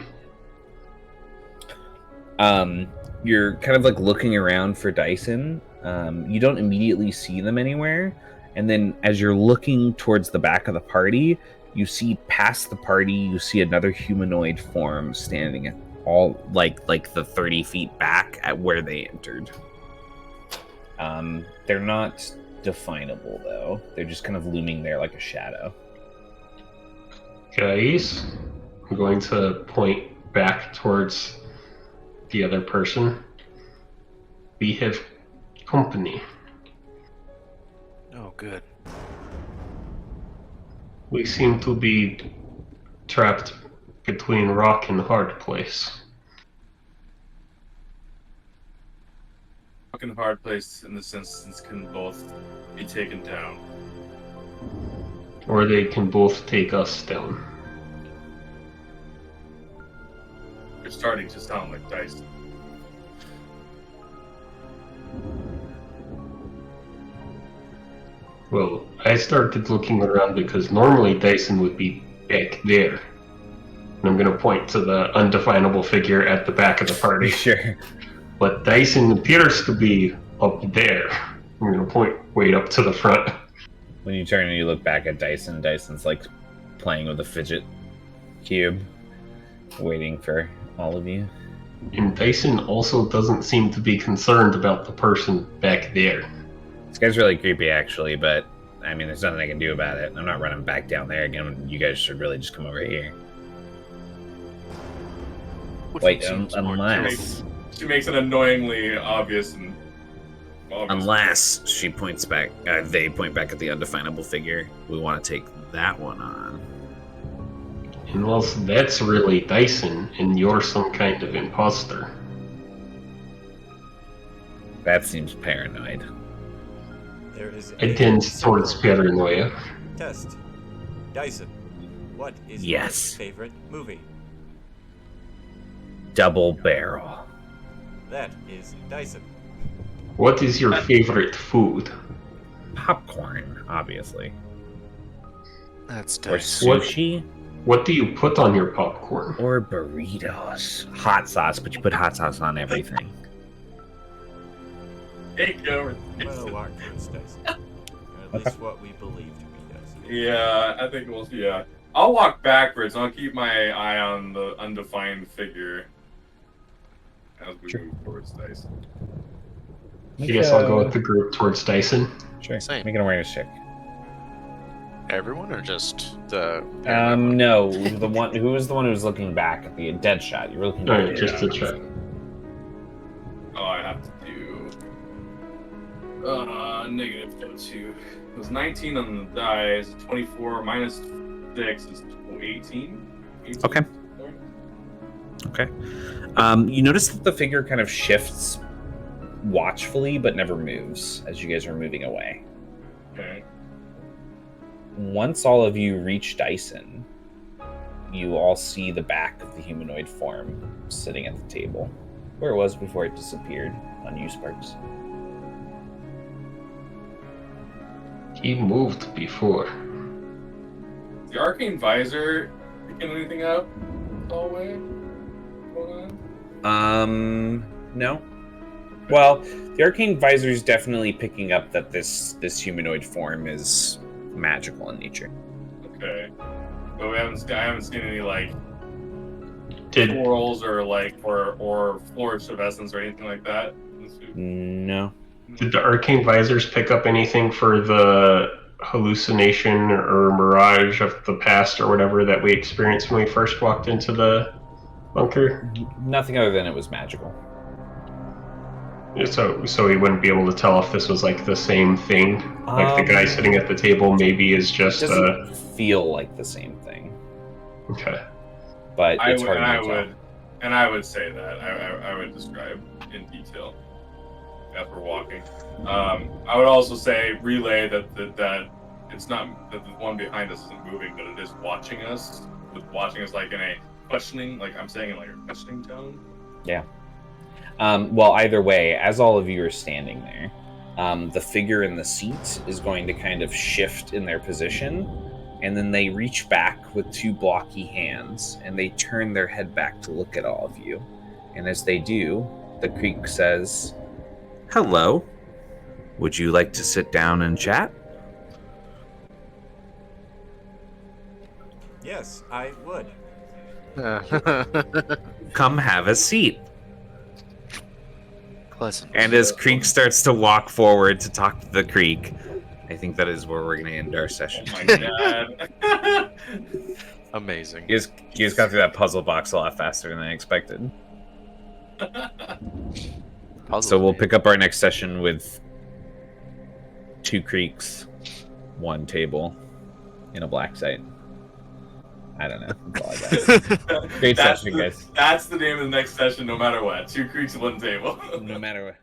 A: You're kind of like looking around for Dyson. You don't immediately see them anywhere, and then as you're looking towards the back of the party, you see past the party. You see another humanoid form standing at all like the 30 feet back at where they entered. They're not definable though. They're just kind of looming there like a shadow.
C: Guys, I'm going to point back towards the other person. We have company.
G: Oh, good.
C: We seem to be trapped between rock and hard place.
D: Fucking hard place in this instance can both be taken down.
C: Or they can both take us down.
D: You're starting to sound like Dyson.
C: Well, I started looking around because normally Dyson would be back there. And I'm going to point to the undefinable figure at the back of the party.
A: Sure.
C: But Dyson appears to be up there. I'm going to point way up to the front.
A: When you turn and you look back at Dyson, Dyson's like playing with a fidget cube, waiting for all of you.
C: And Dyson also doesn't seem to be concerned about the person back there.
A: This guy's really creepy, actually, but I mean, there's nothing I can do about it. I'm not running back down there again. You guys should really just come over here.
G: Which
A: Wait,
G: one seems more
A: unless
D: She makes it annoyingly obvious and
A: unless she points back, they point back at the undefinable figure. We want to take that one on.
C: Unless that's really Dyson and you're some kind of imposter.
A: That seems paranoid.
F: There is
C: I tend towards paranoia.
F: test. Dyson, what is
A: Yes.
F: your favorite movie?
A: Double barrel.
F: That is Dyson.
C: What is your favorite food?
A: popcorn, obviously.
B: That's
A: Or
B: nice.
A: sushi.
C: What do you put on your popcorn?
A: Or burritos. Hot sauce, but you put hot sauce on everything.
D: Take over.
F: I'm gonna walk towards Dyson. Or at least what we believe to be Dyson.
D: Yeah, I think we'll. Yeah, I'll walk backwards. I'll keep my eye on the undefined figure as we move towards Dyson.
C: I guess I'll go with the group towards Dyson.
A: Sure.
B: Same.
A: Make an awareness check.
B: Everyone or just the?
A: No, the one who was the one who was looking back at the dead shot. You were looking back.
C: Alright, just to check.
D: Oh, I have to do negative 2. It was 19 on the dice. 24 minus 6 is 18.
A: Okay. Okay. You notice that the figure kind of shifts watchfully, but never moves as you guys are moving away.
D: Okay.
A: Once all of you reach Dyson, you all see the back of the humanoid form sitting at the table, where it was before it disappeared on you, Sparks.
C: He moved before.
D: The arcane visor picking anything up all the way? Hold on.
A: No. Well, the arcane visor is definitely picking up that this humanoid form is magical in nature.
D: Okay. But I haven't seen any like
C: Did
D: florals or like or flourish of essence or anything like that.
A: No.
C: Did the arcane visors pick up anything for the hallucination or mirage of the past or whatever that we experienced when we first walked into the bunker?
A: Nothing other than it was magical.
C: So we wouldn't be able to tell if this was like the same thing. Like the guy sitting at the table maybe is just
A: doesn't feel like the same thing.
C: Okay.
A: But it's hard
D: I
A: to tell.
D: I would say that. I would describe in detail as we're walking. I would also say relay that it's not that the one behind us isn't moving, but it is watching us. Watching us like in a questioning, like I'm saying in like a questioning tone.
A: Yeah. Well, either way, as all of you are standing there, the figure in the seat is going to kind of shift in their position, and then they reach back with two blocky hands, and they turn their head back to look at all of you. And as they do, the creek says, "Hello. Would you like to sit down and chat?"
F: Yes, I would.
A: Come have a seat.
B: Pleasant.
A: And as Creek starts to walk forward to talk to the Creek, I think that is where we're going to end our session.
D: Oh my god.
B: Amazing.
A: You guys got through that puzzle box a lot faster than I expected. So we'll pick up our next session with 2 Creeks, 1 table, in a black site. I don't know. That's all I got. Great session, guys.
D: That's the name of the next session, no matter what. 2 creeks, 1 table.
A: No matter what.